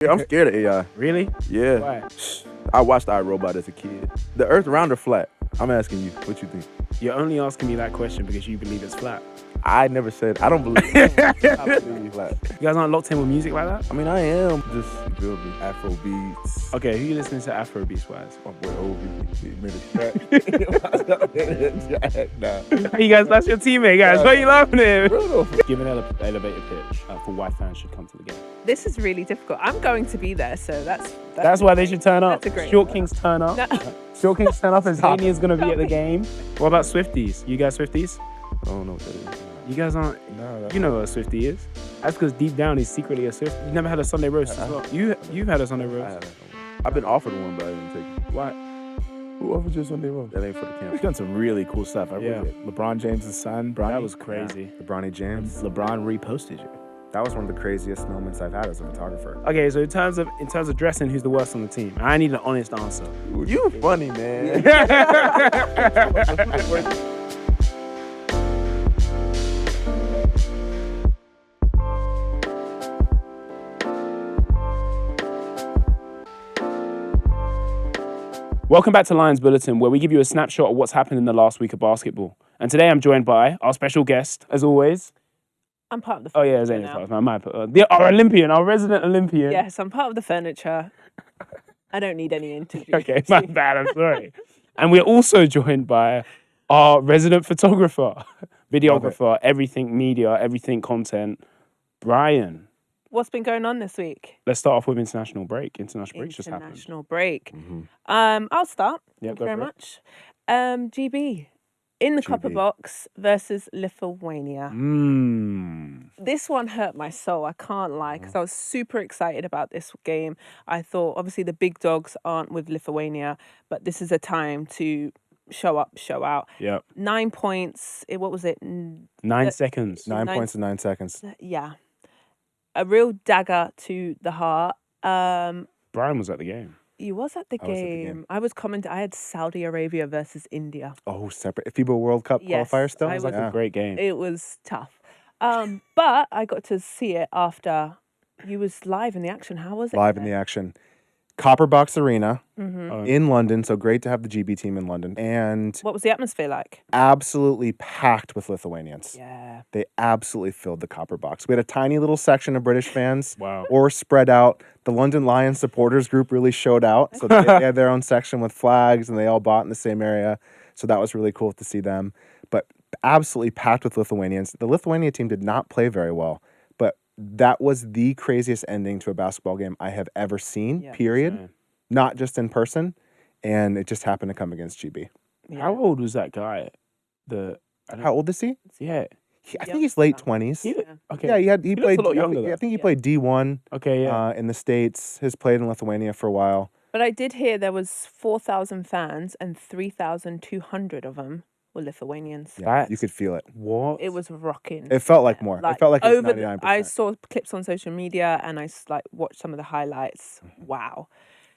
Yeah, I'm scared of AI. Really? Yeah. Why? I watched iRobot as a kid. The Earth round or flat? I'm asking you. What you think? You're only asking me that question because you believe it's flat. I never said. I don't believe. I believe it's flat. You guys aren't locked in with music like that? I mean, I am. Just feel me. Afro beats. Okay, who you listening to Afro beats wise? My boy Obi. He made a track. Nah. You guys, that's your teammate, guys. Why are you laughing at him? Brutal. Give an elevator pitch for why fans should come to the game. This is really difficult. I'm going to be there, so That's why they should turn up. That's a great Short one. Kings turn up. No. Short Kings turn up and Azania is going to be at the game. What about Swifties? You guys Swifties? I don't know what that is. You guys aren't. You know what a Swiftie is. That's because deep down he's secretly a Swiftie. You never had a Sunday roast as well. You've had a Sunday roast. I've been offered one, but I didn't take it. Why? Who offered you a Sunday roast? That ain't for the camp. He's done some really cool stuff. Yeah. LeBron James' son, Bronny. That was crazy. Bronny James. LeBron reposted you. That was one of the craziest moments I've had as a photographer. Okay, so in terms of dressing, who's the worst on the team? I need an honest answer. You funny, man. Welcome back to Lions Bulletin, where we give you a snapshot of what's happened in the last week of basketball. And today I'm joined by our special guest, as always. I'm part of the Oh yeah, furniture Azania. Our Olympian, our resident Olympian. Yes, I'm part of the furniture. I don't need any interviews. Okay, my bad, I'm sorry. And we're also joined by our resident photographer, videographer, everything media, everything content, Brian. What's been going on this week? Let's start off with international break. International break just happened. International break. Mm-hmm. I'll start. Yeah, Thank you go very for much. GB in the copper GB. box versus Lithuania. This one hurt my soul. I can't lie, because I was super excited about this game. I thought, obviously, the big dogs aren't with Lithuania, but this is a time to show up, show out. Yep. 9 points. What was it? 9 seconds. 9 points in 9 seconds. Yeah. A real dagger to the heart. Brian was at the game. You was at the I was at the game. game. I was commenting. I had Saudi Arabia versus India. Oh, separate. FIBA World Cup Yes, qualifier still? I It was like Yeah. a great game. It was tough. But I got to see it after you was live in the action. How was it? Live in the action. Copper Box Arena Mm-hmm. in London. So great to have the GB team in London. And What was the atmosphere like? absolutely packed with Lithuanians. Yeah. They absolutely filled the Copper Box. We had a tiny little section of British fans. Wow. Or spread out. The London Lions supporters group really showed out. So they had their own section with flags and they all bought in the same area. So that was really cool to see them. But absolutely packed with Lithuanians. The Lithuania team did not play very well, but that was the craziest ending to a basketball game I have ever seen, Yeah. period. Insane. Not just in person. And it just happened to come against GB. Yeah. How old was that guy? How old is he? Yeah. I think he's late 20s. He, Yeah. okay. Yeah, he looks played. a lot younger, I though. think he Yeah. played D1 Okay, yeah. in the States. Has played in Lithuania for a while. But I did hear there was 4,000 fans and 3,200 of them were Lithuanians. Yeah, That's- you could feel it. What? It was rocking. It felt like more. It felt like it was over 99%. I saw clips on social media and I watched some of the highlights. Wow.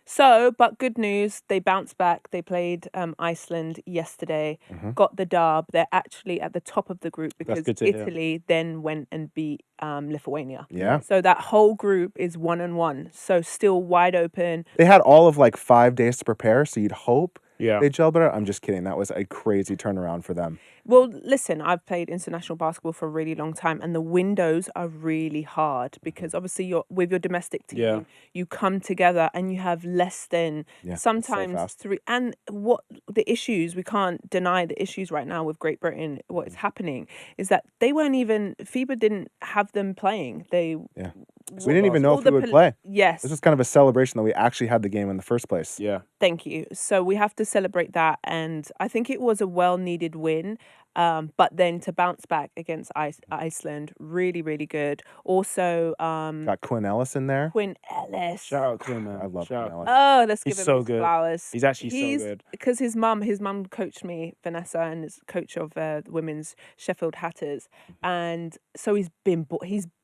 So, but good news, they bounced back. They played Iceland yesterday, got the dub. They're actually at the top of the group because good to hear. Italy then went and beat Lithuania. Yeah. So that whole group is 1-1. So still wide open. They had all of like 5 days to prepare, so you'd hope Yeah. they gel better. I'm just kidding. That was a crazy turnaround for them. Well, listen, I've played international basketball for a really long time, and the windows are really hard because obviously you're with your domestic team, Yeah. you come together and you have less than Yeah, it's so sometimes fast. 3. And what the issues, we can't deny the issues right now with Great Britain. What is happening is that they weren't even, FIBA didn't have them playing. They Yeah. So we didn't even know all if we the would play. Yes. This was kind of a celebration that we actually had the game in the first place. Yeah. Thank you. So we have to celebrate that. And I think it was a well-needed win. But then to bounce back against Iceland, really, really good. Also, Got Quinn Ellis in there. Quinn Ellis. Shout out to him, man. I love Shout Quinn out. Ellis. Oh, let's give He's him so his good. flowers. He's actually so good. Because his mum coached me, Vanessa, and is coach of the women's Sheffield Hatters. And so he's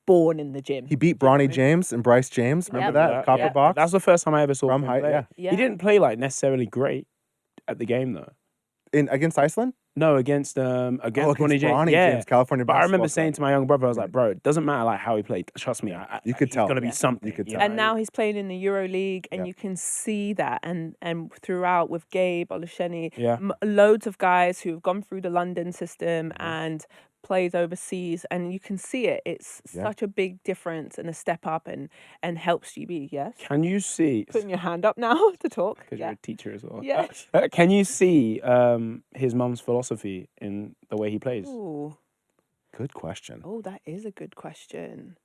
born in the gym. He beat Bronny James and Bryce James. Remember Yep. that? Copper Yeah. Box? That's the first time I ever saw From him height, play. yeah. Yeah. He didn't play like necessarily great at the game though. Against Iceland? No, against Oh, Bronny James. Bronny Yeah. James, California But I remember basketball saying club. to my young brother, I was like, bro, it doesn't matter like how he played. Trust me, You could he's tell. got to be Yeah. something. You could tell. And now he's playing in the Euro League, and Yeah. you can see that, and throughout with Gabe Olusheni, Yeah. loads of guys who've gone through the London system Mm-hmm. and plays overseas, and you can see it. It's Yeah. such a big difference and a step up, and helps GB. Yes, Can you see? putting your hand up now to talk. Because Yeah, you're a teacher as well. yeah. Can you see his mum's philosophy in the way he plays? Ooh, Good question. oh, that is a good question.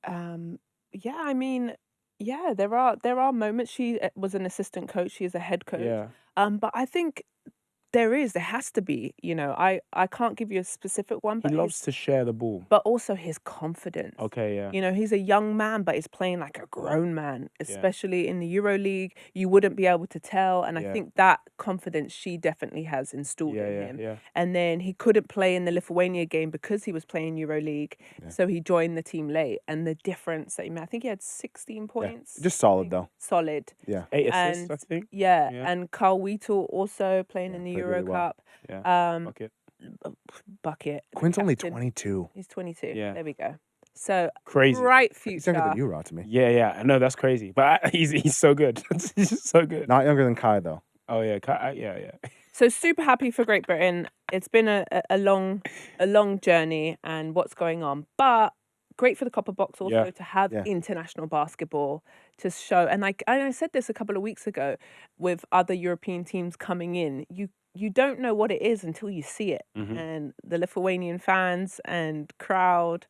Yeah, I mean, yeah, there are moments. She was an assistant coach. She is a head coach. Yeah. But I think there has to be, I can't give you a specific one, He but loves to share the ball. but also his confidence. Okay, yeah. He's a young man, but he's playing like a grown man, especially in the Euro League. You wouldn't be able to tell. And I Yeah. think that confidence she definitely has installed Yeah, in yeah, him. yeah. And then he couldn't play in the Lithuania game because he was playing Euro League. So he joined the team late. And the difference that he made, I think he had 16 points. Just solid though. Solid. Yeah. 8 assists, And I think. yeah, Yeah. and Carl Wheatle also playing in the played Euro really well. Cup. Yeah. Bucket. Bucket. Quinn's only captain. 22. He's 22. Yeah. There we go. So Crazy. bright He's future. younger than you, Rotimi. Yeah, yeah. I know that's crazy. But he's so good. He's so good. Not younger than Kai though. Oh, yeah. Yeah. So super happy for Great Britain. It's been a long journey and what's going on, but great for the Copper Box also Yeah. to have Yeah. international basketball to show. And I said this a couple of weeks ago with other European teams coming in. You don't know what it is until you see it. Mhm. And the Lithuanian fans and crowd,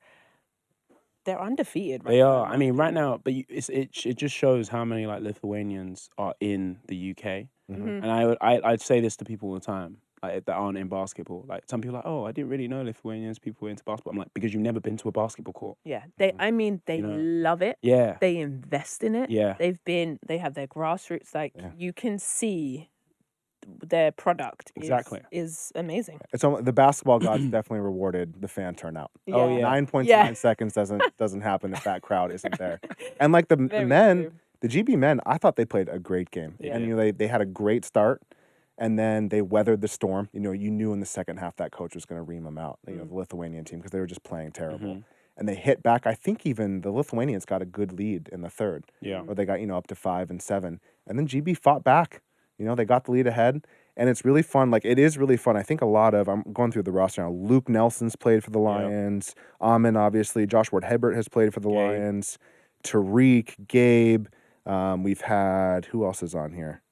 they're undefeated. They now, are. in I my mean, right opinion. now, but it just shows how many like Lithuanians are in the UK. Mhm. And I'd say this to people all the time, like that aren't in basketball. Like some people are like, oh, I didn't really know Lithuanians people were into basketball. I'm like, because you've never been to a basketball court. Yeah, they You know. love it. Yeah. They invest in it. Yeah. They have their grassroots. Like you can see their product Exactly. is amazing. It's almost, the basketball gods definitely rewarded the fan turnout. Oh, yeah. 9 points Yeah. in 9 seconds doesn't happen if that crowd isn't there. And like the Very men, true. the GB men, I thought they played a great game. Yeah. And they had a great start, and then they weathered the storm. You knew in the second half that coach was going to ream them out. The Lithuanian team, because they were just playing terrible. And they hit back. I think even the Lithuanians got a good lead in the third. Yeah. Or they got up to 5 and 7, and then GB fought back. They got the lead ahead. And it's really fun. Like, it is really fun. I think I'm going through the roster now. Luke Nelson's played for the Lions. Amin, obviously. Josh Ward-Hebert has played for the Lions. Tarik, Gabe. We've had, who else is on here?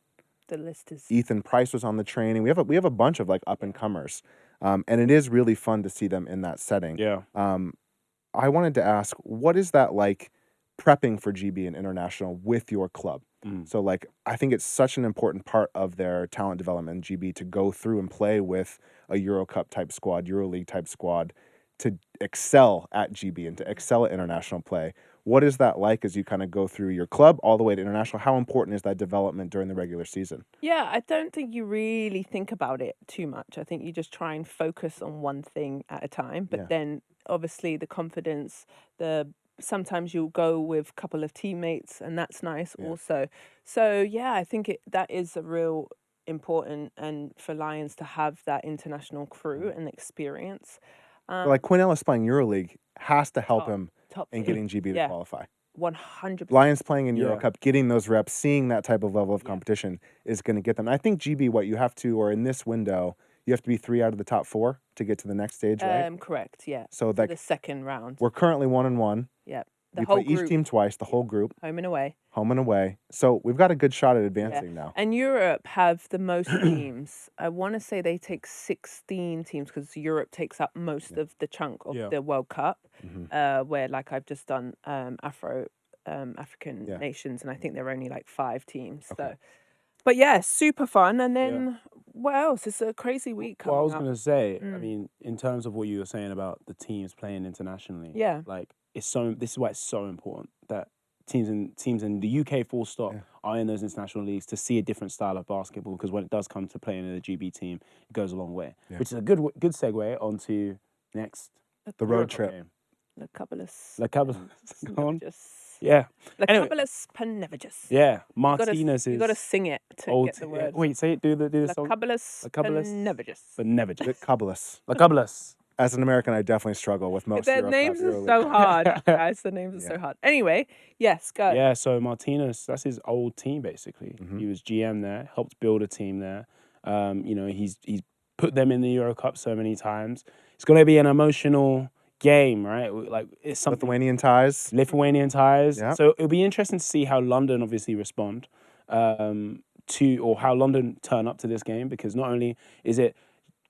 The list is Ethan Price was on the training. We have a bunch of like up and comers. And it is really fun to see them in that setting. Yeah. I wanted to ask, what is that like prepping for GB and international with your club? So like, I think it's such an important part of their talent development in GB to go through and play with a Euro Cup type squad, Euro League type squad, to excel at GB and to excel at international play. What is that like as you kind of go through your club all the way to international? How important is that development during the regular season? Yeah, I don't think you really think about it too much. I think you just try and focus on one thing at a time. But then obviously the confidence, sometimes you'll go with a couple of teammates, and that's nice also. So yeah, I think that is a real important, and for Lions to have that international crew and experience. Like Quinn Ellis playing EuroLeague has to help him top in getting GB to qualify. 100%. Lions playing in Euro Yeah. Cup, getting those reps, seeing that type of level of competition is going to get them. And I think GB, what you have to, or in this window, you have to be 3 out of the top 4 to get to the next stage, right? Correct, yeah. So For like the second round. we're currently 1-1. Yeah. The We whole play each group, team twice, the whole group, home and away. home and away. So we've got a good shot at advancing now. And Europe have the most teams. I want to say they take 16 teams because Europe takes up most of the chunk of the World Cup, where like I've just done African nations, and I think there are only like 5 teams. So, but yeah, super fun. And then what else? It's a crazy week coming Well, I was up. going to say, I mean, in terms of what you were saying about the teams playing internationally, like this is why it's so important that teams in the UK full stop are in those international leagues to see a different style of basketball, because when it does come to playing in a GB team, it goes a long way. Which is a good segue onto next The road Europe trip. game. A couple of Like, go on. just Yeah. Anyway. Lacabulus Panevagis. Yeah. Martinez You is... got to sing it to get the word. Wait, say it. Do the song. Lacabulus Panevagis. Lacabulus. Lacabulus. Lacabulus. As an American, I definitely struggle with most Their Euro names Cup, are Euro so League. hard, guys. The names are so hard. Anyway, yes, go. Yeah, so Martinez, that's his old team, basically. Mm-hmm. He was GM there, helped build a team there. He's put them in the Euro Cup so many times. It's going to be an emotional game, right? Like, it's something... Lithuanian ties. Yeah. So it'll be interesting to see how London obviously respond or how London turn up to this game, because not only is it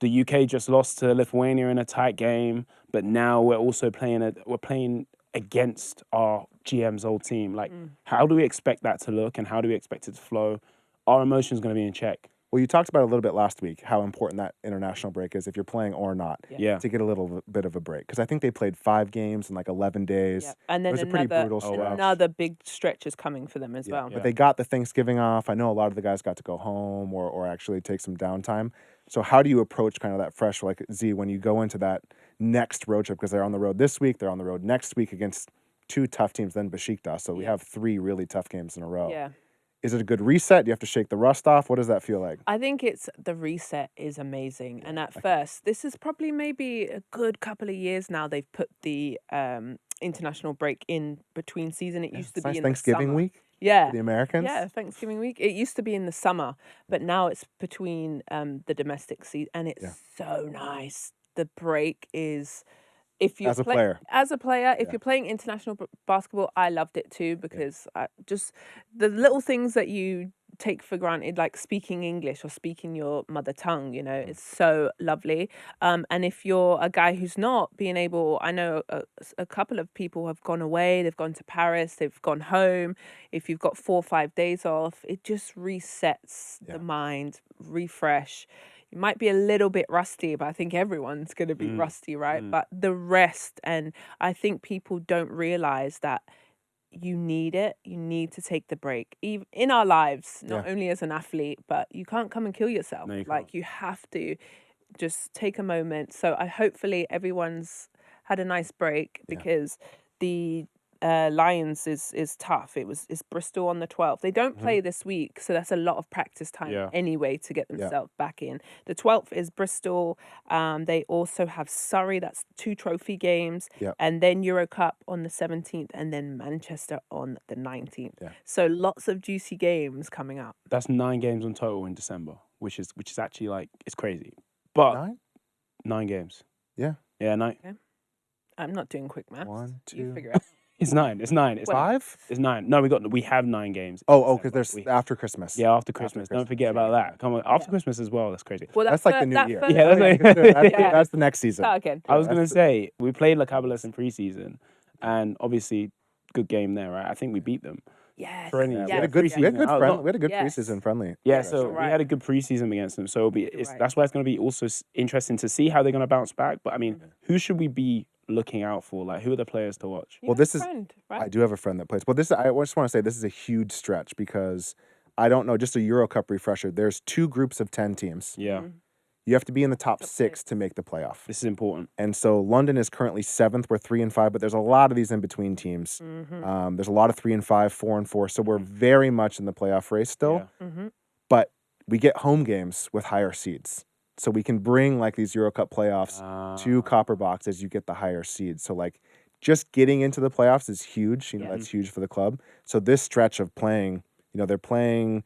the UK just lost to Lithuania in a tight game, but now we're also playing against our GM's old team. Like, how do we expect that to look, and how do we expect it to flow? Our emotions going to be in check. Well, you talked about it a little bit last week, how important that international break is, if you're playing or not, to get a little bit of a break. Because I think they played 5 games in like 11 days. Yeah. And then it was a pretty brutal stretch. Another big stretch is coming for them as well. But they got the Thanksgiving off. I know a lot of the guys got to go home or actually take some downtime. So how do you approach kind of that fresh, like Z, when you go into that next road trip? Because they're on the road this week, they're on the road next week against 2 tough teams, then Besiktas. So we have 3 really tough games in a row. Yeah. Is it a good reset? Do you have to shake the rust off? What does that feel like? I think the reset is amazing. And at first, this is probably maybe a good couple of years now they've put the international break in between season. It used to be in Thanksgiving the summer. week? Yeah. For the Americans? Yeah, Thanksgiving week. It used to be in the summer, but now it's between the domestic season, and it's so nice. The break is... If you as a player, if you're playing international basketball, I loved it too, because just the little things that you take for granted, like speaking English or speaking your mother tongue, it's so lovely. And if you're a guy who's not being able, I know a couple of people have gone away, they've gone to Paris, they've gone home. If you've got 4 or 5 days off, it just resets the mind, refresh. You might be a little bit rusty, but I think everyone's going to be rusty, right? But the rest, and I think people don't realize that you need it. You need to take the break. Even in our lives, not only as an athlete, but you can't come and kill yourself. No, you have to just take a moment. So hopefully everyone's had a nice break, because the Lions is tough. It's Bristol on the 12th. They don't play this week, so that's a lot of practice time anyway to get themselves back in. The 12th is Bristol. They also have Surrey. That's 2 trophy games, and then Euro Cup on the 17th, and then Manchester on the 19th. So lots of juicy games coming up. That's 9 games in total in December, which is actually, like, it's crazy. But 9 games. Yeah. Yeah, 9. Okay. I'm not doing quick maths. 1, 2. You figure it out. It's 9. It's 9. It's 5? It's 9. No, we have 9 games. Oh, because there's after Christmas. Yeah, after Christmas. Don't forget about that. Come on, after Christmas as well. That's crazy. Well, that's like the new year. Yeah, that's the next season. Start again. I was gonna say we played Lacabulus in preseason, and obviously good game there, right? I think we beat them. Yes. We had a good preseason friendly. Yeah, so we had a good preseason against them. So that's why it's going to be also interesting to see how they're going to bounce back. But I mean, who should we be looking out for? Like, who are the players to watch? Well, this is I do have a friend that plays. Well, I just want to say this is a huge stretch, because I don't know, just a Euro Cup refresher. There's 2 groups of 10 teams. Yeah. You have to be in the top 6 to make the playoff. This is important. And so London is currently 7th. We're 3 and 5, but there's a lot of these in between teams. There's a lot of 3 and 5, 4 and 4. So we're very much in the playoff race still. Yeah. But we get home games with higher seeds. So we can bring like these Euro Cup playoffs to Copper Box as you get the higher seeds. So like just getting into the playoffs is huge. That's huge for the club. So this stretch of playing, they're playing.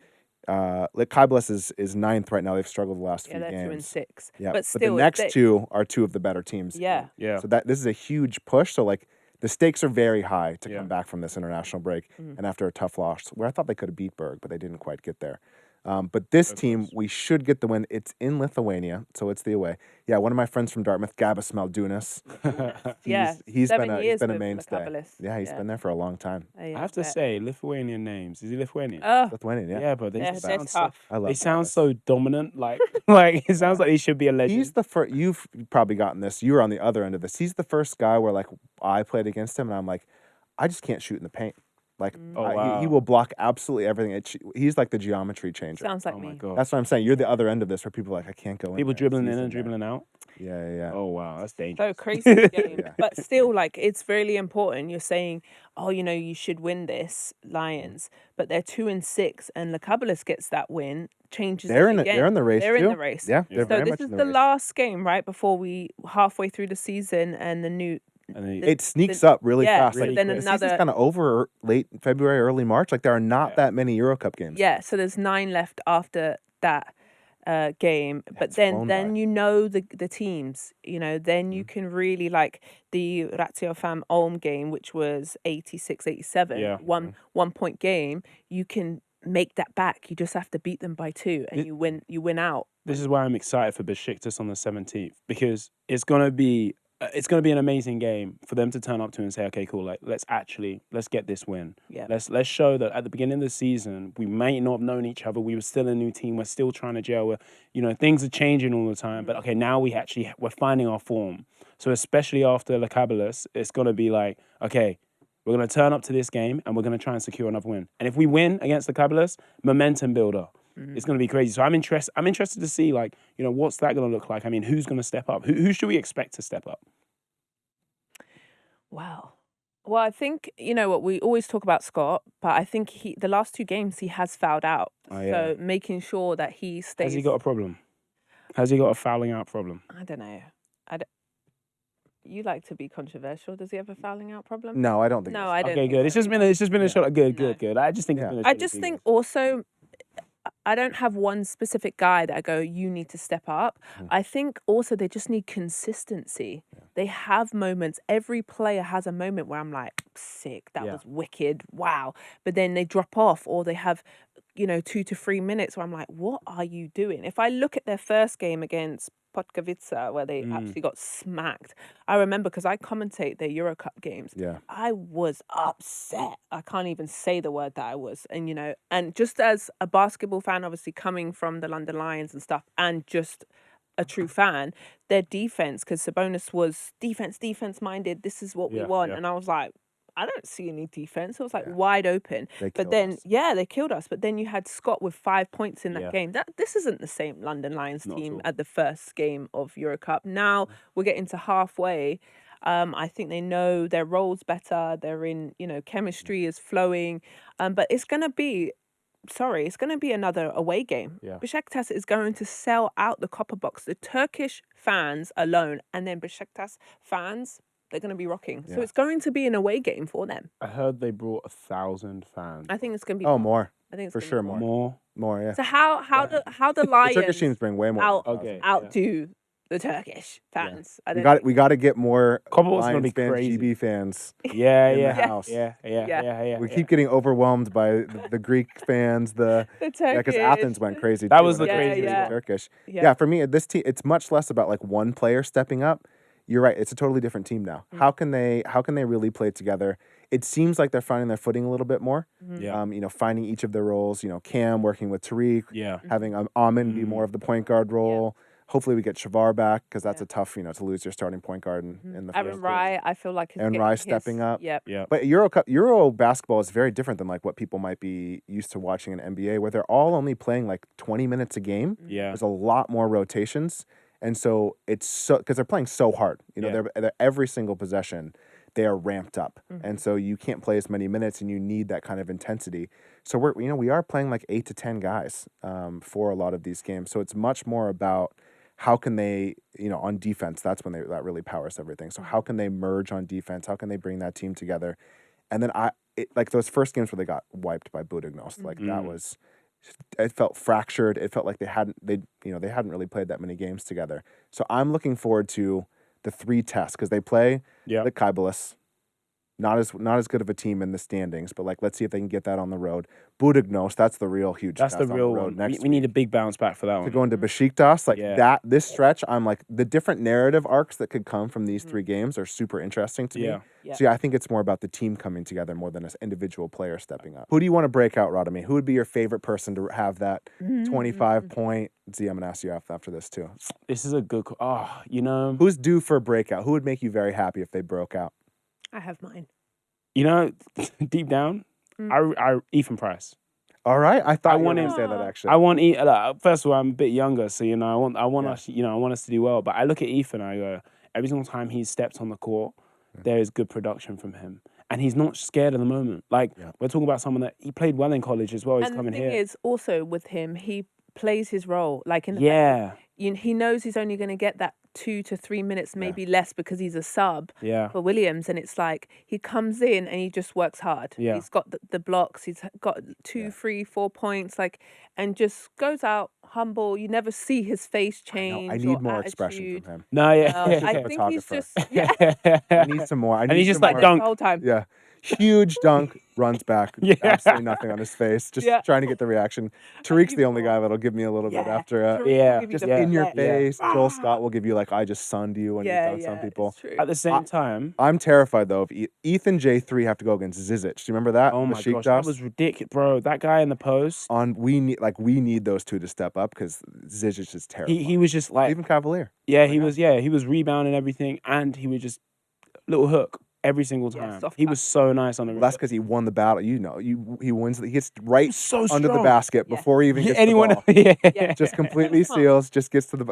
Kaiblis is 9th right now. They've struggled the last few games. Yeah, they're 2 and 6. Yeah, but still, the next 2 are 2 of the better teams. Yeah. So this is a huge push. So like the stakes are very high to come back from this international break, and after a tough loss, where I thought they could have beat Berg, but they didn't quite get there. But this team, we should get the win. It's in Lithuania, so it's the away. Yeah, one of my friends from Dartmouth, Gabas Maldunas. he's been a mainstay. Yeah, he's been there for a long time. I have to say, Lithuanian names. Is he Lithuanian? Lithuanian, yeah. Yeah, but they sound tough. They sound so dominant. Like it sounds like he should be a legend. He's the first. You've probably gotten this. You were on the other end of this. He's the first guy where like I played against him, and I'm like, I just can't shoot in the paint. Like wow. he will block absolutely everything. He's like the geometry changer. Sounds like Oh me. my God. That's what I'm saying. You're the other end of this where people are like, I can't go in. People there. dribbling He's in and there. dribbling out. Yeah. Oh wow, that's dangerous. So crazy game. Yeah. But still, like, it's really important. You're saying, oh, you should win this, Lions. But they're 2-6, and Lakabalis gets that win, changes They're it in again. They're in the race They're too. in the race. Yeah, they're So very this much is in the the race. last game, right, before we halfway through the season, and the new. And It sneaks up really fast. So Like, then the season's another. kind of over late February, early March. Like there are not that many Euro Cup games. Yeah, so there's 9 left after that game. But it's then flown then by. you know the teams, then you can really, like the Ratio Fam Ulm game, which was 86-87, Yeah. one point game, you can make that back. You just have to beat them by 2 and you win out. This is why I'm excited for Besiktas on the 17th, because it's gonna be an amazing game for them to turn up to and say, okay, cool, like let's get this win. Yeah. Let's show that at the beginning of the season we may not have known each other. We were still a new team. We're still trying to gel. Things are changing all the time. But okay, now we're finding our form. So especially after Lakabalis, it's gonna be like, okay, we're gonna turn up to this game and we're gonna try and secure another win. And if we win against Lakabalis, momentum builder. It's going to be crazy. So I'm interested to see, like, what's that going to look like? I mean, who's going to step up? Who should we expect to step up? Wow. Well, I think, what we always talk about Scott, but I think the last 2 games he has fouled out. Oh, yeah. So making sure that he stays. Has he got a problem? Has he got a fouling out problem? I don't know. You like to be controversial. Does he have a fouling out problem? No, I don't think. No, I don't. Okay, think good. so. It's just been a shot. Good, No. good. I just think it's been a shot. I just think also, I don't have one specific guy that I go, you need to step up. I think also they just need consistency. They have moments. Every player has a moment where I'm like, sick, that was wicked, wow. But then they drop off, or they have, 2 to 3 minutes where I'm like, what are you doing? If I look at their first game against Podgorica, where they actually got smacked, I remember because I commentate their Euro Cup games. Yeah. I was upset. I can't even say the word that I was. And, and just as a basketball fan, obviously coming from the London Lions and stuff, and just a true fan, their defense, because Sabonis was defense minded. This is what we want. Yeah. And I was like, I don't see any defense. It was like wide open. But then, they killed us. But then you had Scott with 5 points in that game. This isn't the same London Lions team at the first game of Euro Cup. Now we're getting to halfway. I think they know their roles better. They're in, chemistry is flowing. But it's going to be another away game. Yeah. Besiktas is going to sell out the Copper Box. The Turkish fans alone, and then Besiktas fans, they're going to be rocking. So it's going to be an away game for them. I heard they brought 1,000 fans. I think it's going to be more. I think it's For gonna sure, be more. Yeah. So how the The Lions Turkish teams bring way more. outdo the Turkish fans? We got to get more Copper Box is gonna Lions be fans, crazy. GB fans. Yeah, in the yeah, house. yeah. We keep getting overwhelmed by the Greek fans. the Because Turkish. Athens went crazy. That too, was and the I think craziest it's one. Turkish. Yeah. Yeah, for me, this team, it's much less about like one player stepping up. You're right. It's a totally different team now. How can they really play together? It seems like they're finding their footing a little bit more. Yeah. Finding each of their roles. Cam working with Tarik. Yeah. Having Amin be more of the point guard role. Hopefully we get Shavar back, because that's a tough, to lose your starting point guard in the first Aaron game. Rye, I feel like Aaron Rye stepping up. Yep. Yeah. But Euro basketball is very different than like what people might be used to watching in NBA, where they're all only playing like 20 minutes a game. Yeah. There's a lot more rotations, and so it's because they're playing so hard. They're every single possession they are ramped up, and so you can't play as many minutes, and you need that kind of intensity. So we are playing like 8 to 10 guys for a lot of these games. So it's much more about how can they, on defense, that's when that really powers everything. So how can they merge on defense? How can they bring that team together? And then like those first games where they got wiped by Budugnost, like that was, it felt fractured. It felt like they hadn't really played that many games together. So I'm looking forward to the 3 tests, because they play the Kaibalis. Not as good of a team in the standings, but like let's see if they can get that on the road. Budugnost, that's the real huge. That's test the on real road one. next We need a big bounce back for that to one. go into Besiktas, like Yeah. this stretch, I'm like the different narrative arcs that could come from these 3 games are super interesting to me. Yeah. So I think it's more about the team coming together more than an individual player stepping up. Who do you want to break out, Rotimi? Who would be your favorite person to have that 25-point? Z, I'm gonna ask you after this too. This is a good. Who's due for a breakout? Who would make you very happy if they broke out? I have mine. Deep down, Ethan Price. All right, I thought I you want were him- going to say that actually. I want first of all, I'm a bit younger, so I want us, I want us to do well. But I look at Ethan, I go, every single time he's stepped on the court, there is good production from him, and he's not scared at the moment. Like we're talking about someone that he played well in college as well. He's And the coming thing here. is, also with him, he plays his role. Like in the fact Yeah, that he knows he's only going to get that 2 to 3 minutes, maybe less, because he's a sub yeah. for Williams, and it's like he comes in and he just works hard. Yeah. He's got the blocks. He's got 2, 3, 4 points, like, and just goes out humble. You never see his face change. I or need more expression attitude. from him. No, yeah. I think he's photographer. just I need some more. I need he's just some like more. dunk. the whole time. Yeah. Huge dunk, runs back. Yeah. Absolutely nothing on his face. Just trying to get the reaction. Tarik's the only guy that'll give me a little bit after. Tariq will Yeah. give you Just the in your flex. face. Joel Scott will give you like, I just sunned you when you dunk some people. It's true. At the same time, I'm terrified though. If Ethan J3 have to go against Zizic. Do you remember that? oh my gosh, that was ridiculous, bro. That guy in the post, We need those two to step up because Zizic is terrible. he was just like, Even Cavalier. he was rebounding everything, and he was just little hook every single time. soft He touch. was so nice on the. Well, that's because he won the battle. He wins. He gets right so under the strong. basket Yeah. before he even gets anyone. the ball. Yeah. Just completely seals. Just gets to the.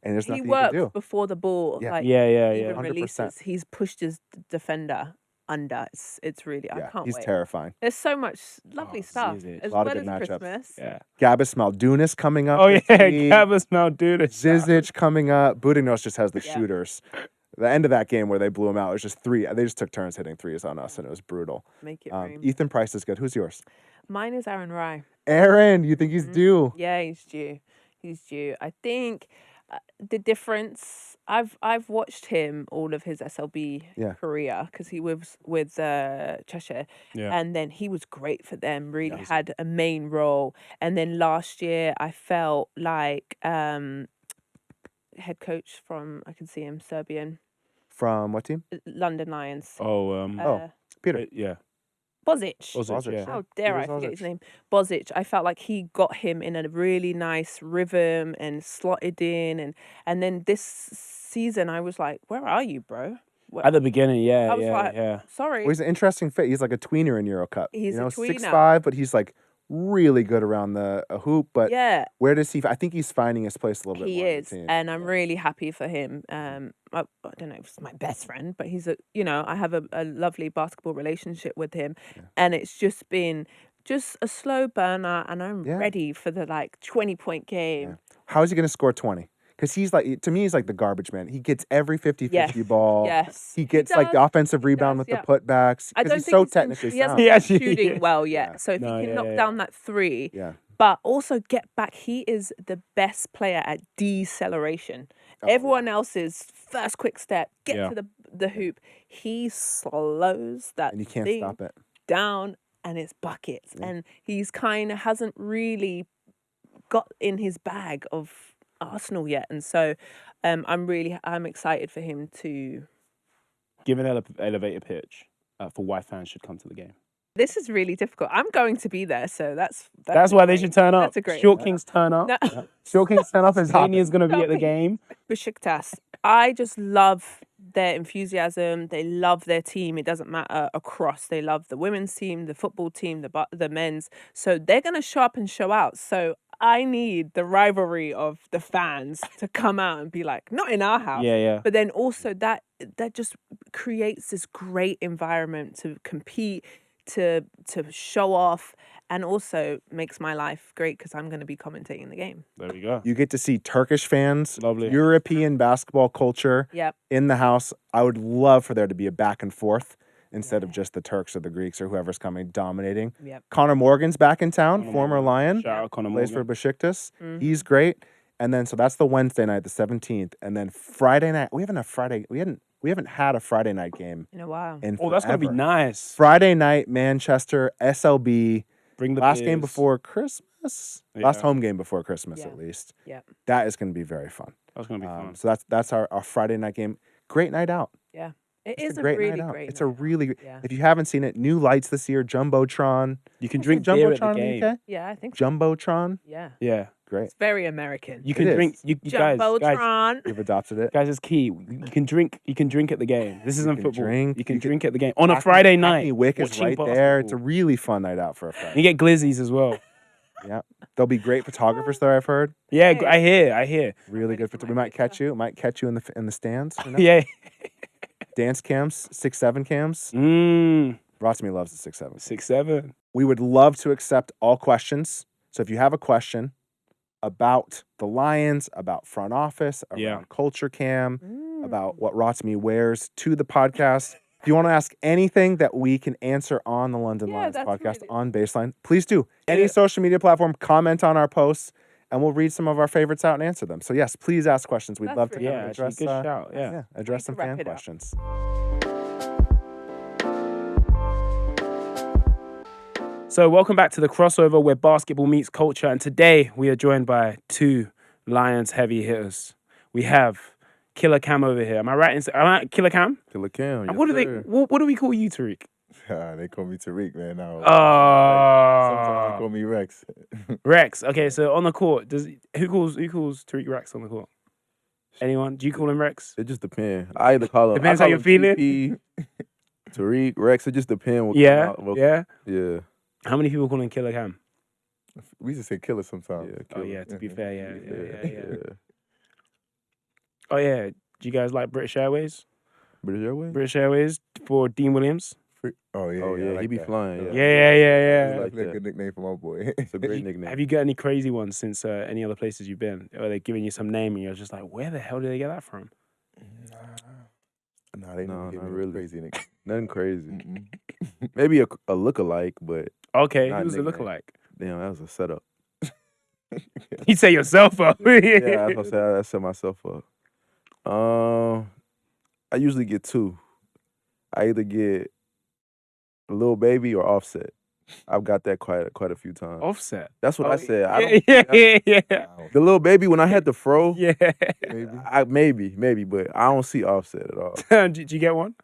And there's He nothing you can works do. before the ball. Yeah. Like, Yeah. even 100%. releases. He's pushed his defender under. It's really. I Yeah, can't he's wait. terrifying. There's so much lovely stuff. Zizic. As A lot well of good as matchups. Christmas. Yeah. Gabas Maldunas coming up. Oh this yeah, week. Gabas Maldunas. Zizic coming up. Budunos just has the Yeah. shooters. The end of that game where they blew him out, it was just three. They just took turns hitting threes on us, and it was brutal. Make it rain. Ethan Price is good. Who's yours? Mine is Aaron Rye. Aaron, you think he's due? Yeah, he's due. He's due. I think the difference. I've watched him all of his SLB career because he was with Cheshire, and then he was great for them. Really had a main role. And then last year, I felt like head coach from I can see him Serbian From what team? London Lions. Peter. Yeah. Bosic. Bosic, yeah. How dare I Peter forget Bosic. his name? Bosic. I felt like he got him in a really nice rhythm and slotted in, and then this season I was like, where are you, bro? At the beginning, I was like, sorry. Well, he's an interesting fit. He's like a tweener in Euro Cup. He's a tweener. 6'5", but he's like really good around the hoop. But Yeah, where does he? I think he's finding his place a little bit he more. is, and I'm really happy for him. I don't know if it's my best friend, but he's I have a lovely basketball relationship with him, and it's just been just a slow burner, and I'm ready for the 20-point game. Yeah. How is he going to score 20? Because he's like, to me, he's like the garbage man. He gets every 50-50 ball. Yes, He gets like the does. offensive rebound with does, the putbacks. I Because don't he's think so he's been- technically he sound. hasn't been Yeah, shooting well yet. Yeah. So if No, he can yeah, knock down that three, Yeah. but also get back, he is the best player at deceleration. Everyone else's first quick step, get to the hoop. He slows that And you can't thing stop it. down, and it's buckets. And he's kind of hasn't really got in his bag of Arsenal yet, and so I'm excited for him to. Give an elevator pitch for why fans should come to the game. This is really difficult. I'm going to be there, so that's That's why they should turn up. That's a great. Short Kings turn up. No. Short Kings turn up. Azania's going to be at the game. Besiktas. I just love their enthusiasm. They love their team. It doesn't matter across. They love the women's team, the football team, the men's. So they're going to show up and show out. So I need the rivalry of the fans to come out and be like, not in our house. Yeah. But then also that just creates this great environment to compete, to show off, and also makes my life great because I'm going to be commentating the game. There we go. You get to see Turkish fans, Lovely. European basketball culture Yep. in the house. I would love for there to be a back and forth instead of just the Turks or the Greeks or whoever's coming dominating. Yep. Connor Morgan's back in town, Connor former Morgan. Lion, Shout out Conor plays for Morgan. Besiktas. Mhm. He's great. And then so that's the Wednesday night, the 17th, and then Friday night. We haven't had a Friday night game In a while. in Oh, that's going to be forever. nice. Friday night, Manchester, SLB. Bring the Last game beers. before Christmas. Yeah. Last home game before Christmas, Yeah. at least. Yep. That is going to be very fun. That's going to be fun. So that's our Friday night game. Great night out. Yeah. It It's is a a great really night out. great It's a night. really. Yeah. If you haven't seen it, new lights this year. Jumbotron. You can Is it drink beer at the Jumbotron in game. the UK? Yeah, I think so. Jumbotron. Yeah. Yeah. Great. It's very American. You can It drink. is. You guys, Jumbotron. You've adopted it. guys, it's key. You can drink. You can drink at the game. This isn't can football. drink, You can you can- drink at the game on a Hackney- Friday Hackney night. Wick is watching right there. It's a basketball. really fun night out for a You Friday. get glizzies as well. Yeah. There'll be great photographers there, I've heard. Yeah, Hey. I hear. Really ready good. for We my might catch you. Might catch you in the stands. You know? Yeah. Dance cams, 6-7 cams. Rotimi loves the 6-7. 6-7. We would love to accept all questions. So if you have a question about the Lions, about front office, around culture cam, about what Rotimi wears to the podcast, if you want to ask anything that we can answer on the London Lions that's podcast really- on Baseline, please do. Any social media platform, comment on our posts, and we'll read some of our favorites out and answer them. So yes, please ask questions. We'd That's love to really kind of Yeah, address, actually, good shout. Yeah. address We some could wrap fan it up. questions. So welcome back to the crossover where basketball meets culture, and today we are joined by two Lions heavy hitters. We have Killer Cam over here. Am I right? Am I Killer Cam? Killer Cam. And yes, what do they? sir. What do we call you, Tarik? They call me Tarik, man. Now, sometimes they call me Rex. Rex. Okay, so on the court, who calls Tarik Rex on the court? Anyone? Do you call him Rex? It just depends. I either call him. Depends I how call you're him feeling. TP, Tarik, Rex. It just depends. Yeah, yeah. Yeah. How many people call him Killer Cam? We just say killer sometimes. Yeah. Oh Killer. yeah, to be fair, yeah. Yeah. Oh yeah. Do you guys like British Airways? British Airways. British Airways for Dean Williams. Oh yeah, Oh yeah, I like he be that. flying. Yeah. Yeah. Like Definitely a that. good nickname for my boy. It's a great nickname. Have you got any crazy ones since any other places you've been? Or they giving you some name and you're just like, where the hell did they get that from? Nah, they No, don't give not me really. crazy nickname. Nothing crazy. Mm-mm. Maybe a lookalike, but Okay, Not who's the nickname. lookalike? damn, that was a setup. You say yourself up. Yeah, I set myself up. I usually get two. I either get a little baby or Offset. I've got that quite a few times. Offset. That's what I said. I Yeah, don't, yeah. Wow. the little baby when I had the fro, Yeah. Maybe. but I don't see Offset at all. Did you get one?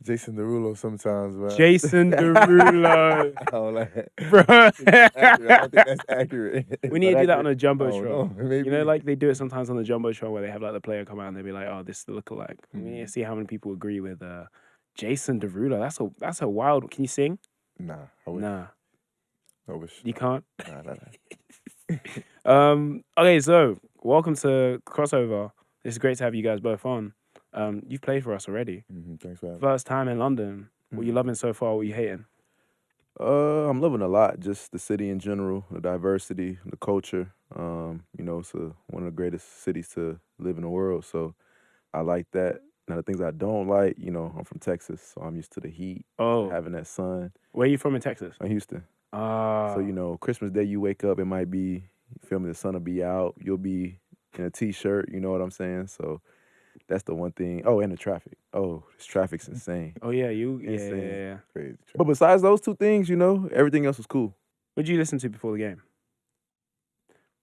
Jason Derulo sometimes, man. Jason Derulo. I don't like it. Bro. I don't think that's accurate. We need to do that on a Oh, Jumbotron. no, maybe. You know, like they do it sometimes on the Jumbotron where they have like the player come out and they be like, oh, this is the lookalike. We need to see how many people agree with Jason Derulo. That's a wild. Can you sing? Nah, I wish. Nah, I wish. you can't. Nah. Okay, so welcome to Crossover. It's great to have you guys both on. You've played for us already. Thanks for having me. First time in London. What you loving so far? What you hating? I'm loving a lot. Just the city in general, the diversity, the culture. It's one of the greatest cities to live in the world. So I like that. Now the things I don't like, I'm from Texas, so I'm used to the heat, Oh, having that sun. where are you from in Texas? I'm Houston. Ah, So, Christmas Day you wake up, it might be, you feel me, the sun will be out. You'll be in a t-shirt, you know what I'm saying? So that's the one thing. Oh, and the traffic. Oh, this traffic's insane. oh yeah, Insane. yeah. Crazy. But besides those two things, everything else was cool. What did you listen to before the game?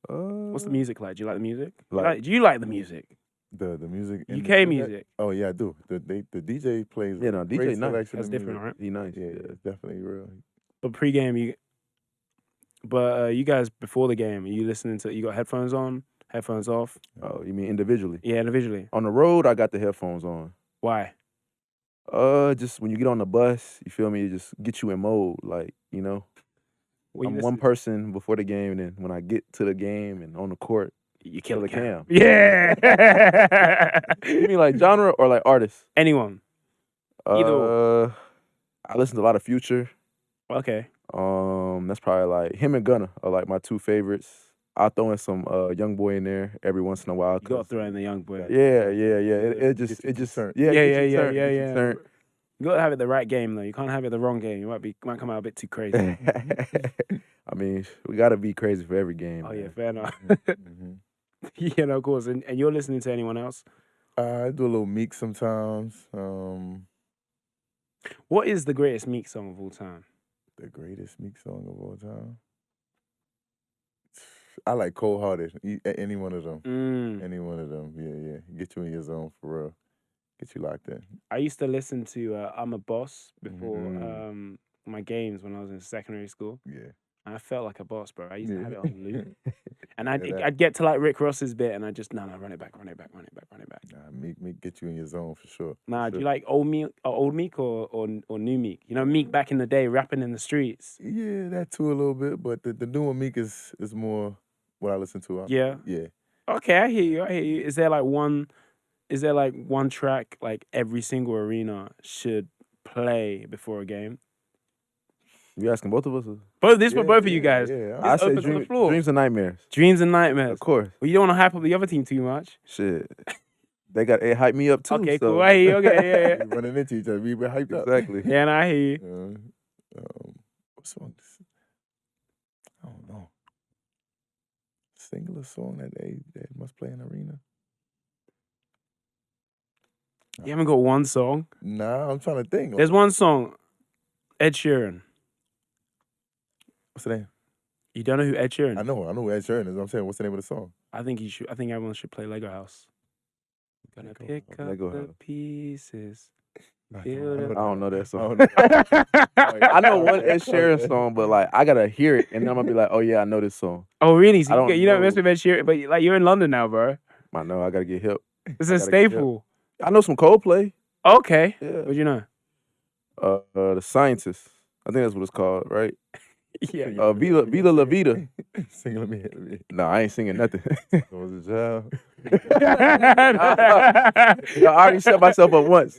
What's the music like? Do you like the music? Do you like the music? The music. in UK music. Oh yeah, I do. The DJ plays. Yeah, no, DJ great nice. selection That's of different, music. right? He nice. Yeah, it's definitely real. But pre-game, you guys before the game, you listening to? You got headphones on, headphones off? Oh, you mean individually? Yeah, individually. On the road, I got the headphones on. Why? Just when you get on the bus, you feel me, it just get you in mode. Like, What I'm you one listen- person before the game, and then when I get to the game and on the court, You kill Killer the cam. Cam. Yeah. You mean like genre or like artist? Anyone? Either I listen to a lot of Future. Okay. That's probably like him and Gunna are like my two favorites. I'll throw in some Young Boy in there every once in a while. You got to 'cause- throw in the young boy. Yeah. It just turned. yeah, Yeah, get you yeah, turned, yeah, get you yeah. turned. You got to have it the right game though. You can't have it the wrong game. You might come out a bit too crazy. I mean, we gotta be crazy for every game. Oh yeah, man. fair enough. Mhm. Yeah, no, of course. And you're listening to anyone else? I do a little Meek sometimes. What is the greatest Meek song of all time? The greatest Meek song of all time. I like Cold Hearted. Any one of them. Any one of them. Yeah. Get you in your zone for real. Get you locked in. I used to listen to I'm a Boss before Mm. my games when I was in secondary school. Yeah. I felt like a boss, bro. I used to have it on loop. And I'd get to like Rick Ross's bit and I just, no, run it back. Nah, Meek get you in your zone for sure. Nah, for do sure. you like old Meek or new Meek? You know, Meek back in the day rapping in the streets. Yeah, that too a little bit, but the newer Meek is more what I listen to. Yeah. Yeah. Okay, I hear you. Is there like one track like every single arena should play before a game? You asking both of us? For both of you guys. Yeah. I say open to the floor. dreams and nightmares. Dreams and nightmares. Of course. Well, you don't want to hype up the other team too much. Shit. They hype me up too. Okay, so. cool. I hear you. Okay, We running into each other. We been hyped up. Exactly. yeah. And I hear you. What song? I don't know. Singular song that they must play in arena. You haven't got one song. Nah, I'm trying to think. There's one song. Ed Sheeran. What's the name? You don't know who Ed Sheeran? I know who Ed Sheeran is. I'm saying, what's the name of the song? I think everyone should play Lego House. Gonna pick up Lego the House. pieces. I don't know that song. I I know one Ed Sheeran song, but like I gotta hear it, and then I'm gonna be like, oh yeah, I know this song. Oh really? So I don't you don't know. mess with Ed Sheeran, but like you're in London now, bro. I know I gotta get hip. It's a I gotta get staple. I know some Coldplay. Okay. Yeah. What'd you know? The Scientist. I think that's what it's called, right? Yeah. Vida La Vida. Sing let me hear. No, I ain't singing nothing. Was a child. I already set myself up once.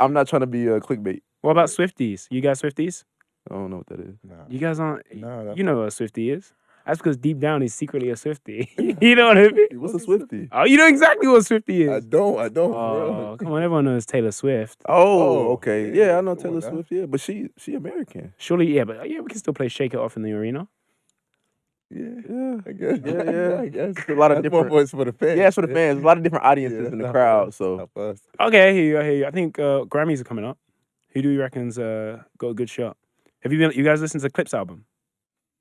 I'm not trying to be clickbait. What about Swifties? You guys Swifties? I don't know what that is. Nah. You guys aren't. Nah, You know what a Swiftie is. That's because deep down he's secretly a Swiftie. You know what I mean? What's a Swiftie? Oh, you know exactly what a Swiftie I is. don't. Oh, come on, everyone knows Taylor Swift. Oh, okay. Yeah, I know come on Taylor now. Swift. Yeah, but she American. Surely, yeah, but we can still play Shake It Off in the arena. Yeah, I guess. Yeah. I guess. It's a lot of That's more different. voice for the fans. Yeah, it's for the fans. A lot of different audiences in the not crowd. for us, So not for us. Okay, I hear you. I think Grammys are coming up. Who do you reckon's got a good shot? Have you guys listened to the Clips album?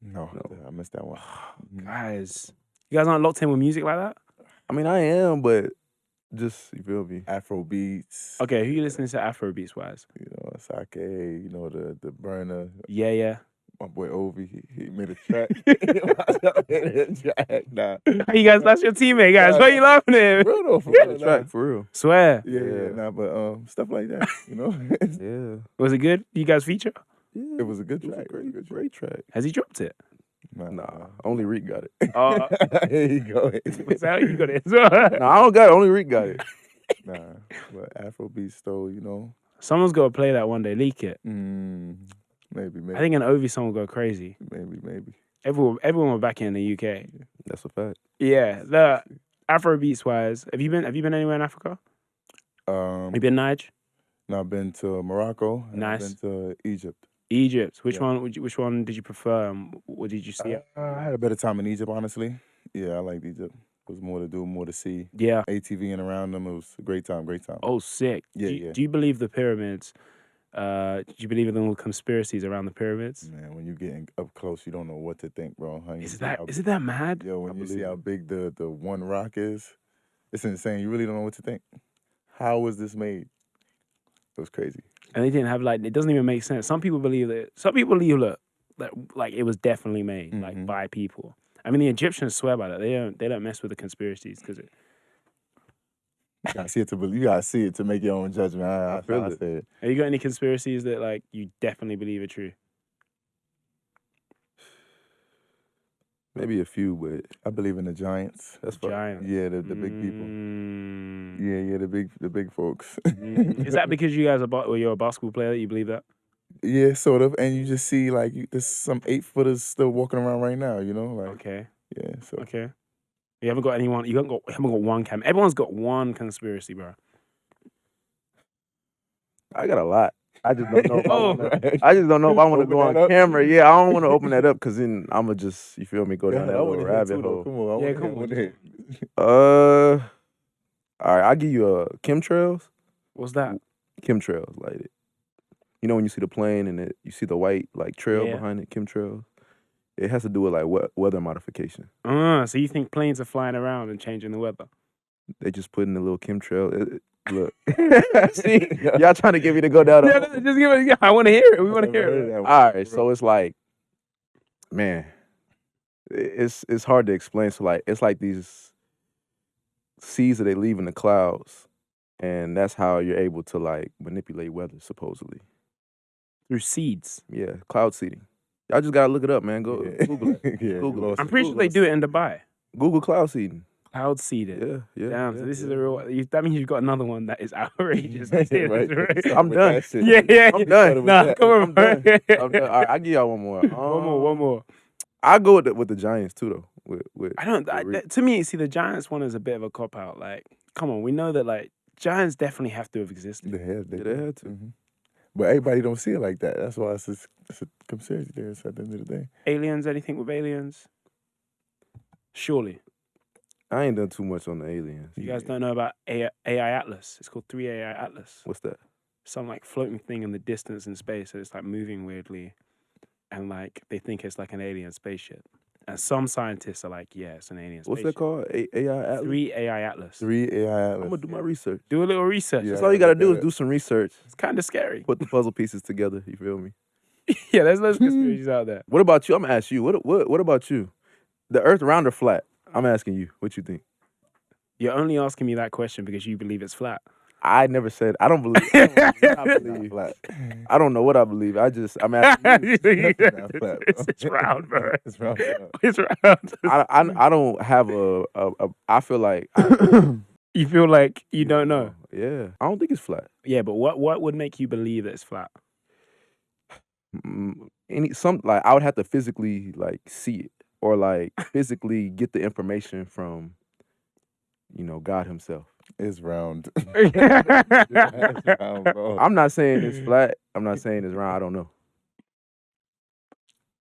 No, I missed that one. Guys, you guys aren't locked in with music like that? I mean, I am, but just you feel me. Afro beats. Okay, who you listening to Afrobeats wise? You know, Sake. You know the burner. Yeah. My boy Ovi, he made a track. Nah. You guys, that's your teammate, guys. Why are you laughing at? Real though, for The real. track for real. Swear. Yeah, nah, but stuff like that, you know. Yeah. Was it good? You guys feature? Yeah. It was a good It was track. a great track. Has he dropped it? Nah, only Reek got it. Oh, There you go. what's that? You got it as well. No, I don't got it. Only Reek got it. Nah, but Afrobeats though, you know. Someone's got to play that one day. Leak it. Maybe. I think an Ovi song will go crazy. Maybe. Everyone were back in the UK. That's a fact. Yeah, the Afrobeats wise, have you been anywhere in Africa? You been Niger? No, I've been to Morocco. And Nice. I've been to Egypt. Egypt. Which Yeah. Which one did you prefer? What did you see? I had a better time in Egypt, honestly. Yeah, I liked Egypt. There was more to do, more to see. Yeah. ATVing around them. It was a great time. Oh, sick. Yeah, Do you believe the pyramids? Do you believe in all conspiracies around the pyramids? Man, when you getting up close, you don't know what to think, bro. Is it that mad? Yo, when you see how big the one rock is, it's insane. You really don't know what to think. How was this made? It was crazy. And they didn't have it doesn't even make sense. Some people believe that like it was definitely made like by people. I mean, the Egyptians swear by that. They don't mess with the conspiracies because You gotta see it to believe. You gotta see it to make your own judgment. I feel it. Have you got any conspiracies that like you definitely believe are true? Maybe a few, but I believe in the giants. that's fine. Giants. Yeah, the big people. Yeah, the big folks. Is that because you guys you're a basketball player that you believe that? Yeah, sort of. And you just see like there's some 8-footers still walking around right now. You know, like Okay. yeah. So Okay. You haven't got anyone. You haven't got one cam. Everyone's got one conspiracy, bro. I got a lot. I just don't know. If Oh. I just don't know if I want to Open go on that up. camera. Yeah, I don't want to open that up because then I'ma just you feel me go down that little rabbit hole. Come on, Yeah, come on. All right, I'll give you chemtrails. What's that? Chemtrails, like it. You know when you see the plane and you see the white like trail Yeah. behind it, chemtrails. It has to do with like weather modification. So you think planes are flying around and changing the weather? They just put in a little chemtrail. Look, see, y'all trying to get me to go down. Yeah, just give it. Yeah, I want to hear it. We want to hear it. All right, so it's like man, it's hard to explain. So like it's like these seeds that they leave in the clouds, and that's how you're able to like manipulate weather supposedly. Through seeds. Yeah, cloud seeding. Y'all just gotta look it up, man. Go Google it. Yeah, Google it. I'm pretty sure they do it in Dubai. Google cloud seeding. Cloud seeded. Yeah. Damn, yeah, so this is yeah. a real. That means you've got another one that is outrageous. Right. I'm done. Yeah. I'm done. Nah, come on, I'm bro. done. All right, I give y'all one more. One more. I go with the Giants too, though. With I don't. To me, see, the Giants one is a bit of a cop out. Like, come on, we know that like Giants definitely have to have existed. They had to. Mm-hmm. But everybody don't see it like that. That's why it's a conspiracy theorist at the end of the day. Aliens? Anything with aliens? Surely. I ain't done too much on the aliens. You guys don't know about AI Atlas? It's called 3AI Atlas. What's that? Some like floating thing in the distance in space, so it's like moving weirdly, and like they think it's like an alien spaceship. And some scientists are like, yeah, it's an alien What's spaceship. that called? AI Atlas? 3AI Atlas. 3 AI Atlas. I'm gonna do my research. Do a little research. Yeah. That's all you gotta do is do some research. It's kind of scary. Put the puzzle pieces together. You feel me? Yeah, there's loads of conspiracies out there. What about you? I'm gonna ask you. What about you? The Earth round or flat? I'm asking you. What you think? You're only asking me that question because you believe it's flat. I never said. I don't believe. I don't know what I believe. I'm asking you. It's round, bro. It's round. It's round. I don't have I feel like. You feel like you don't know. Yeah, I don't think it's flat. Yeah, but what would make you believe that it's flat? I would have to physically like see it or like physically get the information from, God Himself. It's round. Okay, It's round, bro. I'm not saying it's flat. I'm not saying it's round. I don't know.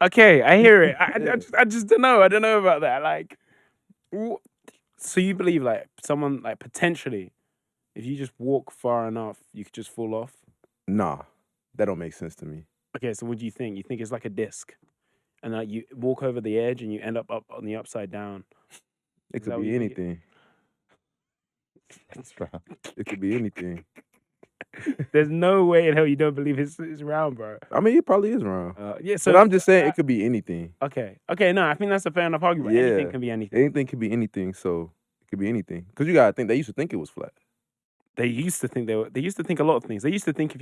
I hear it. I just don't know. I don't know about that. Like, so you believe like someone like potentially, if you just walk far enough, you could just fall off? Nah, that don't make sense to me. Okay, so what do you think? You think it's like a disc, and like you walk over the edge and you end up on the upside down. It Is that could what be you think anything. It's round. It could be anything. There's no way in hell you don't believe it's round, bro. I mean, it probably is round. Yeah, so But I'm just saying it could be anything. Okay, no, I think that's a fair enough argument. Yeah. Anything can be anything. Anything could be anything, so it could be anything. Because you gotta think they used to think it was flat. They used to think they used to think a lot of things. They used to think if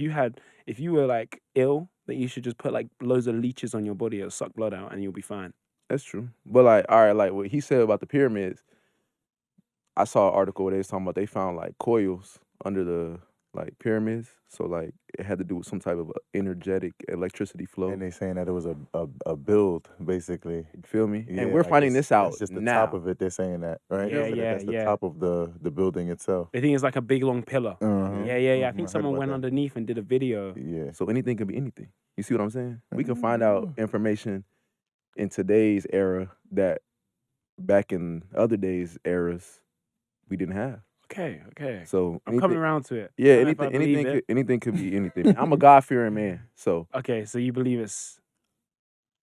you were like ill, that you should just put like loads of leeches on your body, it'll suck blood out, and you'll be fine. That's true. But like, all right, like what he said about the pyramids, I saw an article where they was talking about they found like coils under the like pyramids. So like it had to do with some type of energetic electricity flow. And they saying that it was a build, basically. You feel me? Yeah, and we're like finding this out It's just the now. top of it. They're saying that, right? Yeah, So that's the yeah. top of the building itself. They think it's like a big long pillar. Uh-huh. Yeah. I Mhm, think I someone heard went about that. underneath and did a video. Yeah. So anything can be anything. You see what I'm saying? We can find out information in today's era that back in other days eras we didn't have. Okay. So I'm coming around to it. Yeah, I don't know if I believe it. anything could be anything. I'm a God-fearing man, so Okay, so you believe it's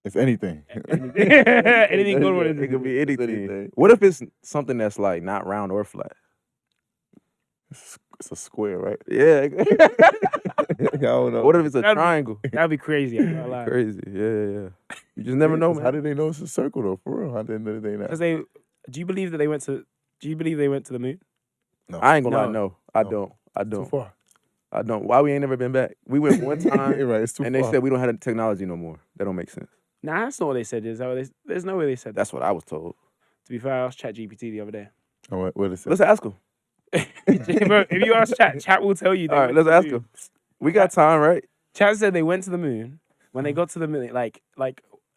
If anything. anything good with it could be anything. anything. What if it's something that's like not round or flat? It's a square, right? Yeah. I don't know. What if it's a That'd be- triangle? That'd be crazy. I'm not lying. Crazy. Yeah. You just never know, How man. did they know it's a circle though? For real? How did they know? Because do you believe they went to the moon? No. I ain't gonna lie, No. no. I No. don't. I Too don't. far. I don't. Why we ain't never been back? We went one time You're right. It's too and far. they said we don't have the technology no more. That don't make sense. Nah, that's not what they said. There's no way they said that. That's what I was told. To be fair, I asked ChatGPT the other day. Oh, what is it? Let's ask him. Bro, if you ask Chat will tell you. they All right, went let's to the ask moon. him. We got time, right? Chat said they went to the moon. When they got to the moon, like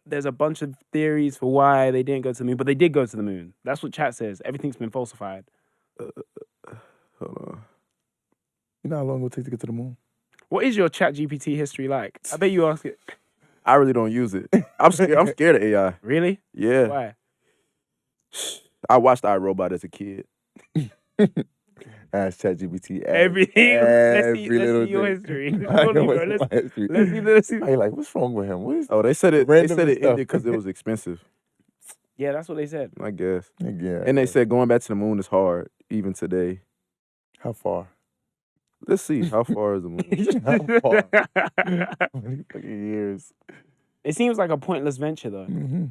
there's a bunch of theories for why they didn't go to the moon, but they did go to the moon. That's what Chat says. Everything's been falsified. Hold on. You know how long it would take to get to the moon? What is your ChatGPT history like? I bet you ask it. I really don't use it. I'm scared of AI. Really? Yeah. Why? I watched iRobot as a kid. Ask ChatGPT Everything. Let's see little your thing. history. I Hold know on, bro. what's my history. Let's see. I like, what's wrong with him? What is? Oh, they said it Random ended stuff. because it was expensive, Yeah, that's what they said. I guess. Yeah. And they said going back to the moon is hard, even today. How far? Let's see. How far is the moon? How far? 20 fucking years. It seems like a pointless venture though. Mm-hmm.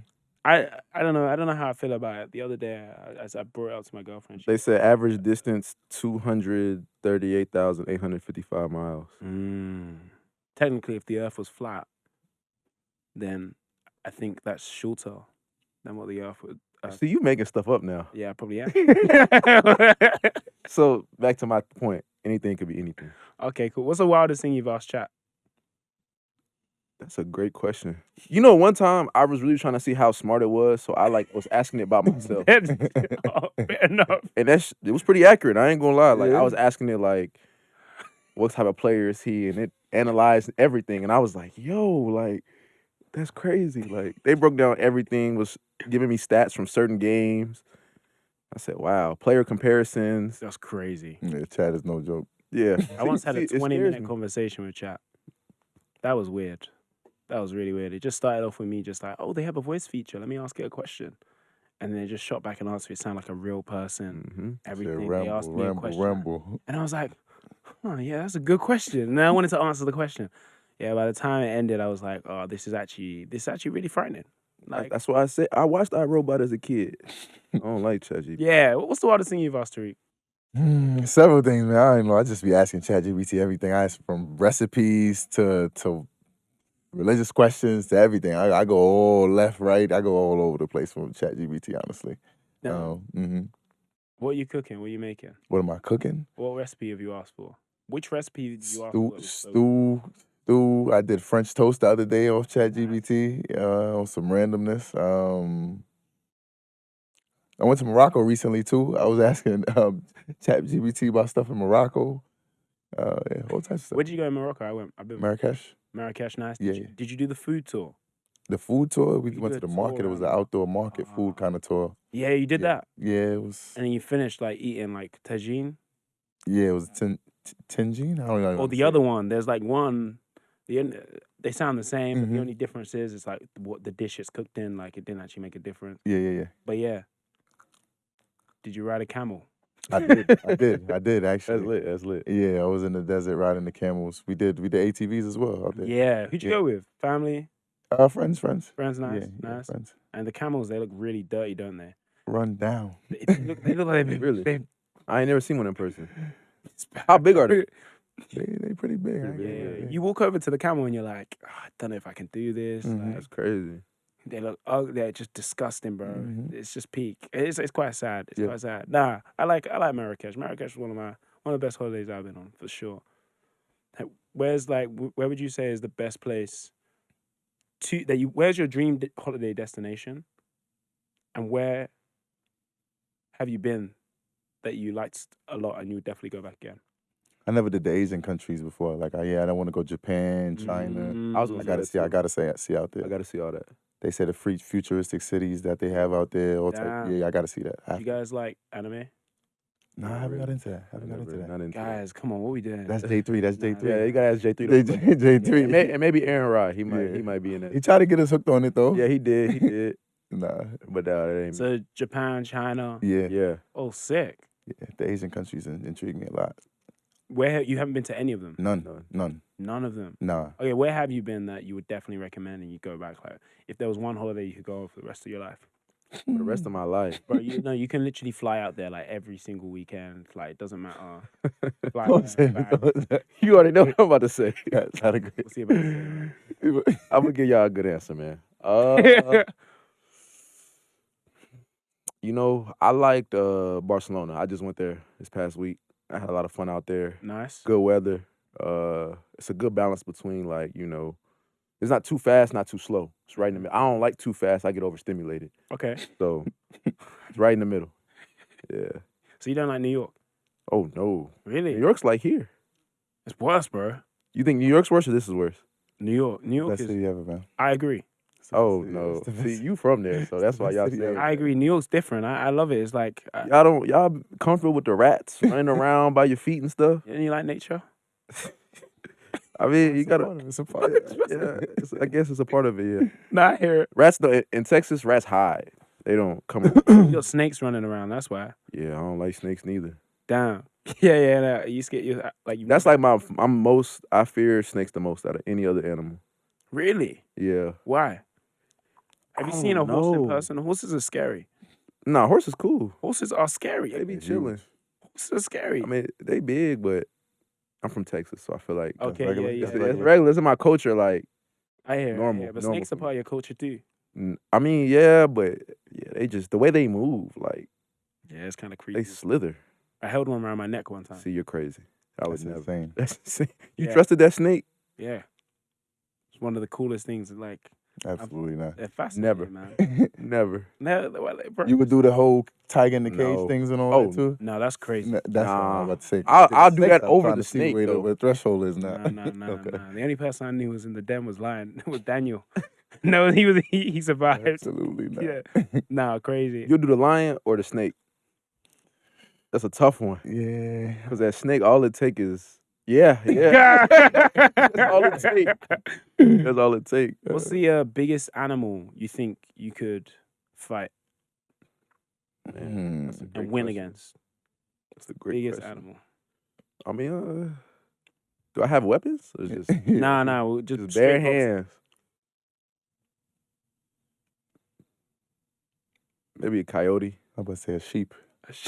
I don't know. I don't know how I feel about it. The other day, as I brought it out to my girlfriend, They said average distance 238,855 miles. Technically, if the Earth was flat, then I think that's shorter than what the Earth would. See, you making stuff up now. Yeah, I probably am. So back to my point. Anything could be anything. Okay, cool. What's the wildest thing you've asked chat? That's a great question. You know, one time I was really trying to see how smart it was, so I was asking it about myself. Fair enough. And it was pretty accurate. I ain't gonna lie. Like I was asking it like, what type of player is he, and it analyzed everything. And I was like, yo, like that's crazy. Like they broke down everything, was giving me stats from certain games. I said, wow, player comparisons. That's crazy. Yeah, chat is no joke. Yeah, I once had a 20-minute conversation with chat. That was weird. That was really weird. It just started off with me just like, oh, they have a voice feature. Let me ask it a question. And then it just shot back and answered. It sounded like a real person. Everything. They asked me a question. And I was like, oh, yeah, that's a good question. And then I wanted to answer the question. Yeah, by the time it ended, I was like, oh, this is actually really frightening. Like, that's why I said I watched iRobot as a kid. I don't like ChatGPT. Yeah. What's the wildest thing you've asked, Tarik? Several things, man. I don't know. I just be asking ChatGPT everything. I ask from recipes to religious questions to everything. I go all left, right. I go all over the place from ChatGPT, honestly. No. What are you cooking? What are you making? What am I cooking? What recipe have you asked for? Which recipe did you ask for? Stew. I did French toast the other day off ChatGPT on some randomness. I went to Morocco recently too. I was asking ChatGPT about stuff in Morocco. Yeah, all types of stuff. Where did you go in Morocco? I've been Marrakesh. Marrakesh, nice. Yeah. Did you do the food tour? The food tour? We went to the market. It was an outdoor market food kind of tour. Yeah, you did that? Yeah, it was. And then you finished like eating like tagine? Yeah, it was tangine? I don't know. Or the other one. There's like one. They sound the same, but the only difference is it's like what the dish is cooked in. Like it didn't actually make a difference. Yeah. But yeah. Did you ride a camel? I did actually. That's lit. Yeah, I was in the desert riding the camels. We did ATVs as well out there. Yeah. Who'd you go with? Family? Friends. Friends, nice. Yeah, nice. Friends. And the camels, they look really dirty, don't they? Run down. They look like Really? I ain't never seen one in person. How big are they? They pretty big. Yeah. You walk over to the camel and you're like, oh, I don't know if I can do this. Like, That's crazy. they look ugly. They're just disgusting, bro. It's just peak. It's quite sad. It's quite sad. Nah, I like Marrakesh. Marrakesh was one of the best holidays I've been on for sure. Where would you say is the best place where's your dream holiday destination? And where have you been that you liked a lot and you would definitely go back again? I never did the Asian countries before. Like, I don't want to go Japan, China. I gotta see out there. I gotta see all that. They say the futuristic cities that they have out there. I gotta see that. You guys like anime? No, I haven't got into that. Guys, come on, what we doing? That's J3. Yeah, you gotta ask J3. J3. And maybe Aaron Rod. He might be in that. He tried to get us hooked on it though. Yeah, he did. Nah. But that ain't. So Japan, China. Yeah. Oh, sick. Yeah, the Asian countries intrigue me a lot. Where you haven't been to any of them? None. None of them. Nah. Okay, where have you been that you would definitely recommend and you go back? Like, if there was one holiday you could go on for the rest of your life. For the rest of my life. Bro, you can literally fly out there like every single weekend. Like, it doesn't matter. Fly back. You already know what I'm about to say. That's not a great. We'll see about it. I'm gonna give y'all a good answer, man. You know, I liked Barcelona. I just went there this past week. I had a lot of fun out there. Nice. Good weather. It's a good balance between, like, you know, it's not too fast, not too slow. It's right in the middle. I don't like too fast. I get overstimulated. Okay. So it's right in the middle. Yeah. So you don't like New York? Oh, no. Really? New York's like here. It's worse, bro. You think New York's worse or this is worse? New York Best is. city ever, man. I agree. Oh, no. See, you from there, so that's why y'all say. I agree. New York's different. I love it. It's like. Y'all comfortable with the rats running around by your feet and stuff? And you like nature? I mean, you gotta. It's a part of it. Yeah, I guess it's a part of it. Yeah. Nah, I hear it. Rats in Texas, rats hide. They don't come. You got snakes running around. That's why. Yeah, I don't like snakes neither. Damn. Yeah. Nah, you scared? That's like I fear snakes the most out of any other animal. Really? Yeah. Why? Have you seen a horse in person? Horses are scary. Nah, horses cool. Horses are scary. They be chilling. Horses are scary. I mean, they big, but I'm from Texas, so I feel like Okay, regular. yeah. it's regular. It's in my culture, like I hear. normal. But normal snakes are for me. part of your culture too. I mean, yeah, but they just the way they move, like Yeah, it's kind of they creepy. slither. I held one around my neck one time. See, you're crazy. I would That's never. insane. That's insane. You Yeah. trusted that snake? Yeah. It's one of the coolest things. Like, Absolutely not. they're fascinating, Never. man. Never. Bro. You would do the whole tiger in the cage No. things and all Oh, that too? No, that's crazy. That's what Nah. I'm about to say. I'll do that I'm over trying the to see snake, where though. the threshold is now. No. Okay. The only person I knew was in the den was was Daniel. No, he survived. Absolutely not. Yeah. Nah, crazy. You'll do the lion or the snake? That's a tough one. Yeah. Because that snake, all it take is That's all it take. That's all it take. What's the biggest animal you think you could fight Man, that's a great and win question. against? That's a great Biggest question. animal. I mean, do I have weapons? Or just Nah, just bare straight boxing. hands? Maybe a coyote. I'm about to say a sheep.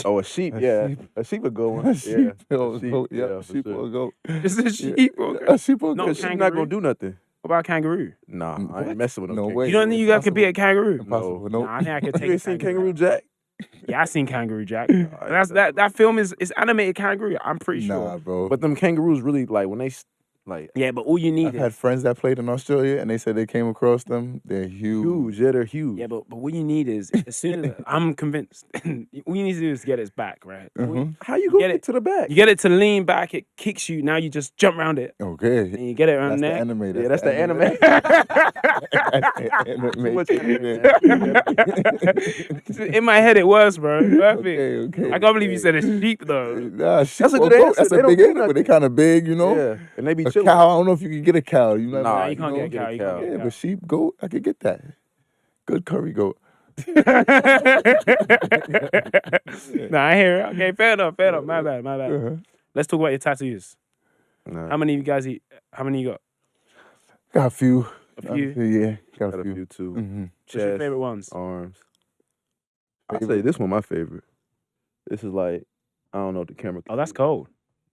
Oh, a sheep. A Yeah, sheep. a sheep a good one. A Yeah, sheep. a sheep. Goat. Yeah, Yeah, for sheep sure. or a goat. Just a sheep. Okay. A sheep or a No, goat. Sheep not gonna kangaroo? do nothing. What about a kangaroo? Nah, I What? ain't messing with No them. way. You don't think you guys could be a kangaroo? Impossible. No. Nope. Nah, I think I could take You ain't a seen kangaroo. Kangaroo Jack? Yeah, I seen Kangaroo Jack. Alright, That film is animated kangaroo. I'm pretty Nah, sure. bro. But them kangaroos really like when they like Yeah, but all you need I've is had friends that played in Australia, and they said they came across them. They're huge. huge. Yeah, they're huge. yeah, but what you need is as soon as I'm convinced, all you need to do is get its back, right? How you gonna get get it- to the back? You get it to lean back, it kicks you. Now you just jump around it Okay. and you get it around That's the there. anime. Yeah, that's the anime. Too much anime. In my head, it was, bro. Perfect. Okay. I can't believe you said a sheep though. Nah, sheep That's a or good goat, answer. That's They a don't big do animal. They nothing. kind of big, you know. Yeah, and they be A chilling. cow. I don't know if you can get a cow. You know. Nah, you can't know, get a cow. You can't Yeah, get a but sheep, goat, I could get that. Good curry goat. Nah, I hear it. Okay, fair enough. My bad. Uh-huh. Let's talk about your tattoos. Nah, How many you guys eat? How many you got? Got a few. A few? Yeah, got got a a few. few too. Mm-hmm. What's your Chest, favorite ones? arms. I'd Favorite? say this one my favorite. This is like I don't know if the camera. Oh, can that's see it. cold.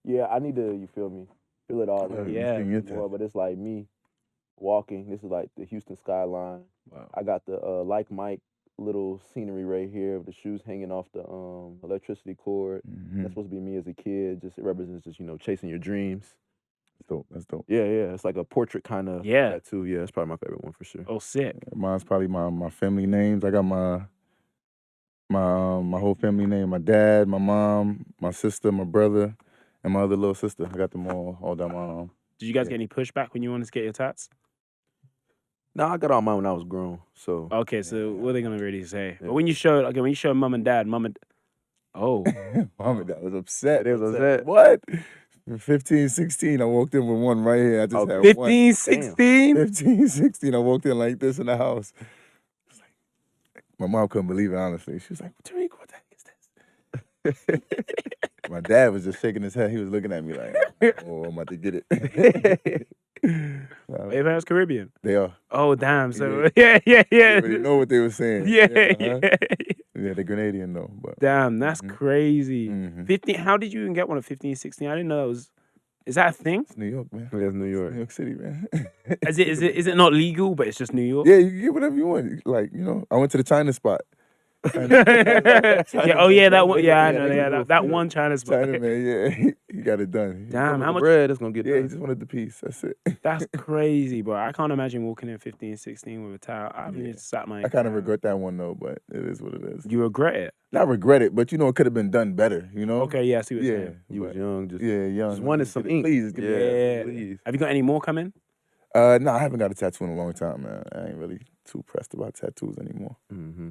Yeah, I need to. You feel me? Feel it all. in. Yeah. You can get More, that. but it's like me walking. This is like the Houston skyline. Wow. I got the like Mike little scenery right here of the shoes hanging off the electricity cord. Mhm. That's supposed to be me as a kid. Just it represents just chasing your dreams. That's dope. Yeah. It's like a portrait kind of Yeah. tattoo. Yeah, it's probably my favorite one for sure. Oh, sick. Mine's probably my family names. I got my whole family name. My dad, my mom, my sister, my brother, and my other little sister. I got them all down my arm. Did you guys Yeah. get any pushback when you wanted to get your tats? No, I got all mine when I was grown. So Okay, so what are they gonna really say? Yeah. But when you showed mom and dad, oh, Mom and dad was upset. They was upset. What? 15, 16, I walked in with one right here. I just Okay. had one. 15, 16? 15, 16, I walked in like this in the house. It's like, my mom couldn't believe it, honestly. She was like, Tarik, what the heck is this? My dad was just shaking his head. He was looking at me like, oh, I'm about to get it. Your parents Caribbean? They are. Oh, damn. So, Yeah. yeah. They already know what they were saying. Yeah. Yeah, they're Grenadian though. But Damn, that's Mhm. crazy. Mhm. 15, how did you even get one at 15, 16? I didn't know that was, is that a thing? It's New York, man. that's New York. New York City, man. Is it not legal, but it's just New York? Yeah, you can get whatever you want. Like, I went to the China spot. Yeah, oh yeah, that one. Yeah, I know. they Yeah, do. that one China spot. China man, yeah, he got it done. Damn, how much? bread is gonna get Yeah, he done. just wanted the piece. That's it. That's crazy, bro. I can't imagine walking in 15, 16 with a towel. I mean, Yeah. just sat my. I kind of regret that one though, but it is what it is. You regret it? Not regret it, but it could have been done better. Okay, yeah, I see what you're Yeah, saying. You was but- young, just yeah, young. just wanted Just some get it- ink. Please, give me that. Yeah. please. Have you got any more coming? No, I haven't got a tattoo in a long time, man. I ain't really too pressed about tattoos anymore. Mm-hmm.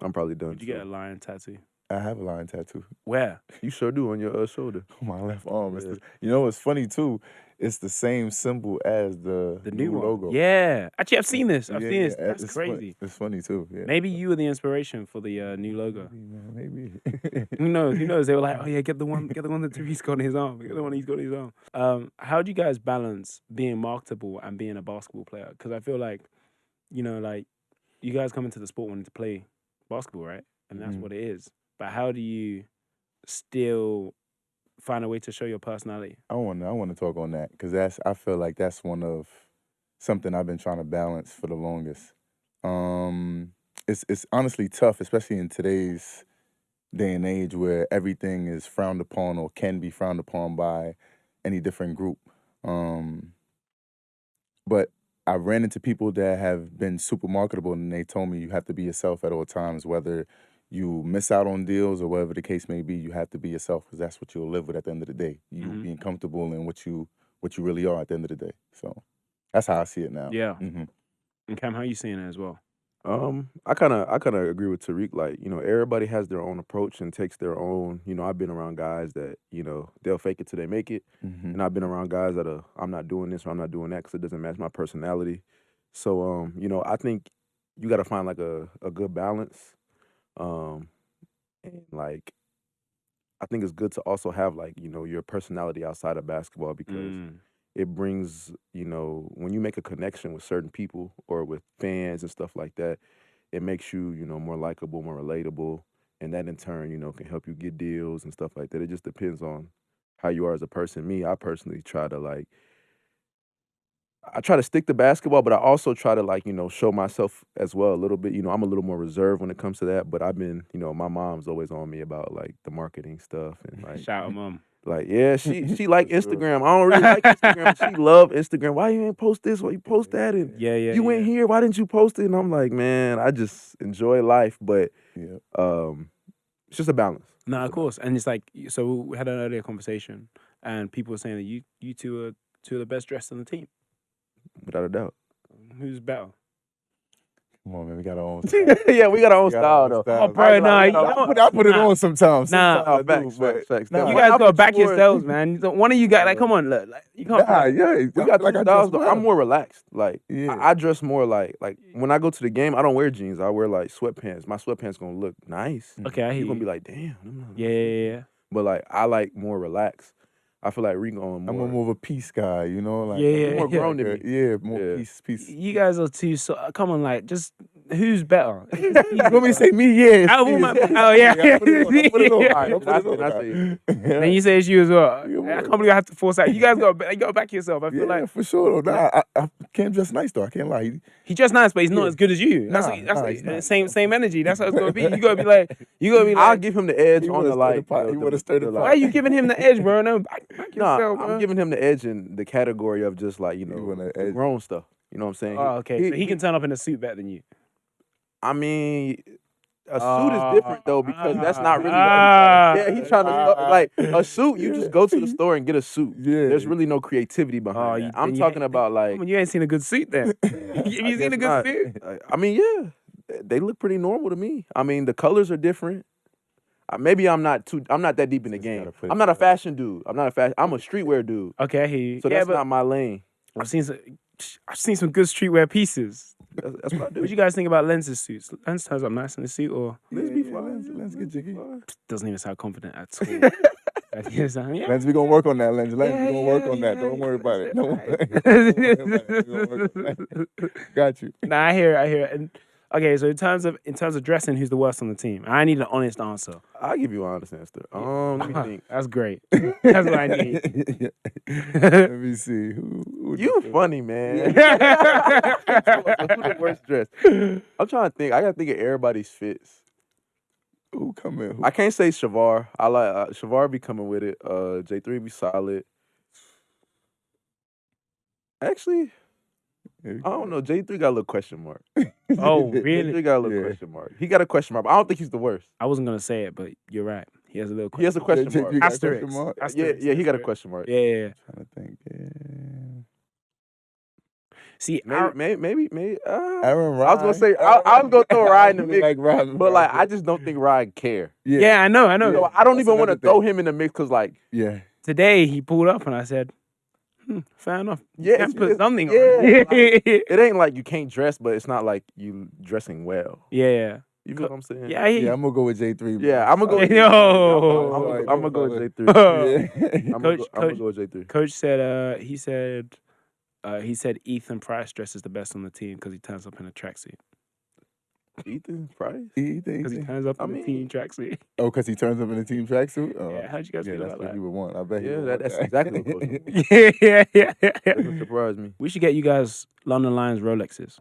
I'm probably done. Did you get a too. lion tattoo? I have a lion tattoo Where? You sure do on your shoulder. on my left arm. Yeah. You know what's funny too? It's the same symbol as the The new one. logo. Yeah. Actually, I've seen this. I've Yeah, seen this. yeah, That's it's crazy. It's funny too. Yeah. Maybe you were the inspiration for the new logo. Maybe, man. Maybe. Who knows? Who knows? They were like, oh yeah, get the one that Tarek's got on his arm. Get the one he's got on his arm. How do you guys balance being marketable and being a basketball player? Because I feel like, like you guys come into the sport wanting to play basketball, right? And that's what it is. But how do you still find a way to show your personality? I want to talk on that because I feel like that's one of something I've been trying to balance for the longest. It's honestly tough, especially in today's day and age where everything is frowned upon or can be frowned upon by any different group. But I ran into people that have been super marketable, and they told me you have to be yourself at all times, whether you miss out on deals or whatever the case may be. You have to be yourself because that's what you'll live with at the end of the day. You being comfortable in what you really are at the end of the day. So that's how I see it now. Yeah. And Cam, how are you seeing it as well? I kind of agree with Tarik. Like, everybody has their own approach and takes their own. I've been around guys that they'll fake it till they make it, and I've been around guys that I'm not doing this or I'm not doing that because it doesn't match my personality. So I think you got to find like a good balance, and like I think it's good to also have like your personality outside of basketball because it brings, when you make a connection with certain people or with fans and stuff like that, it makes you, more likable, more relatable. And that in turn, can help you get deals and stuff like that. It just depends on how you are as a person. Me, I personally try to stick to basketball, but I also try to show myself as well a little bit. I'm a little more reserved when it comes to that, but I've been, my mom's always on me about like the marketing stuff and like shout out, mom. Like, yeah, she like Instagram. I don't really like Instagram. She love Instagram. Why you ain't post this? Why you post that? And you went here. Why didn't you post it? And I'm like, man, I just enjoy life. But it's just a balance. No, of course. And it's like, so we had an earlier conversation, and people were saying that you two are two of the best dressed on the team. Without a doubt. Who's better? Come on, man, we got our own style. Yeah, we got our own style, though. Oh, bro, I put it on sometimes. Facts. You guys got to back yourselves, man. One of you guys, like, come on, look, like, you can't. We got like styles, though. I'm more relaxed. Like, I dress more like when I go to the game, I don't wear jeans. I wear like sweatpants. My sweatpants gonna look nice. Okay, I hear You're gonna be like, damn. Yeah. But like, I like more relaxed. I feel like Rico on more. I'm more of a peace guy, like more grown than me. Yeah, more peace. You guys are too. So come on, like, just who's better? You want me to say me? Yeah. Oh yeah. I put it on. Then you say it's you as well. I can't believe I have to force out. You guys got to back yourself. I feel like for sure. I can't dress nice though. I can't lie. He dressed nice, but he's not as good as you. That's same energy. That's how it's gonna be. You gotta be like. I'll give him the edge on the like. You would have stirred it. Why are you giving him the edge, bro? No. I'm giving him the edge in the category of just like, grown stuff. You know what I'm saying? Oh, okay. So he can turn up in a suit better than you. I mean, a suit is different though because that's not really. He's trying to like a suit. You just go to the store and get a suit. Yeah. There's really no creativity behind that. I'm talking about like. You ain't seen a good suit then. Have you seen a good suit? I mean, yeah, they look pretty normal to me. I mean, the colors are different. Maybe I'm not that deep in the game. I'm not a fashion dude. I'm a streetwear dude. Okay, I hear you. So that's not my lane. I've seen some good streetwear pieces. That's what I do. What do you guys think about Lenz's suits? Lenz turns up nice in the suit, or Lenz be fly. Lenz get jiggy. Doesn't even sound confident at all. Lenz, we gonna work on that, Lenz. We gonna work on that. Don't worry about it. Don't worry. Got you. Nah, I hear it. And okay, so in terms of dressing, who's the worst on the team? I need an honest answer. I'll give you an honest answer. Let me think. That's great. That's what I need. Let me see. Who you funny, man. Who's the worst dressed? I'm trying to think. I gotta think of everybody's fits. Who come in? I can't say Shavar. I like Shavar be coming with it. J3 be solid. Actually, I don't know. J3 got a little question mark. Oh, really? J3 got a little question mark. He got a question mark, but I don't think he's the worst. I wasn't going to say it, but you're right. He has a little question. He has a question mark. Asterisk. Yeah, he got a question mark. Yeah. I'm trying to think. See, maybe. Aaron Ryan. I was gonna say I was gonna throw Ryan in the mix, but like I just don't think Ryan care. Yeah, I know. I don't even want to throw him in the mix because like today he pulled up and I said, fair enough. Yeah, put something on. Like, it ain't like you can't dress, but it's not like you dressing well. Yeah. You feel what I'm saying? Yeah, Yeah, I'm gonna go with J3. Bro. Yeah, I'm gonna go with Yo. I'm gonna go with J3. Yeah. I'm gonna go with J3. Coach said, he said Ethan Price dresses the best on the team because he turns up in a tracksuit. Ethan Price? Because he turns up in the team tracksuit. Oh, because he turns up in the team tracksuit? Oh. Yeah, how'd you guys feel about that's what that? he would want. I bet he Yeah, would want that's that. exactly what Coach would want. yeah. Doesn't surprise me. We should get you guys London Lions Rolexes.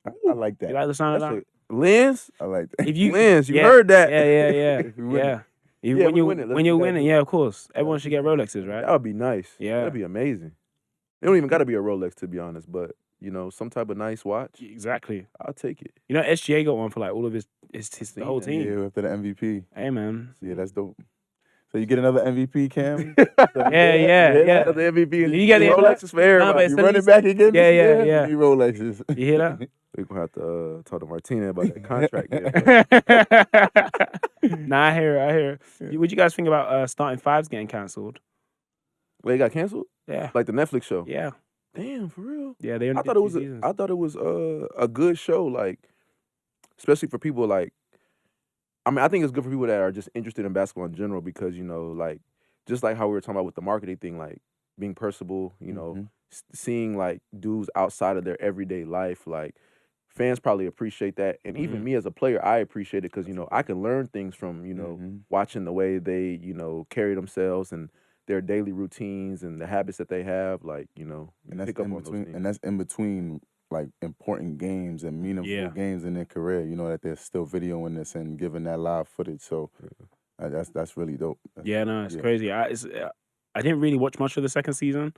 I like that. You like the sound of that? Lens? I like that. If you Lens, you heard that. Yeah. If we win Yeah. Yeah, When we win it. Let's when do you're that. winning, yeah, of course. Everyone should get Rolexes, right? That would be nice. Yeah. That'd be amazing. It don't even got to be a Rolex, to be honest, but, you know, some type of nice watch, Exactly. I'll take it. You know, SGA got one for like all of his the whole team. Yeah, after the MVP. Hey man. Yeah, that's dope. So you get another MVP, Cam? Yeah. The MVP. You get the Rolexes for everybody. but You it's at running least- back again? Yeah, this yeah, year? yeah. You need Rolexes. You hear that? We're going to have to talk to Martina about that contract. deal. Nah, I hear it. What you guys think about starting fives getting cancelled? Wait, it got canceled? Yeah. Like the Netflix show? Yeah. Damn, for real? Yeah, they only I did thought two it seasons. was a good show, like, especially for people like, I mean, I think it's good for people that are just interested in basketball in general because, you know, like, just like how we were talking about with the marketing thing, like being personable, you know, seeing like dudes outside of their everyday life, like fans probably appreciate that. And even me as a player, I appreciate it because, you know, I can learn things from, you know, watching the way they, you know, carry themselves and their daily routines and the habits that they have, like, you know, And that's pick up in on those between. things. And that's in between like important games and meaningful games in their career. You know that they're still videoing this and giving that live footage. So that's really dope. Yeah, no, it's crazy. I didn't really watch much of the second season,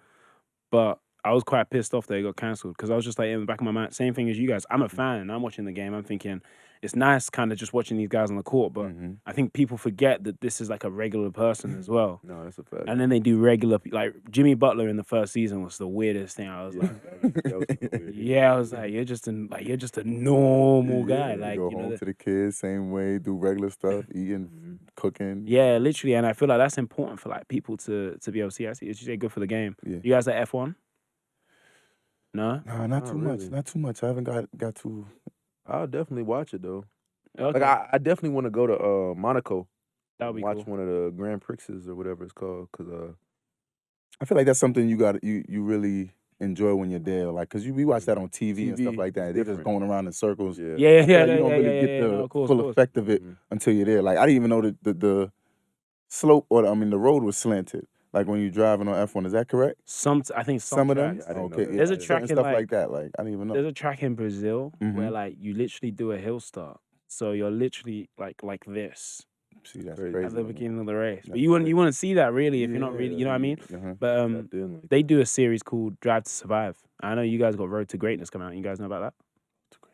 but I was quite pissed off that it got cancelled because I was just like in the back of my mind, same thing as you guys. I'm a fan and I'm watching the game. I'm thinking it's nice kind of just watching these guys on the court, but I think people forget that this is like a regular person as well. No, that's a fact. And then they do regular, like Jimmy Butler in the first season was the weirdest thing. I was like, That was weird. yeah, I was like, you're just a normal guy. Like, go you know, home to the kids same way, do regular stuff, eating, cooking. yeah, literally. And I feel like that's important for like people to be able to see. I see. As you say, good for the game. Yeah. You guys at F1? No? Nah, not too much. really. Not too much. I haven't got to. I'll definitely watch it though. Okay. Like I definitely want to go to Monaco, that would be watch cool. one of the Grand Prixes or whatever it's called, because I feel like that's something you really enjoy when you're there, like because we watch that on TV and stuff TV like that. is They're just different. going around in circles. yeah. Yeah, I feel like you don't really get the no, of course, full of course. effect of it until you're there. Like I didn't even know that the slope or the road was slanted. Like when you're driving on F1, is that correct? I think Some of them. tracks. I didn't know Okay, that. There's a certain track in, stuff like- like that. Like I didn't even know. There's a track in Brazil where Mhm. like you literally do a hill start. So you're literally like this See, that's Crazy. crazy. at the beginning of the race. But That's you wouldn't see that really if you're not really, you know what I mean? Uh-huh. But they do a series called Drive to Survive. I know you guys got Road to Greatness coming out. You guys know about that?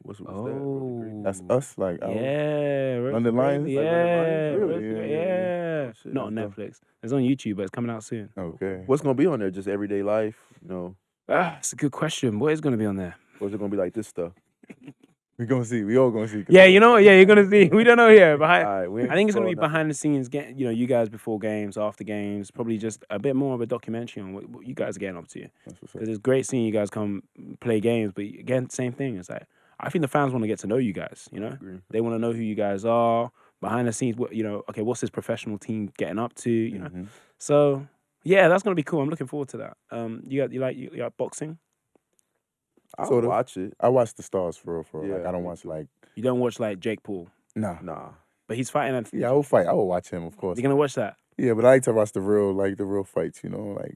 What's that? Oh. That's us. Like Yeah, Road to London Lions? Greatness. Like Yeah, London Lions? Road Really? to- Yeah, yeah, yeah. Oh, shit, Not on that's dope. Netflix. It's on YouTube, but it's coming out soon. Okay. What's gonna be on there? Just everyday life, you know? It's a good question. What is going to be on there? Or is it gonna be like this stuff? We gonna see. We all gonna see. Yeah, you know what? Yeah, you're going to see. We don't know here. Behind, All right, we ain't I think it's going to be spoiled nothing. behind the scenes, getting you guys before games, after games, probably just a bit more of a documentary on what you guys are getting up to. That's what's up. Because it's great seeing you guys come play games, but again, same thing. It's like I think the fans want to get to know you guys. You know, Agree. they want to know who you guys are behind the scenes. What okay, what's this professional team getting up to? You know, Mhm. so yeah, that's going to be cool. I'm looking forward to that. You like boxing? I'll Sort of. watch it. I watch the stars for real. Like Yeah, I don't me watch like You don't watch like Jake Paul, nah. Nah. but he's fighting. At, Yeah, I will fight. I will watch him, of course. You're gonna watch that. Yeah, but I like to watch the real fights. You know, like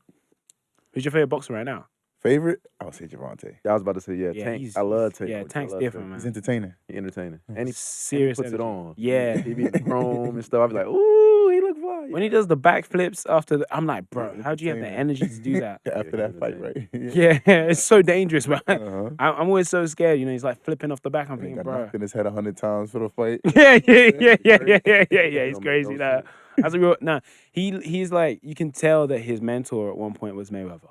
Who's your favorite boxer right now? favorite. I would say Javante. Yeah, I was about to say Tank. he's- I love Tank. Yeah, I Tank's love different, Tank. He's man. entertaining. He entertaining, and he Serious puts it energy. on. Yeah. he be in the chrome and stuff. I be like, ooh, he look fly. When he does the backflips after, I'm like, bro, how do you have the entertaining. energy to do that? After Yeah, that fight, right? Yeah, it's so dangerous, man. Uh-huh. I'm always so scared. You know, he's like flipping off the back. I'm He thinking, got bro. knocked in his head 100 times for the fight. Yeah. He's Don't make crazy. no Nah, sense. that's a real. Nah, he's like, you can tell that his mentor at one point was Mayweather.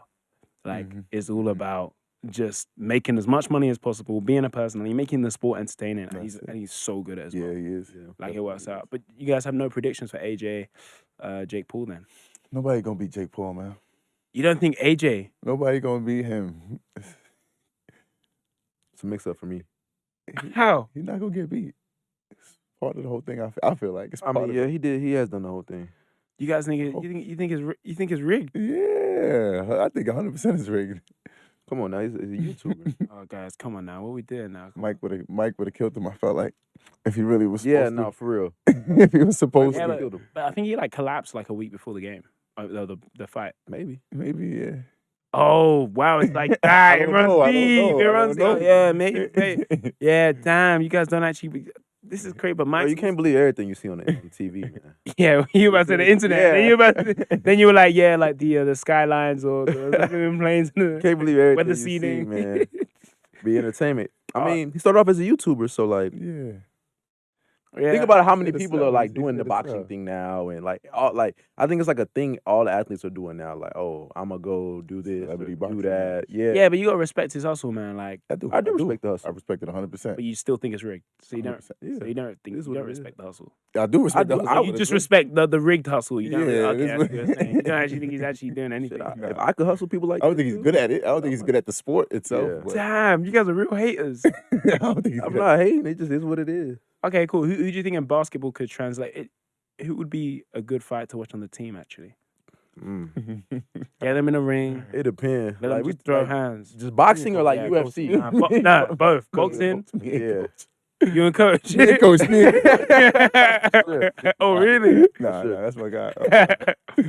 Like, it's all about just making as much money as possible, being a personality, making the sport entertaining, and he's so good at it as Yeah, well. he is. Like it works out. But you guys have no predictions for AJ, Jake Paul then? Nobody gonna beat Jake Paul, man. You don't think AJ? Nobody gonna beat him. It's a mix up for me. How? He's not gonna get beat. part of the whole thing. I feel like it's I part mean, of yeah, it. he did. He has done the whole thing. You guys think you think it's rigged? Yeah, I think 100% is rigged. Come on now, he's a YouTuber. Oh, guys, come on now. What we doing now? Come Mike would have killed him. I felt like if he really was. Yeah, supposed no, to. for real. If he was supposed Yeah, to. but I think he like collapsed like a week before the game, the fight. Maybe. Maybe yeah. Oh wow, it's like that. It runs I don't deep. know, It I runs don't deep. know. Yeah, maybe. Yeah, damn. You guys don't actually. This is crazy, but Bro, Mike. you can't believe everything you see on TV, man. Yeah, you about to say the internet. Yeah. Then you were like, yeah, like the skylines or the planes. Can't believe everything Weather you see, seeding. man. Be entertainment. I mean, he started off as a YouTuber, so like, Yeah. Yeah. think about how many said it's people not are like easy, doing said the it's boxing not. thing now, and like, all like, I think it's like a thing all the athletes are doing now. Like, oh, I'm gonna go do this, or Celebrity do boxing. that. Yeah, Yeah, but you gotta respect his hustle, man. Like, I do respect the hustle. I respect it 100%. but you still think it's rigged. So you don't. 100%. Yeah. So you don't think It is you what don't it is. respect the hustle. I do respect I the do- hustle. You but just it's respect the rigged hustle. You don't. Yeah, Okay, this I see what- what you're saying. You don't actually think he's actually doing anything. If I could hustle people like I don't this, think he's too, good at it. I don't think he's good at the sport itself. Yeah. But Damn, you guys are real haters. I don't think he's I'm good. not hating. It just is what it is. Okay, cool. Who do you think in basketball could translate it? Who would be a good fight to watch on the team? Actually, get them in a ring. It depends. Let Like them we just throw like, hands. just boxing or like Yeah, UFC. Nah, both boxing. Yeah. You and coach. Me and Coach, me and Oh really? Nah, Sure. nah, that's my guy. I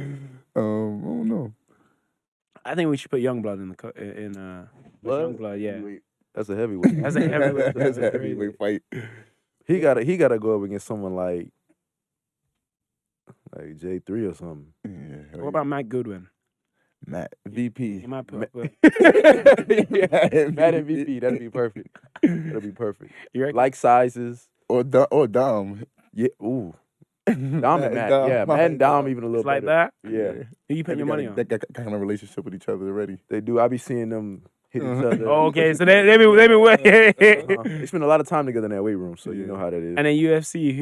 don't know. I think we should put Youngblood in Blood? Youngblood. Yeah, That's a heavyweight. that's a heavyweight. That's a heavyweight fight. He gotta go up against someone like J3 or something. Yeah, What about Matt Goodwin? Matt VP? He might put. Matt MVP. That'd be perfect. That'd be perfect. You reckon? Like sizes. or Dom. Yeah. Ooh. Dom and Matt. Yeah. Matt and Dom even a little It's like better. that. Yeah. Who you putting your money on? They got kind of relationship with each other already. They do. I be seeing them hit each other. Oh, okay, so they be wait. They spend a lot of time together in that weight room, so you know how that is. And then UFC,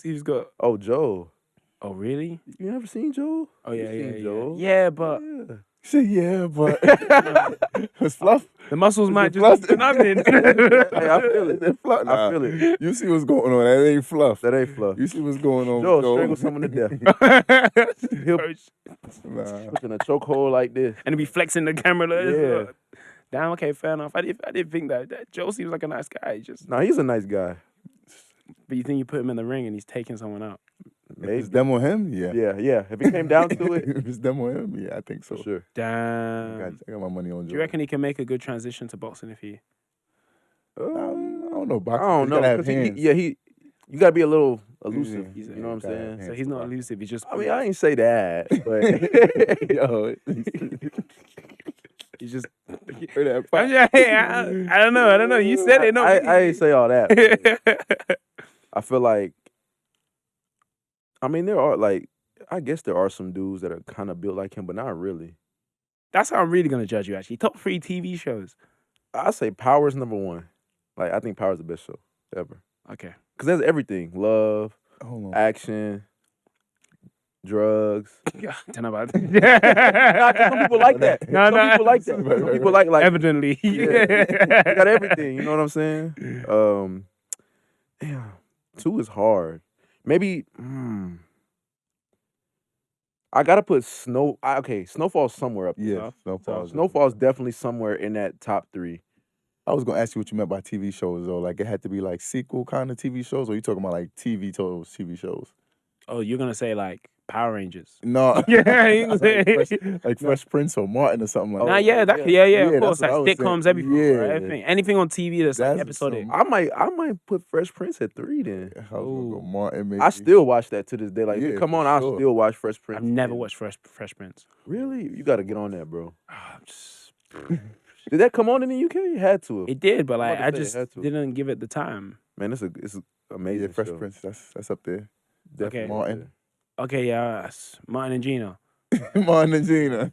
he's got. Oh, Joe. Oh really? You never seen Joe? Oh yeah, You yeah, seen yeah. Joe? Yeah, but Yeah. Say yeah, but it's fluff. the muscles might fluff? just be nothing. Hey, I feel it. It's fluff. Nah, I feel it. You see what's going on? That ain't fluff. That ain't fluff. You see what's going on? Joe with Joe? strangle someone to death. He'll Nah. put in a chokehold like this. And be flexing the camera. Like, Yeah. Damn. Okay, fair enough. I didn't think that Joe seems like a nice guy. No, he's a nice guy. But you think you put him in the ring and he's taking someone out? If Maybe. it's them or him, yeah. Yeah. If it came down to it, If it's them or him, yeah, I think so. for sure. Damn. I got my money on Joe. Do you reckon he can make a good transition to boxing if he? I don't know. I Boxing, don't you know. gotta have 'cause hands. you gotta be a little elusive. Yeah, You know what I'm gotta have saying? hands So he's to not box. elusive. He's just. I mean, I ain't say that, but Yo, he's just. heard that I don't know. I don't know. You said it. No, I ain't say all that. I feel like, I mean, there are like, I guess there are some dudes that are kind of built like him, but not really. That's how I'm really gonna judge you. Actually, top 3 TV shows. I say Power's number one. Like, I think Power's the best show ever. Okay. Because there's everything. Love, Hold on. action, drugs. Yeah, don't know about Some that. people like that. No, Some no. people like that. Some people like Evidently. Yeah. They got everything. You know what I'm saying? Damn. 2 is hard. Maybe. I gotta put Snowfall's somewhere up there. Yeah, Snowfall. Snowfall's definitely somewhere in that top 3. I was gonna ask you what you meant by TV shows though. Like it had to be like sequel kind of TV shows, or you talking about like TV shows? Oh, you're gonna say like Power Rangers? No. Yeah, you can say. like Fresh Prince or Martin or something like Nah, that. yeah, that, yeah. yeah, Yeah, of that's course, what like I was saying. sitcoms, everything, Yeah. right? Anything on TV that's like That's episodic. some- I might put Fresh Prince at 3 then. I was gonna go Ooh. Martin. Maybe. I still watch that to this day. Like, Yeah, come for on, I sure. still watch Fresh Prince. I've never man. watched Fresh Prince. Really? You gotta get on that, bro. I'm just- Did that come on in the UK? It had to. It did, but I'm like about I to say it just had to. didn't give it the time. Man, it's amazing. Yeah, Fresh show. Prince. That's up there. Definitely Okay. up Martin. there. Okay, yeah, it's Martin and Gina. Martin and Gina.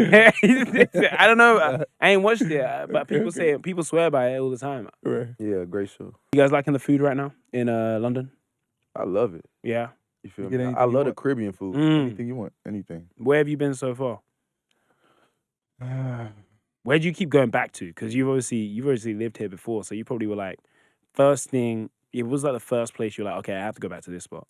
I don't know. I ain't watched it, but people swear by it all the time. Right. Yeah, great show. You guys liking the food right now in London? I love it. Yeah. You feel You get me? anything I you love the want? Caribbean food. Anything you want? Anything. Where have you been so far? Where do you keep going back to? Because you've obviously lived here before, so you probably were like, first thing It was like the first place you're like, okay, I have to go back to this spot.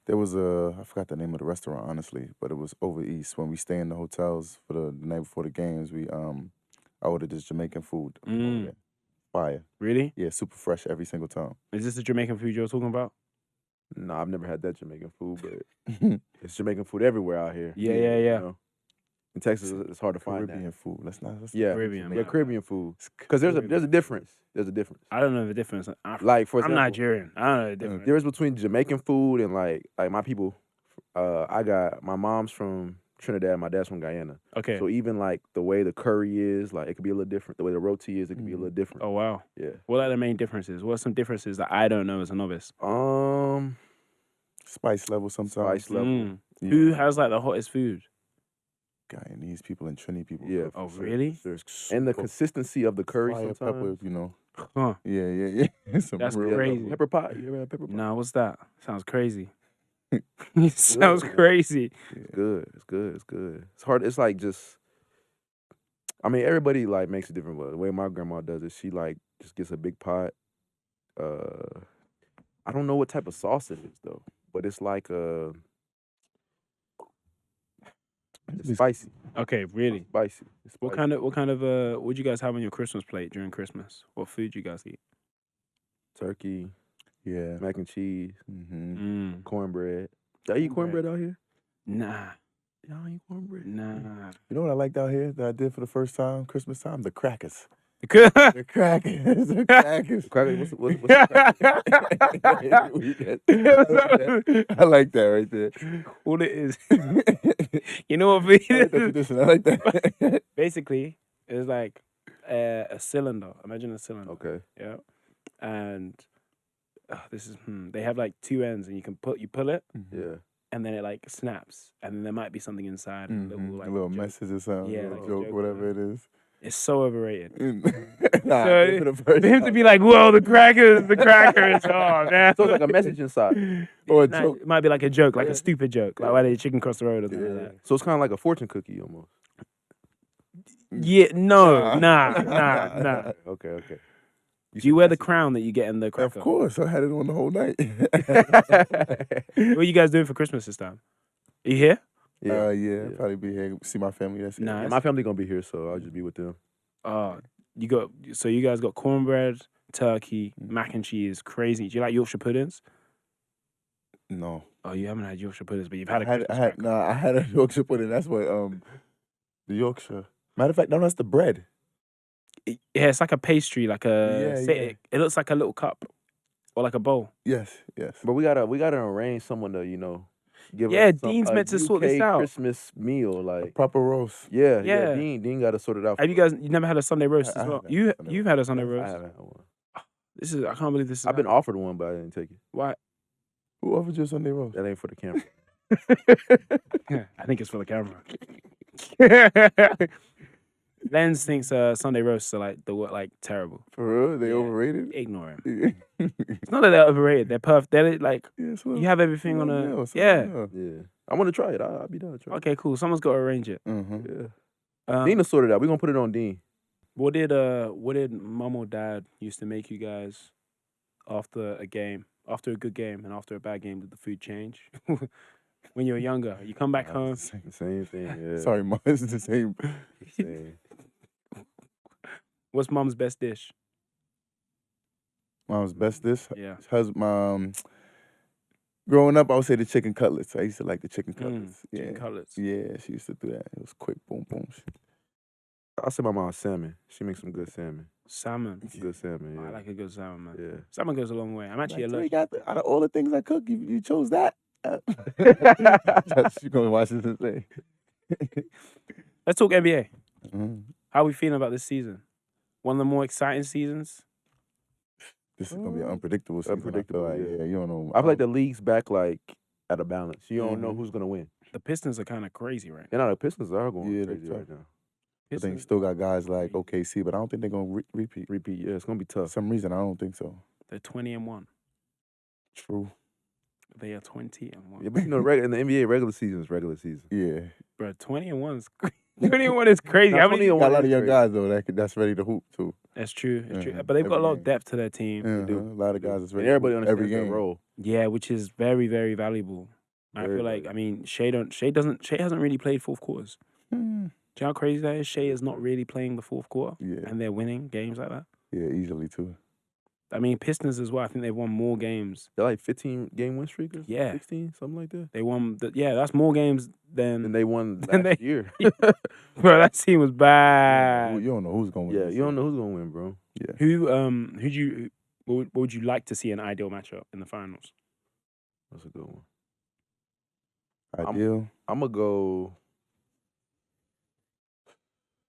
There was I forgot the name of the restaurant, honestly, but it was over east. When we stay in the hotels for the night before the games, I ordered this Jamaican food. Over there. Fire. Really? Yeah, super fresh every single time. Is this the Jamaican food you're talking about? No, I've never had that Jamaican food, but it's Jamaican food everywhere out here. Yeah. You know? In Texas, it's hard to find Caribbean that. food. Let's Caribbean. Yeah, Caribbean food. Because there's a difference. There's a difference. I don't know the difference. Like, for example, I'm Nigerian. I don't know the difference. There is between Jamaican food and like my people. I got my mom's from Trinidad, my dad's from Guyana. Okay. So even like the way the curry is, like it could be a little different. The way the roti is, it could be a little different. Oh wow. Yeah. What are the main differences? What are some differences that I don't know as a novice? Spice level sometimes. Spice level. Yeah. Who has like the hottest food? Guyanese people and Trini people. Yeah. Oh really? And the consistency of the curry Fire sometimes. pepper, you know. Huh. Yeah. Some That's real crazy. Pepper pot. You ever had pepper pot? Nah, what's that? Sounds crazy. It sounds crazy. It's good. It's good. It's good. It's hard. It's like just. I mean, everybody like makes it different. But the way my grandma does it, she like just gets a big pot. I don't know what type of sauce it is though, but it's like it's spicy. Okay, really? Spicy. It's What spicy. kind of what do you guys have on your Christmas plate during Christmas? What food you guys eat? Turkey, Yeah. mac and cheese, cornbread. Y'all eat cornbread out here? Nah. Y'all eat cornbread? Nah. You know what I liked out here that I did for the first time, Christmas time? The crackers. Crackers. The crackers. The crackers. Cracker, what's the I like that right there. All it is. You know what I like that food is? tradition. I like that. Basically, it's like a cylinder. Imagine a cylinder. Okay. Yeah. And this is they have like two ends, and you pull it, Yeah. and then it like snaps, and then there might be something inside, and a little like a little joke. message or something, Yeah, a little like a joke, joke, whatever it is. It's so overrated. Nah, So, for the first For him to be like, "Whoa, the crackers!" Oh man. So it's like a message inside. Or a Nah, joke. it might be like a joke, like a stupid joke, like why did chicken cross the road or something like that. So it's kind of like a fortune cookie almost. Yeah, no, nah. Okay. Do you wear the crown that you get in the Of cracker? course, I had it on the whole night. What are you guys doing for Christmas this time? Are you here? Yeah, probably be here. See my family. That's it. Nice. Yeah, my family gonna be here, so I'll just be with them. You guys got cornbread, turkey, mac and cheese, crazy. Do you like Yorkshire puddings? No. Oh, you haven't had Yorkshire puddings, but you've had a I had, Christmas I had, cracker. nah, I had a Yorkshire pudding. That's what the Yorkshire. Matter of fact, no, that's the bread. Yeah, it's like a pastry, like a. Yeah. It looks like a little cup, or like a bowl. Yes. But we gotta arrange someone to give Yeah, us Dean's a meant to sort this UK out. Christmas meal, A like proper roast. yeah. Yeah. Dean got to sort it out. Have you guys? You never had a Sunday roast I as well? haven't You had a Sunday you've had a Sunday I roast. haven't had one. I can't believe this is. I've been offered one, but I didn't take it. Why? Who offered you a Sunday roast? That ain't for the camera. I think it's for the camera. Lenz thinks Sunday roasts are like terrible. For real? They Yeah. overrated? Ignore him. Yeah, It's not that they're overrated. They're perfect. They're like so you have everything on a. meal, Yeah. Yeah, I want to try it. I'll be down to try it. Okay, cool. Someone's got to arrange it. Mm-hmm. Yeah. Dean will sort it out. We're gonna put it on Dean. What did mom or dad used to make you guys after a game, after a good game and after a bad game? Did the food change? When you were younger, you come back home. Same thing. Yeah. Sorry, Mom. It's the same. Same. What's mom's best dish? Mom's best dish. Yeah. Growing up, I would say the chicken cutlets. I used to like the chicken cutlets. Chicken cutlets. Yeah, she used to do that. It was quick, boom, boom. I'll say my mom's salmon. She makes some good salmon. Salmon. Good salmon. Yeah. I like a good salmon, man. Yeah. Salmon goes a long way. I'm actually Like, allergic. out of all the things I cook, you chose that. She's going to watch this and say. Let's talk NBA. Mm-hmm. How are we feeling about this season? One of the more exciting seasons. This is going to be an unpredictable season. Unpredictable, I feel like, yeah. you don't know. I feel like the league's back like at a balance. You don't know who's gonna win. The Pistons are kind of crazy right now. You know the Pistons are going Yeah, crazy they're right now. I think you still got guys like OKC, but I don't think they're going to repeat. Repeat, yeah, it's gonna be For tough. some reason, I don't think so. They're 20-1. True. They are 20-1. Yeah, but in the NBA, regular season is regular season. Yeah. Bro, 20-1 is 21 is crazy. How many? Got a lot of young guys though that's ready to hoop too. That's true. That's true. But they've got a lot of depth to their team. They do. A lot of guys that's ready. And everybody to hoop every understands their game. role. Yeah, which is very, very valuable. I feel like, I mean, Shea hasn't really played fourth quarters. Do you know how crazy that is? Shea is not really playing the fourth quarter. Yeah. And they're winning games like that. Yeah, easily too. I mean, Pistons as well. I think they've won more games. They're like 15-game win streak or Yeah. 16, something like that. They won, that's more games than... And they won last year. Bro, that team was bad. You don't know who's going to win. Yeah, you don't know who's going to win, bro. Yeah. What would you like to see an ideal matchup in the finals? That's a good one. Ideal? I'm going to go...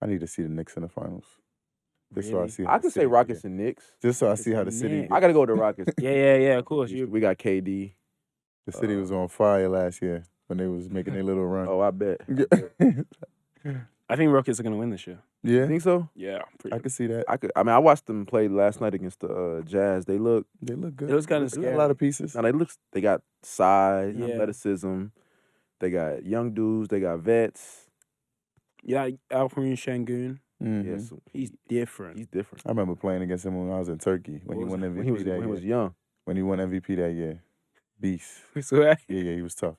I need to see the Knicks in the finals. Just so I see. I could say Rockets and Knicks. Just so I see how the city. I got to go with the Rockets. Yeah, of course. We got KD. The city was on fire last year when they was making their little run. Oh, I bet. I think Rockets are going to win this year. Yeah? You think so? Yeah. I could see that. I watched them play last night against the Jazz. They look good. It was kind of They got scary. a lot of pieces. Now they got size, Yeah. athleticism. They got young dudes. They got vets. Yeah, Alperen Şengün. Mhm. Yes, He's different. he's different. I remember playing against him when I was in Turkey when he won MVP When he was that when he year. was young. When he won MVP that year. Beast. So, Yeah, he was tough.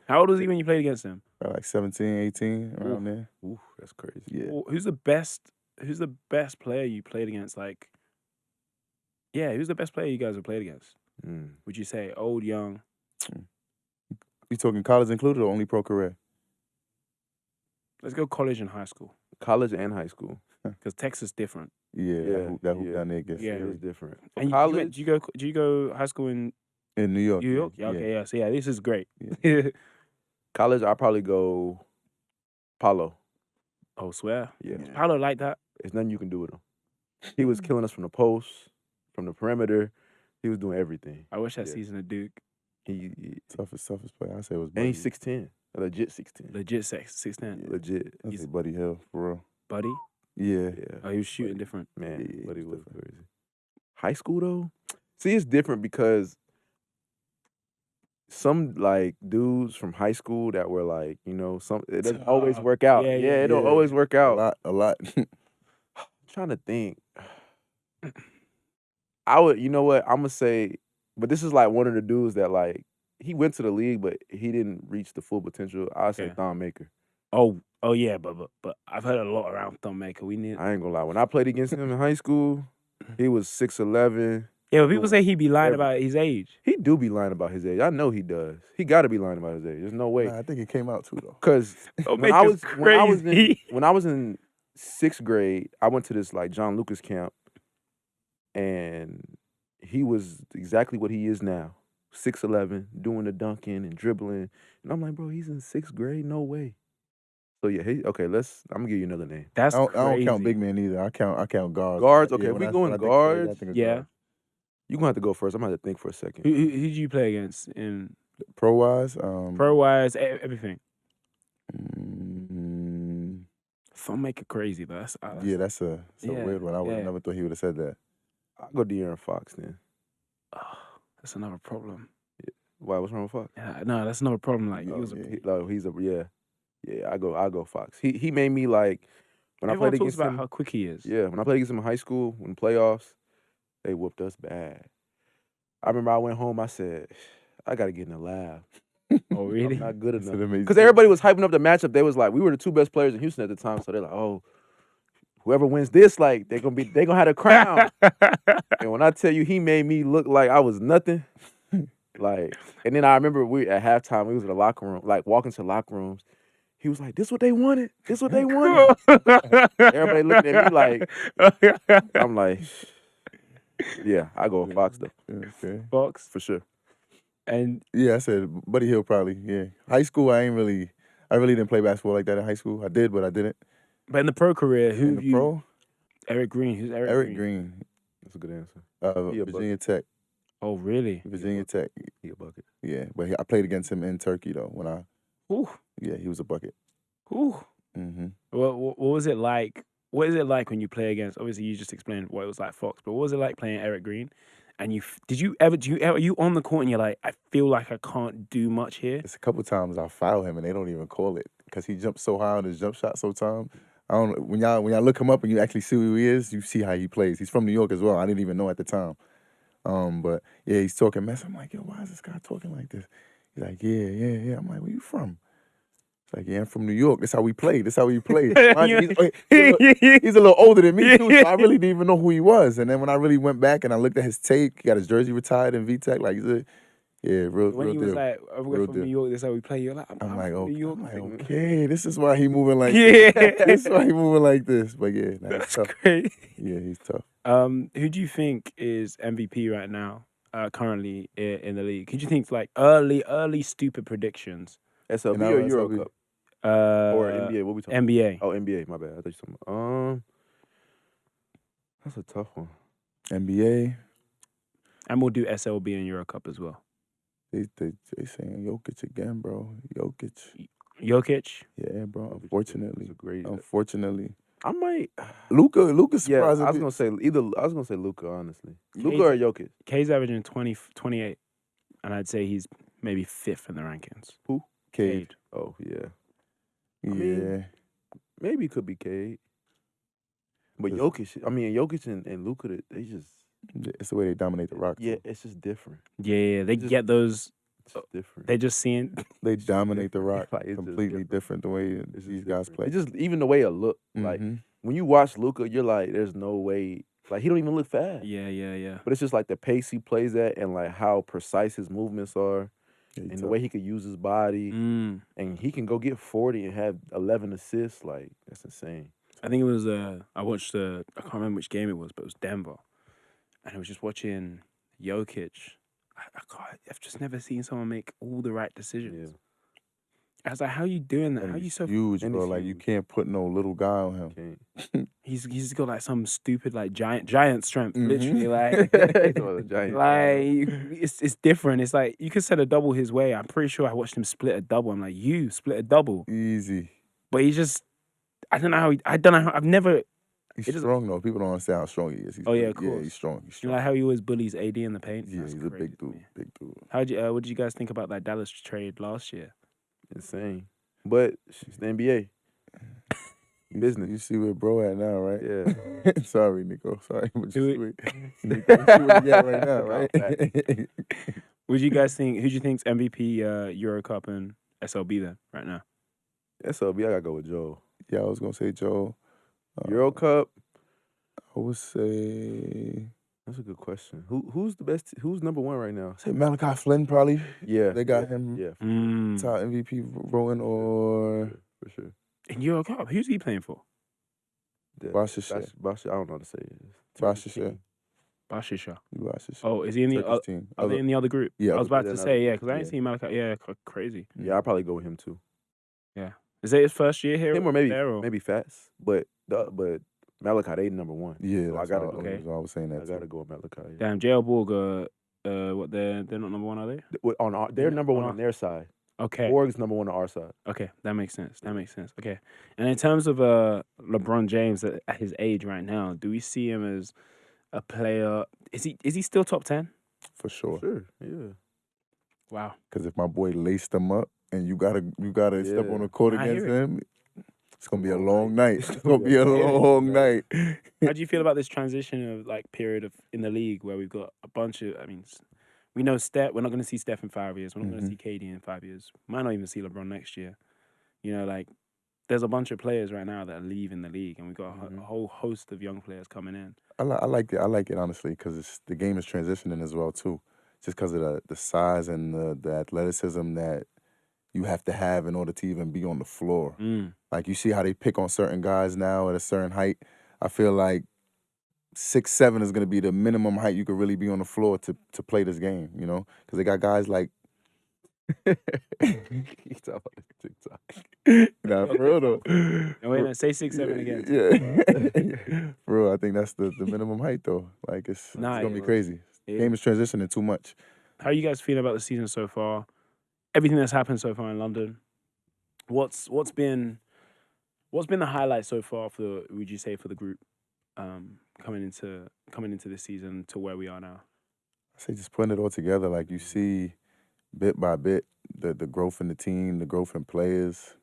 how old was he when you played against him? Probably like 17, 18, around there. Ooh, that's crazy. Yeah. Who's the best player you played against? Like, yeah, who's the best player you guys have played against? Would you say old, young? You talking college included or only pro career? Let's go college and high school. College and high school. Because Texas different. Yeah, that hoop down there gets Yeah. It was different. And College, do you go high school in in New York. New York? Yeah, okay, yeah. So yeah, this is great. college, I'll probably go Paulo. Oh, swear. Yeah. Paolo like that. There's nothing you can do with him. He was killing us from the post, from the perimeter. He was doing everything. I wish that season at Duke. Toughest player. I say it was And Buddy. he's 6'10". A legit 6'10". Legit 6'10". Legit. I say Buddy Hill, for real. Buddy. Yeah. Oh, he was shooting different. Man, Yeah, but he he's was different. crazy. High school though, see, it's different because some like dudes from high school that were like, it doesn't always work out. Yeah, it don't always work out. A lot. I'm trying to think. I would, you know what? I'm gonna say, but this is like one of the dudes that like he went to the league, but he didn't reach the full potential. I'll say Okay. Thon Maker. Oh yeah, but I've heard a lot around Thon Maker. I ain't gonna lie. When I played against him in high school, he was 6'11". Yeah, but people say he be lying about his age. He do be lying about his age. I know he does. He got to be lying about his age. There's no way. Nah, I think it came out too though. Because Oh, when I was crazy. when I was in 6th grade, I went to this like John Lucas camp, and he was exactly what he is now, 6'11", doing the dunking and dribbling, and I'm like, bro, he's in 6th grade, no way. So yeah, I'm gonna give you another name. That's I crazy. don't count big men either. I count guards. Guards, okay. Yeah, If when we I- going when I think guards, I think of Yeah. guards. You're gonna have to go first. I'm gonna have to think for a second. Who did you play against in Pro wise, pro wise, everything? mm, Thon Maker crazy, but that's yeah, that's a Yeah, weird one. I would yeah. never thought he would have said that. I'll go De'Aaron Fox then. that's another problem. Why? What's wrong with Fox? Yeah, no, that's another problem. Like he Oh, was. yeah. I go Fox. He made me like when I Everyone played talks against about him. how quick he is. Yeah, when I played against him in high school, in playoffs, they whooped us bad. I remember I went home. I said, I gotta get in the lab. Oh really? I'm not good That's enough. an amazing Because thing. everybody was hyping up the matchup. They was like, we were the two best players in Houston at the time, so they're like, oh, whoever wins this, like they gonna have a crown. And when I tell you, he made me look like I was nothing. Like, and then I remember we at halftime, we was in the locker room, like walking to locker rooms. He was like, "This what they wanted. This what they wanted." Everybody looking at me like, I'm like, yeah, I go with Fox though, Okay. Fox for sure. and Yeah, I said Buddy Hill probably. Yeah, high school I really didn't play basketball like that in high school. I did, but I didn't. but in the pro career, who In have the you? pro, Eric Green. Who's Eric, Eric Green, That's a good answer. He a Virginia Tech. Oh really? Virginia Tech. He a bucket. Yeah, but I played against him in Turkey though. Ooh, He was a bucket. ooh. Mm-hmm. What was it like? What is it like when you play against? Obviously, you just explained what it was like, Fox. But what was it like playing Eric Green? And are you on the court and you're like, I feel like I can't do much here? It's a couple times I foul him and they don't even call it. because he jumped so high on his jump shot sometimes. I don't know, when y'all look him up and you actually see who he is, you see how he plays. He's from New York as well. I didn't even know at the time. But yeah, he's talking mess. I'm like, yo, why is this guy talking like this? He's like, yeah. I'm like, where you from? It's like, yeah, I'm from New York. That's how we play. He's a little older than me too, so I really didn't even know who he was. And then when I really went back and I looked at his tape, he got his jersey retired in VTech. Like, yeah, real When he deal. was like, we're from deal. New York, that's how we play. You're like, I'm like, from New York. I'm like, okay, this is why he moving like Yeah. this. This is why he moving like this. But yeah, That's tough. great. Yeah, he's tough. Who do you think is MVP right now, currently in the league? Who do you think like early stupid predictions? SLB And or now Euro SLB. Cup? Or NBA, what we talking NBA. about? Oh, NBA, my bad. I thought you were talking about. That's a tough one. NBA, And we'll do SLB and Euro Cup as well. they saying Jokic again, bro. Jokic? Yeah, bro. It's Unfortunately. a great. Unfortunately. I might. Luka Yeah, surprising. I was gonna say Luka, honestly. Luka or Jokic. K's averaging 28, and I'd say he's maybe 5th in the rankings. Who? Cade. Oh yeah. Yeah. mean, Maybe it could be Cade. But Jokic and Luka, they just. It's the way they dominate the Rockets. Yeah, it's just different. Yeah, they get those. It's just different. They just seeing. They dominate the Rock. Like, it's just Completely different the way these guys play. It's just even the way it look. Like when you watch Luka, you're like, there's no way. Like he don't even look fast. Yeah. But it's just like the pace he plays at and like how precise his movements are. And the way he could use his body. And he can go get 40 and have 11 assists. Like, that's insane. I think it was, I watched, I can't remember which game it was, but it was Denver. And I was just watching Jokic. I've just never seen someone make all the right decisions. Yeah. I was like, how are you doing that? And how are you so huge, bro? Like you can't put no little guy on him. He's got like some stupid like giant strength, literally like it's different. It's like you could set a double his way. I'm pretty sure I watched him split a double. I'm like, you split a double, Easy. but he just I don't know how I've never. He's strong though. People don't understand how strong he is. Of course. Yeah, he's strong. You know, like how he always bullies AD in the paint. Yeah, That's he's a crazy big to dude. me. Big dude. What did you guys think about that Dallas trade last year? Insane. But it's the NBA. Business. You see where bro at now, right? Yeah. Sorry, Nico. Sorry. But Do you see where he at right now, right? What do you guys think? Who do you think's MVP Euro Cup and SLB then right now? SLB, I gotta go with Joe. Yeah, I was gonna say Joe. Euro Cup. I would say That's a good question. Who's the best? Who's number one right now? say Malachi Flynn probably. Yeah, They got him. Yeah, Top MVP voting or for sure. In Euro Cup, who's he playing for? Bosche. Bosche, I don't know how to say it. Bosche. Bashisha. Bosche. Oh, is he in the? Turkish team. Are they in the other group? Yeah, I was about yeah, to no, say because I ain't yeah. seen Malachi. Yeah, crazy. Yeah, I'll probably go with him too. Yeah, is that his first year here? Him or maybe there, or? maybe Fats, but Malachi, they number one. Yeah, So I that's gotta how- go. Okay. I was saying that. I gotta go with Malachi. Yeah. Damn, JL Borg. What they're not number one, are they? They're number one on their side. Okay. Borg's number one on our side. Okay, that makes sense. Okay, and in terms of LeBron James at his age right now, do we see him as a player? Is he still top 10? For sure. Sure, yeah. Wow. Because if my boy laced him up and you gotta step on the court I against hear him, it's gonna be a long night. It's gonna be a long night. How do you feel about this transition of period of in the league where we've got a bunch of? I mean, we know Steph. We're not going to see Steph in 5 years. We're not going to see KD in 5 years. Might not even see LeBron next year. You know, there's a bunch of players right now that are leaving the league, and we've got a whole host of young players coming in. I like it. I like it honestly because the game is transitioning as well too, just because of the size and the athleticism that you have to have in order to even be on the floor. Like you see how they pick on certain guys now at a certain height. I feel like 6'7" is gonna be the minimum height you could really be on the floor to play this game. You know, because they got guys like. He's talking about TikTok. Nah, for real though. No, wait, no, say 6'7" again. Yeah. For real, I think that's the minimum height though. Like it's gonna be crazy. Yeah. Game is transitioning too much. How are you guys feeling about the season so far? Everything that's happened so far in London. What's been the highlight so far would you say for the group coming into this season to where we are now? I say just putting it all together. Like you see, bit by bit, the growth in the team, the growth in players.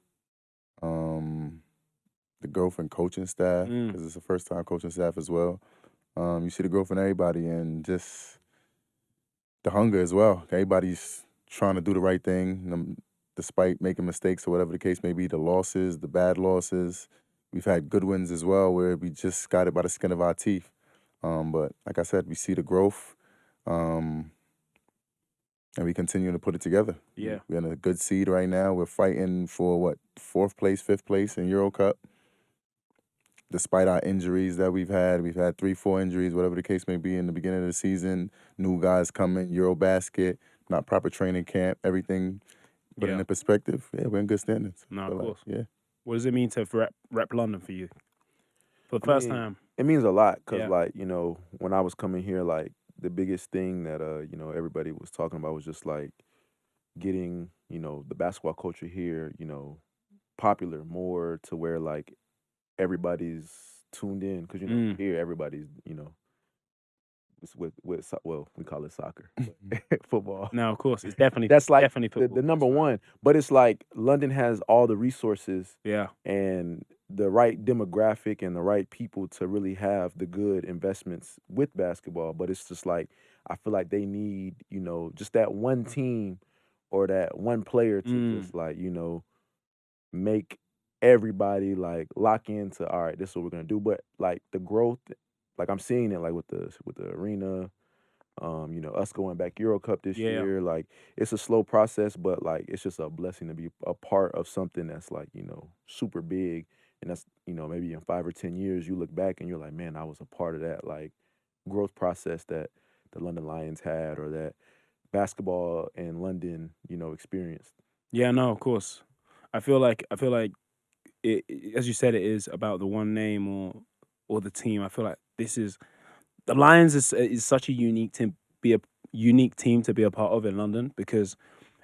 The growth in coaching staff, because it's the first time coaching staff as well. You see the growth in everybody and just the hunger as well. Everybody's trying to do the right thing despite making mistakes or whatever the case may be, the losses, the bad losses. We've had good wins as well where we just got it by the skin of our teeth. But like I said, we see the growth and we continue to put it together. Yeah. We're in a good seed right now. We're fighting for, 4th place, 5th place in Euro Cup. Despite our injuries that we've had 3, 4 injuries, whatever the case may be in the beginning of the season, new guys coming, Eurobasket, not proper training camp, everything put into perspective. Yeah, we're in good standings. No, of course. Yeah. What does it mean to rep London for you? For the first time? It means a lot because, like, you know, when I was coming here, like, the biggest thing that, you know, everybody was talking about was just, like, getting, you know, the basketball culture here, you know, popular more to where, like, everybody's tuned in because, you know, here everybody's, you know, with well, we call it soccer, but football. No, of course, it's definitely that's like definitely football. The number one. But it's like London has all the resources, and the right demographic and the right people to really have the good investments with basketball. But it's just like I feel like they need, you know, just that one team or that one player to just like, you know, make everybody like lock into, all right, this is what we're gonna do. But like the growth, like I'm seeing it like with the arena, you know, us going back Euro Cup this year, like it's a slow process, but like it's just a blessing to be a part of something that's like, you know, super big. And that's, you know, maybe in 5 or 10 years you look back and you're like, man, I was a part of that like growth process that the London Lions had or that basketball in London, you know, experienced. Yeah, no, of course. I feel like it, as you said, it is about the one name or the team. I feel like the Lions is such a unique team to be a part of in London because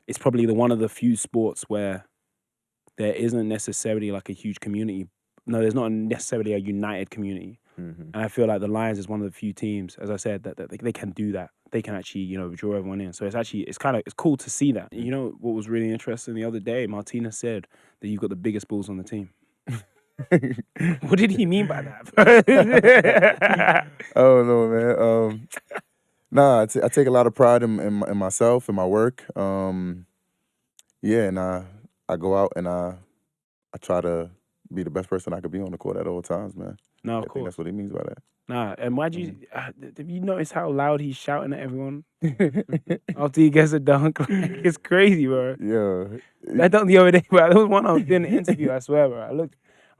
it's probably one of the few sports where there isn't necessarily like a huge community. No, there's not necessarily a united community. And I feel like the Lions is one of the few teams, as I said, that they can do that. They can actually, you know, draw everyone in. So it's cool to see that. You know what was really interesting the other day? Martina said that you've got the biggest balls on the team. What did he mean by that? I don't know, man. Nah, I take a lot of pride in myself and my work. And I go out and I try to be the best person I could be on the court at all times, man. No, of I course. think that's what he means by that. Nah, and why'd you? Have you noticed how loud he's shouting at everyone after he gets a dunk? Like, it's crazy, bro. Yeah. That dunk the other day, bro. There was one I was doing an interview. I swear, bro.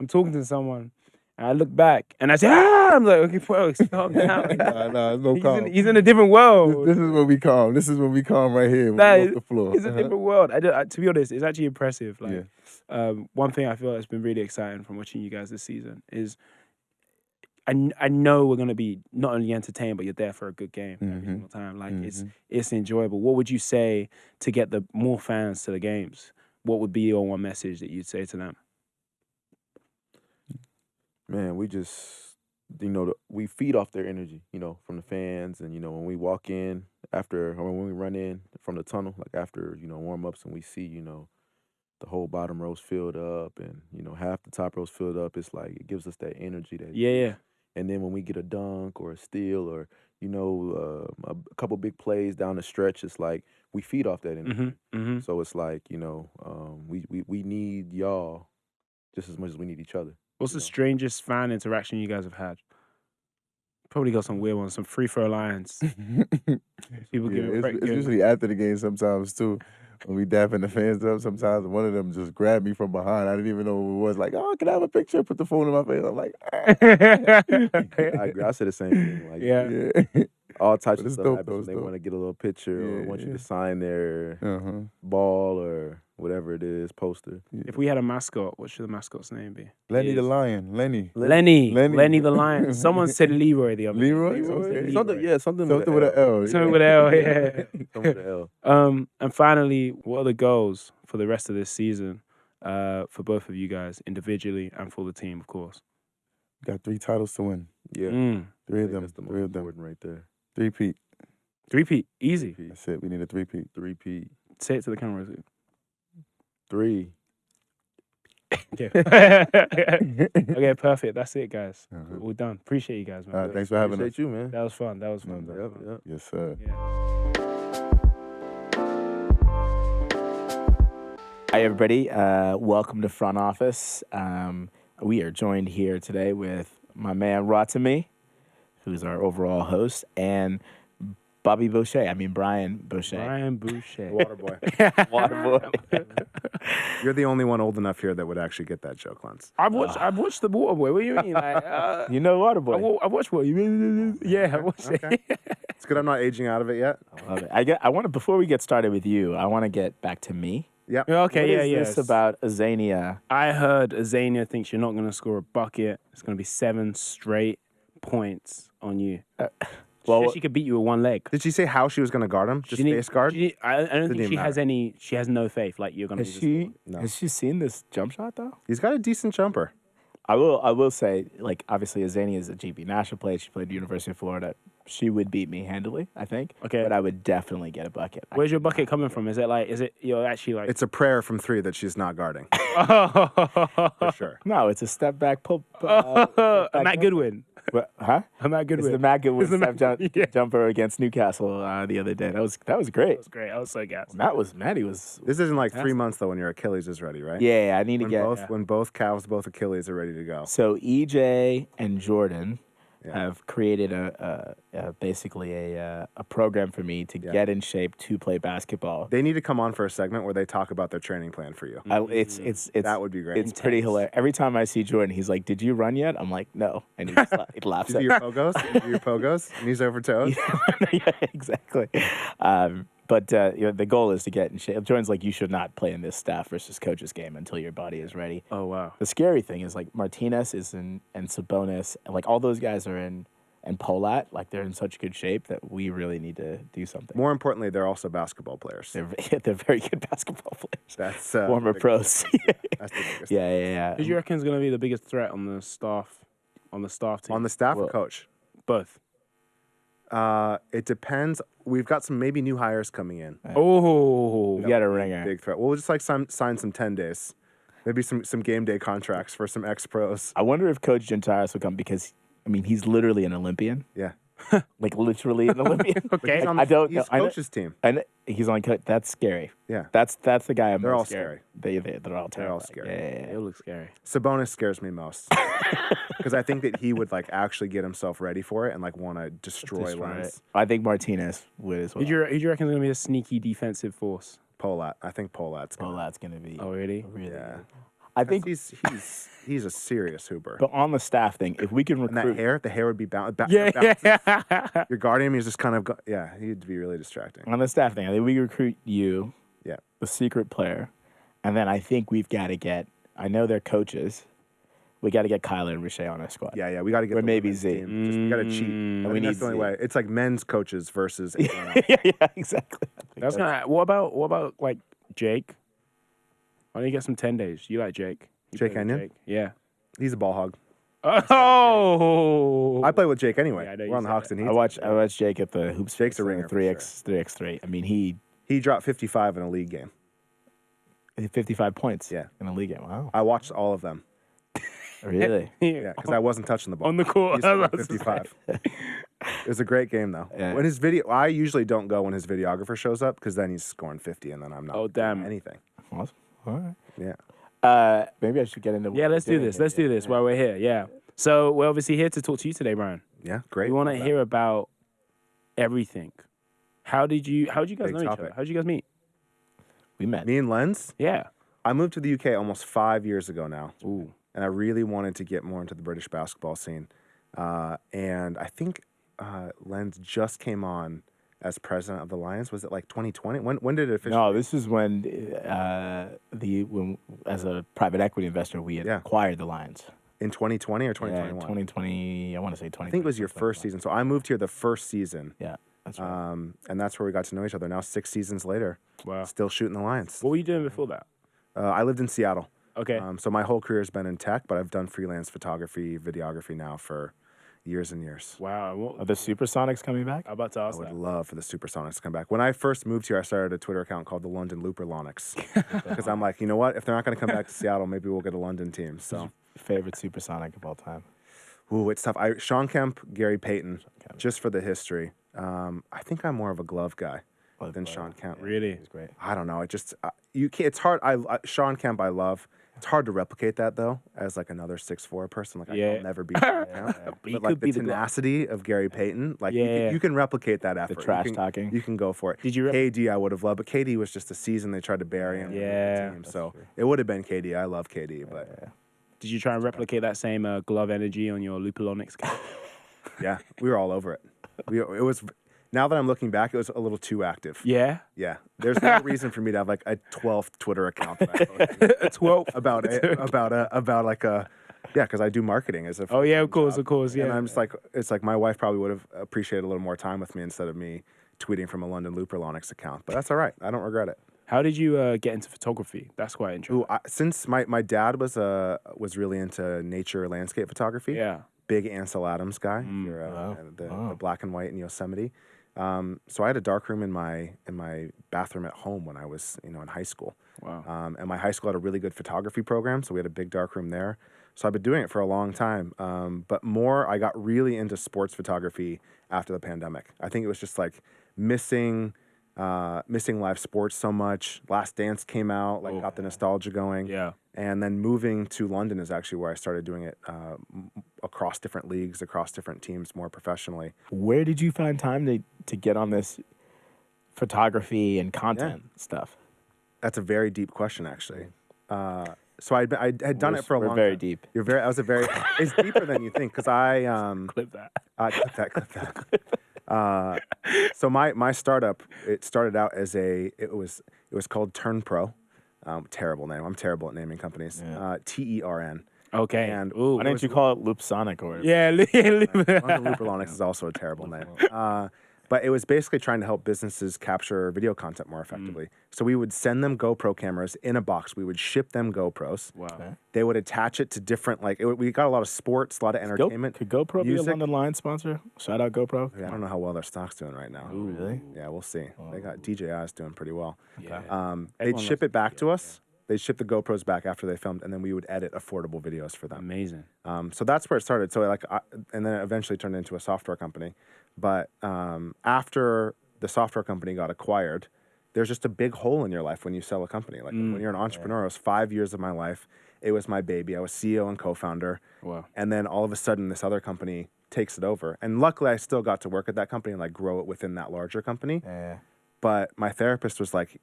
I'm talking to someone, and I look back, and I say, I'm like, okay, bro, stop now. Nah, no calm. He's in a different world. This is when we calm. This is when we calm right here. Off the floor. It's a different world. To be honest, it's actually impressive. Like, one thing I feel has been really exciting from watching you guys this season is I know we're gonna be not only entertained, but you're there for a good game every single time. Like it's enjoyable. What would you say to get the more fans to the games? What would be your one message that you'd say to them? Man, we just, you know, we feed off their energy, you know, from the fans. And, you know, when we walk in when we run in from the tunnel, like after, you know, warm-ups and we see, you know, the whole bottom row's filled up and, you know, half the top row's filled up, it's like, it gives us that energy. And then when we get a dunk or a steal or, you know, a couple big plays down the stretch, it's like we feed off that energy. So it's like, you know, we need y'all just as much as we need each other. What's the strangest fan interaction you guys have had? Probably got some weird ones, some free throw lines. People it's usually after the game sometimes too. When we dapping the fans up, sometimes one of them just grabbed me from behind. I didn't even know who it was. Like, oh, can I have a picture? Put the phone in my face. I'm like, I agree. I said the same thing. Like, yeah. All types of stuff happens when they want to get a little picture or want you to sign their ball or whatever it is, poster. If we had a mascot, what should the mascot's name be? Lenny the Lion. Lenny the Lion. Someone said Leroy the other day. Leroy? Okay. Something with an L. Something with an L, yeah. Something with an L. And finally, what are the goals for the rest of this season for both of you guys, individually and for the team, of course? Got 3 titles to win. Yeah. 3 of them. That's the most important right there. 3-peat. 3-peat. Easy. That's it. We need a 3-peat. 3-peat. Say it to the camera. 3. Okay. Okay, perfect. That's it, guys. We're done. Appreciate you guys, man. Thanks for having us. Appreciate you, man. That was fun. That was fun. Yep. Yes, sir. Yeah. Hi, everybody. Welcome to Front Office. We are joined here today with my man Rotimi, who's our overall host, and Brian Bosche. Brian Bosche. Waterboy. You're the only one old enough here that would actually get that joke, Lenz. I've watched the Waterboy. What do you mean? Like, You know Waterboy. I watched what you mean. Yeah, I watched it. It's good I'm not aging out of it yet. I love it. I want to, before we get started with you, I want to get back to me. Yep. Okay, What yeah, is yeah. this about Azania? I heard Azania thinks you're not going to score a bucket. It's going to be 7 straight points on you. Well, She could beat you with one leg. Did she say how she was going to guard him? Just She need- face guard? I don't think even she has matter. any. She has no faith. Like you're going to. has she seen this jump shot though? He's got a decent jumper. I will say, like, obviously Azania is a GB national player. She played at the University of Florida. She would beat me handily, I think. Okay. But I would definitely get a bucket. Where's your bucket coming from? Is it you're actually like? It's a prayer from 3 that she's not guarding. For sure. No, it's a step back pull. Matt Goodwin. Huh? Matt It's Goodwin. the Matt Goodwin It's the step Matt- jumper against Newcastle the other day. That was great. That was great. I was so gassed. Matty was. This isn't like 3 months, though, when your Achilles is ready, right? Yeah, I need to When get. both calves, both Achilles are ready to go. So EJ and Jordan Yeah. have created basically a program for me to get in shape to play basketball. They need to come on for a segment where they talk about their training plan for you. It's That would be great. It's pretty hilarious. Every time I see Jordan, he's like, "Did you run yet?" I'm like, "No," and he just he laughs Do at you do your pogos? You do your pogos? Knees over toes? yeah, exactly. But the goal is to get in shape. Jordan's like, you should not play in this staff versus coaches game until your body is ready. Oh wow. The scary thing is like Martinez is in, and Sabonis, and like all those guys are in, and Polat, like they're in such good shape that we really need to do something. More importantly, they're also basketball players. They're very good basketball players. That's Former the pros. That's the biggest. yeah. Who do you reckon is going to be the biggest threat on the staff? On the staff team. On the staff or Well- coach? both. It depends. We've got some maybe new hires coming in. Oh. You got a ringer. Big threat. We'll just like sign some 10 days. Maybe some game day contracts for some ex-pros. I wonder if Coach Gentaris will come because, I mean, he's literally an Olympian. Yeah. Like literally an Olympian. Okay. He's on I the, don't he's know. I know- coach's team. And he's on coach. That's scary. Yeah. That's the guy I'm They're most all scared. They're all terrible. They're all scary. Yeah. It looks scary. Sabonis scares me most. Because I think that he would like actually get himself ready for it and like want to destroy Lenz. I think Martinez would as well. Who do you reckon is going to be a sneaky defensive force? Polat. I think Polat's gonna. Polat's gonna be. Oh really? Really Yeah. good. I think. He's a serious hooper. But on the staff thing, if we can And recruit, the hair would be bound. Yeah. You're guarding him. He's just kind of he'd be really distracting. on the staff thing, I think we recruit you, Yeah. the secret player, and then I think we've got to get. I know they're coaches. We got to get Kyler and Riche on our squad. Yeah, we got to get Or the maybe women's Z. team. Just, we got to cheat. I we think need that's the only Z. way. It's like men's coaches versus. everyone else. yeah, exactly. That's not. What about like Jake? Why don't you get some 10 days? You like Jake? You Jake play with Onion? Yeah. He's a ball hog. Oh. I play with Jake anyway. Yeah, I know you We're on the said Hawks that. and I watched Jake at the hoops. Jake's a Fest, ringer for 3x3. I mean, He dropped 55 in a league game. 55 points. Yeah. In a league game. Wow. I watched all of them. Really? Yeah, because I wasn't touching the ball. On the court. He scored 55. It was a great game though. Yeah. When his I usually don't go when his videographer shows up because then he's scoring 50 and then I'm not. Oh, damn. doing anything. Awesome. All right. Yeah. Maybe I should get into. Yeah, let's do this. Let's do this while we're here. Yeah. So we're obviously here to talk to you today, Brian. Yeah. Great. We want to hear about everything. How did you guys Big know each topic. other? How did you guys meet? We met. Me and Lenz. Yeah. I moved to the UK almost 5 years ago now. Ooh. And I really wanted to get more into the British basketball scene. And I think Lenz just came on as president of the Lions. Was it like 2020? When did it officially? No, this is when when as a private equity investor we had acquired the Lions. In 2020 or Yeah, 2021? 2020. I want to say 2020. I think it was your first season. So I moved here the first season. Yeah, that's right. And that's where we got to know each other. Now 6 seasons later, Wow. still shooting the Lions. What were you doing before that? I lived in Seattle. Okay. So my whole career has been in tech, but I've done freelance photography, videography now for, years and years. Wow. Are the Supersonics coming back? I'm about to I ask would that. love for the Supersonics to come back. When I first moved here, I started a Twitter account called the London Looperlonics because I'm like, you know what? If they're not going to come back to Seattle, maybe we'll get a London team. So, Favorite Supersonic of all time? ooh, it's tough. Sean Kemp, Gary Payton, just for the history. I think I'm more of a glove guy than Sean Kemp. Really? He's great. I don't know. It just you can't. It's hard. Sean Kemp, I love. It's hard to replicate that though, as like another 6'4" person. Like I'll never be Sean Kemp. But But like the tenacity of Gary Payton, like you can replicate that effort. The trash talking. You can go for it. Did you KD? I would have loved, but KD was just a season they tried to bury him. Yeah, with the team, so it would have been KD. I love KD, but Did you try and replicate that same glove energy on your Lupulonics account? yeah, we were all over it. It was. Now that I'm looking back, it was a little too active. Yeah. Yeah, there's no reason for me to have like a 12th Twitter account that I posted A 12 about like a because I do marketing as a Oh yeah, of full-time course, job. yeah. And I'm just like, it's like my wife probably would have appreciated a little more time with me instead of me tweeting from a London Looperlonics account. But that's all right. I don't regret it. How did you get into photography? That's quite interesting. Ooh, since my dad was really into nature landscape photography. Yeah. Big Ansel Adams guy. You're, the black and white in Yosemite. So I had a darkroom in my bathroom at home when I was in high school. Wow. And my high school had a really good photography program, so we had a big darkroom there. So I've been doing it for a long time. But I got really into sports photography after the pandemic. I think it was just like missing live sports so much. Last Dance came out, got the nostalgia going. Yeah. And then moving to London is actually where I started doing it across different leagues, across different teams, more professionally. Where did you find time to get on this photography and content stuff? That's a very deep question, actually. So I had done it for a long time. We're very deep. It's deeper than you think because Clip that. clip that. So my startup, it started out as it was called Turn Pro. Terrible name. I'm terrible at naming companies. TERN. Okay. And why didn't you call it Loop Sonic or? Yeah. London Looperlonics is also a terrible name. But it was basically trying to help businesses capture video content more effectively. So we would send them GoPro cameras in a box. We would ship them GoPros. Wow. Okay. They would attach it to different, we got a lot of sports, a lot of entertainment. Could GoPro be a London Lion sponsor? Shout out GoPro. Yeah, I don't know how well their stock's doing right now. Ooh, really? Yeah, we'll see. They got DJI's doing pretty well. Yeah. They'd ship it back to us. They'd ship the GoPros back after they filmed, and then we would edit affordable videos for them. Amazing. So that's where it started. So and then it eventually turned into a software company. But after the software company got acquired, there's just a big hole in your life when you sell a company. Like when you're an entrepreneur, it was 5 years of my life. It was my baby. I was CEO and co-founder. Wow. And then all of a sudden, this other company takes it over. And luckily, I still got to work at that company and grow it within that larger company. Yeah. But my therapist was like,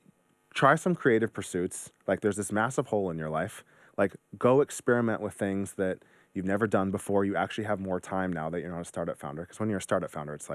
try some creative pursuits. There's this massive hole in your life. Go experiment with things that you've never done before. You actually have more time now that you're not a startup founder. Because when you're a startup founder, it's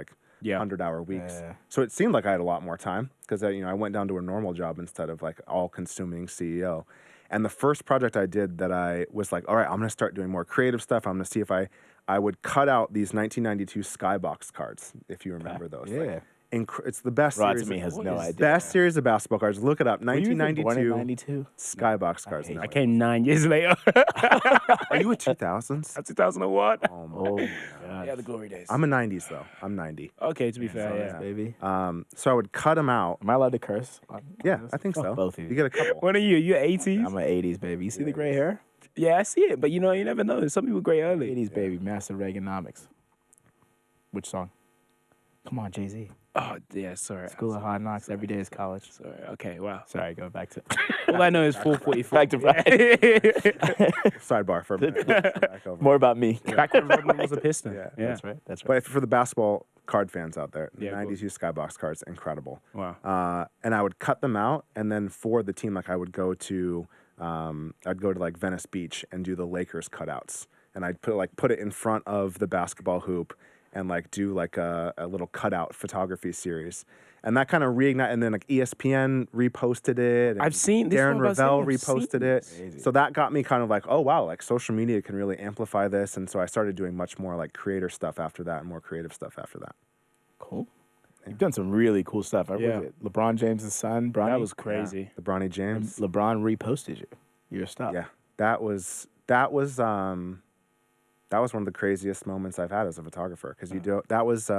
100-hour weeks. Yeah. So it seemed like I had a lot more time because I went down to a normal job instead of all-consuming CEO. And the first project I did that I was all right, I'm going to start doing more creative stuff. I'm going to see if I would cut out these 1992 Skybox cards, if you remember those. Yeah. It's the best series. Rotimi has no idea. Best series of basketball cards. Look it up. Were you even born in 1992 92? Skybox cards. No, I came 9 years later. Are you a 2000s? That's 2001. Oh my Oh, God. God. Yeah, the glory days. I'm a 90s though. I'm 90. Okay, to be fair, yeah. Baby. So I would cut them out. Am I allowed to curse? Yeah, I think Fuck so. both of you. You get a couple. When are you? You're 80s? I'm an 80s baby. You see the gray hair? Yeah, I see it, but you never know. Some people gray early. 80s baby. Massive Reaganomics. Which song? Come on, Jay-Z. Oh, yeah, sorry. School of Hard Knocks. Every day is college. Sorry, okay, wow. Sorry, go back to. All I know is 4:44. Back to Brian. Sidebar for a minute. Back over. More about me. Back when Rodman was a Piston. Yeah, That's right. That's right. But for the basketball card fans out there, the Yeah, of 92 Skybox cards, incredible. Wow. And I would cut them out, and then for the team, I would go to Venice Beach and do the Lakers cutouts, and I'd put it in front of the basketball hoop, and do a little cutout photography series, and that kind of reignited. And then ESPN reposted it. And I've seen this. Darren Ravel reposted it, Crazy. so that got me kind of oh wow, social media can really amplify this, and so I started doing much more creator stuff after that, and more creative stuff after that. Cool. You've done some really cool stuff. Yeah. Was it LeBron James' son, Bronny? That was crazy. The Bronny James. LeBron reposted your stuff. Yeah, that was that was one of the craziest moments I've had as a photographer because that was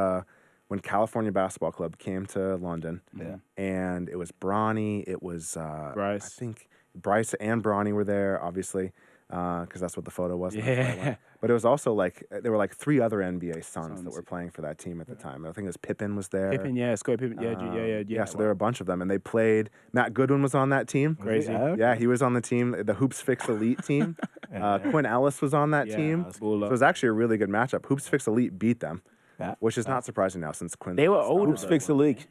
when California Basketball Club came to London, and it was Bronny, it was Bryce. I think Bryce and Bronny were there, obviously, because that's what the photo was. Yeah. But it was also like there were like 3 other NBA Suns that were playing for that team at the time. I think it was Pippen was there. Scottie Pippen, yeah. So there were a bunch of them, and they played. Matt Goodwin was on that team. Crazy. Yeah, he was on the team, the Hoops Fix Elite team. Quinn Ellis was on that team. So it was actually a really good matchup. Hoops Fix Elite beat them, which is not surprising now since Quinn. They were older. Hoops Fix the League.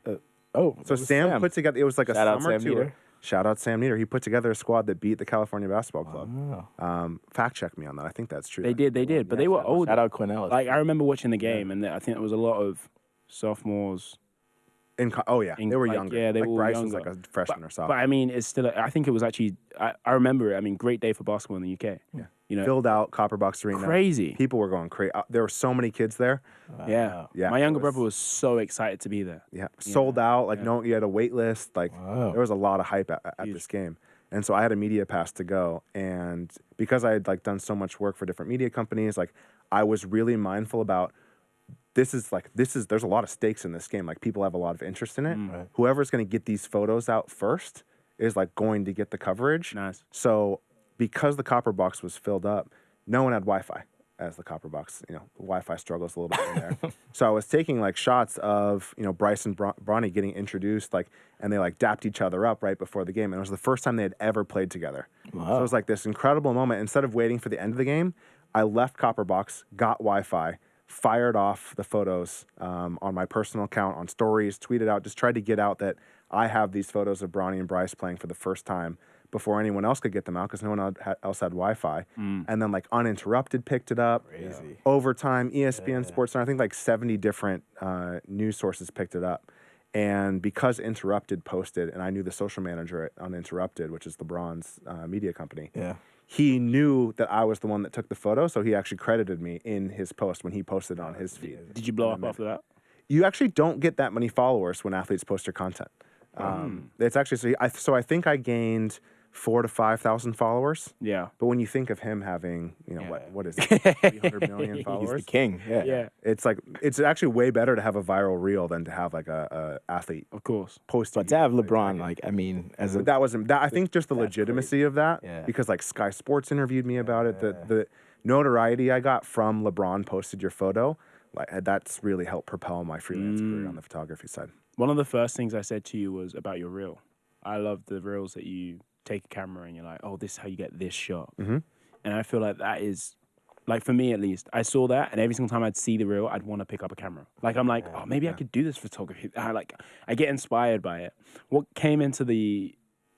So Sam put together. It was like a summer tour. Nieder. Shout out Sam Nieder. He put together a squad that beat the California Basketball Club. Fact check me on that. I think that's true. They did. But they were older. Shout out Quinn Ellis. Like, I remember watching the game, and I think there was a lot of sophomores. They were younger. Yeah, they like were Bryce younger. was like a freshman or sophomore. But I mean, it's still. I think it was actually. I remember it. I mean, great day for basketball in the UK. Yeah. You know, Filled out Copper Box Arena. Crazy. People were going crazy. There were so many kids there. Yeah. My younger brother was so excited to be there. Yeah. Sold out. Like you had a wait list. Like there was a lot of hype at this game. And so I had a media pass to go. And because I had like done so much work for different media companies, like I was really mindful about there's a lot of stakes in this game. Like people have a lot of interest in it. Right. Whoever's going to get these photos out first is like going to get the coverage. Nice. So because the Copper Box was filled up, no one had Wi-Fi as the Copper Box. You know, the Wi-Fi struggles a little bit in there. So I was taking like shots of, Bryce and Bronny getting introduced, like, and they like dapped each other up right before the game. And it was the first time they had ever played together. Wow. So it was like this incredible moment. Instead of waiting for the end of the game, I left Copper Box, got Wi-Fi, fired off the photos on my personal account, on stories, tweeted out, just tried to get out that I have these photos of Bronny and Bryce playing for the first time before anyone else could get them out because no one else had Wi-Fi. And then like Uninterrupted picked it up. Crazy. Overtime, ESPN Sports Center, I think like 70 different news sources picked it up. And because Interrupted posted, and I knew the social manager at Uninterrupted, which is LeBron's media company, he knew that I was the one that took the photo, so he actually credited me in his post when he posted on his feed. Did you blow up after that? You actually don't get that many followers when athletes post your content. It's actually so I think I gained 4,000 to 5,000 followers. Yeah. But when you think of him having, what is it, 300 million followers? He's the king. Yeah. It's like it's actually way better to have a viral reel than to have like a athlete. Of course. Posting. But to have LeBron, like, I mean, I think just the legitimacy of that, because like Sky Sports interviewed me about it. The notoriety I got from LeBron posted your photo, like that's really helped propel my freelance career on the photography side. One of the first things I said to you was about your reel. I love the reels that you take a camera and you're like, oh, this is how you get this shot. And I feel like that is, like for me at least, I saw that and every single time I'd see the reel, I'd want to pick up a camera. Like I'm like, oh, maybe I could do this photography. I get inspired by it. What came into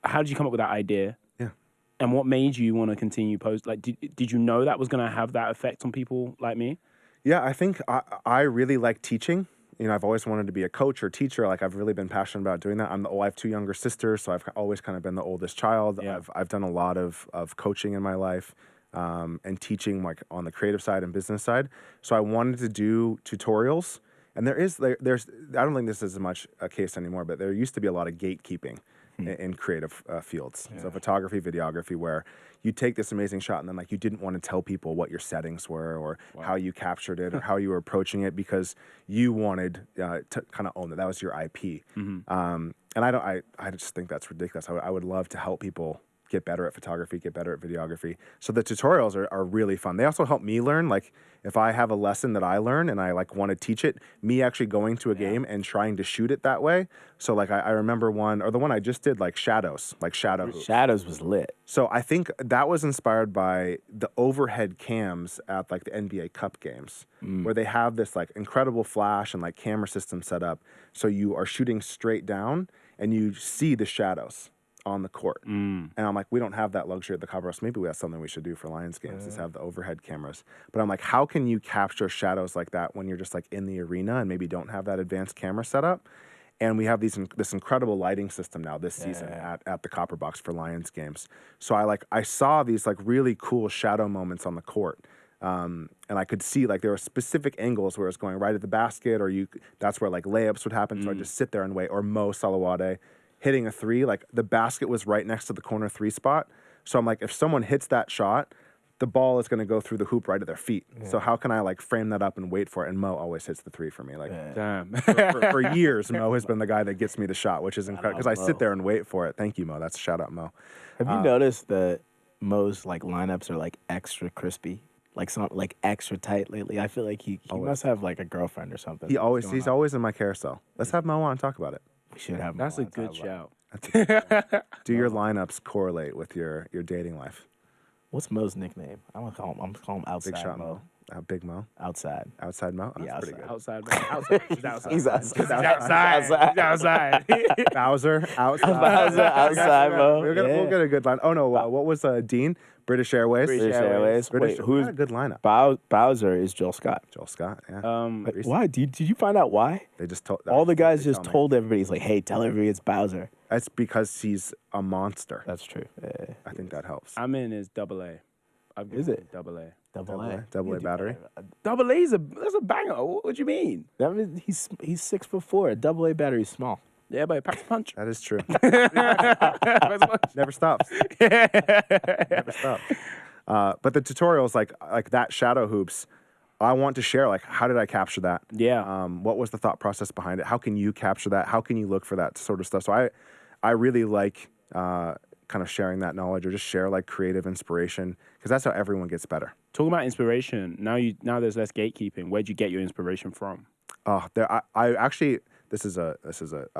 how did you come up with that idea? Yeah. And what made you want to continue post? Like, did you know that was going to have that effect on people like me? Yeah, I think I really like teaching. I've always wanted to be a coach or teacher. Like I've really been passionate about doing that. I have 2 younger sisters, so I've always kind of been the oldest child. Yeah. I've done a lot of coaching in my life and teaching like on the creative side and business side. So I wanted to do tutorials. And there's I don't think this is as much a case anymore, but there used to be a lot of gatekeeping in creative fields. Yeah. So photography, videography, where you take this amazing shot and then like you didn't want to tell people what your settings were or how you captured it or how you were approaching it because you wanted to kind of own it. That was your IP. And I just think that's ridiculous. I would love to help people get better at photography, get better at videography. So the tutorials are really fun. They also help me learn. Like if I have a lesson that I learn and I like want to teach it, me actually going to a game and trying to shoot it that way. So like I remember the one I just did, like shadows, like shadow hoop. Shadows was lit. So I think that was inspired by the overhead cams at like the NBA Cup games where they have this like incredible flash and like camera system set up. So you are shooting straight down and you see the shadows on the court. And I'm like, we don't have that luxury at the Copper House. Maybe that's something we should do for Lions games is have the overhead cameras. But I'm like, how can you capture shadows like that when you're just like in the arena and maybe don't have that advanced camera setup? And we have this incredible lighting system now this season at the Copper Box for Lions games. So I saw these like really cool shadow moments on the court. And I could see like there were specific angles where it's going right at the basket or that's where like layups would happen. So I'd just sit there and wait. Or Mo Salawade hitting a 3, like the basket was right next to the corner 3 spot. So I'm like, if someone hits that shot, the ball is going to go through the hoop right at their feet. So how can I like frame that up and wait for it? And Mo always hits the three for me. Like Damn. for years, Mo has been the guy that gets me the shot, which is incredible because I sit there and wait for it. Thank you, Mo. That's a shout out, Mo. Have you noticed that Mo's like lineups are like extra crispy, like extra tight lately? I feel like he must have like a girlfriend or something. He's always in my carousel. Let's have Mo on and talk about it. We should have. That's a good shout. Do your lineups correlate with your dating life? What's Mo's nickname? I'm call him Outside Big shot Mo. Big Mo. Outside. Outside Mo. Oh, Yeah, that's pretty good. Outside. He's outside. He's outside. Outside. Bowser. Outside. Bowser, outside Mo. We'll get a good line. Oh no, what was Dean? British Airways. British Airways. British. Wait, who's a good lineup? Bowser is Joel Scott. Joel Scott. Yeah. Why? Did you find out why? They just told All the guys just told everybody, he's like, hey, tell everybody it's Bowser. That's because he's a monster. That's true. I think that helps. I'm in is double A. Is it? Double A. Double A. Double A battery. Double A that's a banger. What do you mean? That means he's 6'4". A double A battery's small. Yeah, but it packs a punch. That is true. Packs a punch. Never stops. Never stops. But the tutorials, like that shadow hoops, I want to share. Like, how did I capture that? Yeah. What was the thought process behind it? How can you capture that? How can you look for that sort of stuff? So I really like kind of sharing that knowledge, or just share like creative inspiration, because that's how everyone gets better. Talking about inspiration, now there's less gatekeeping. Where'd you get your inspiration from? I actually, this is a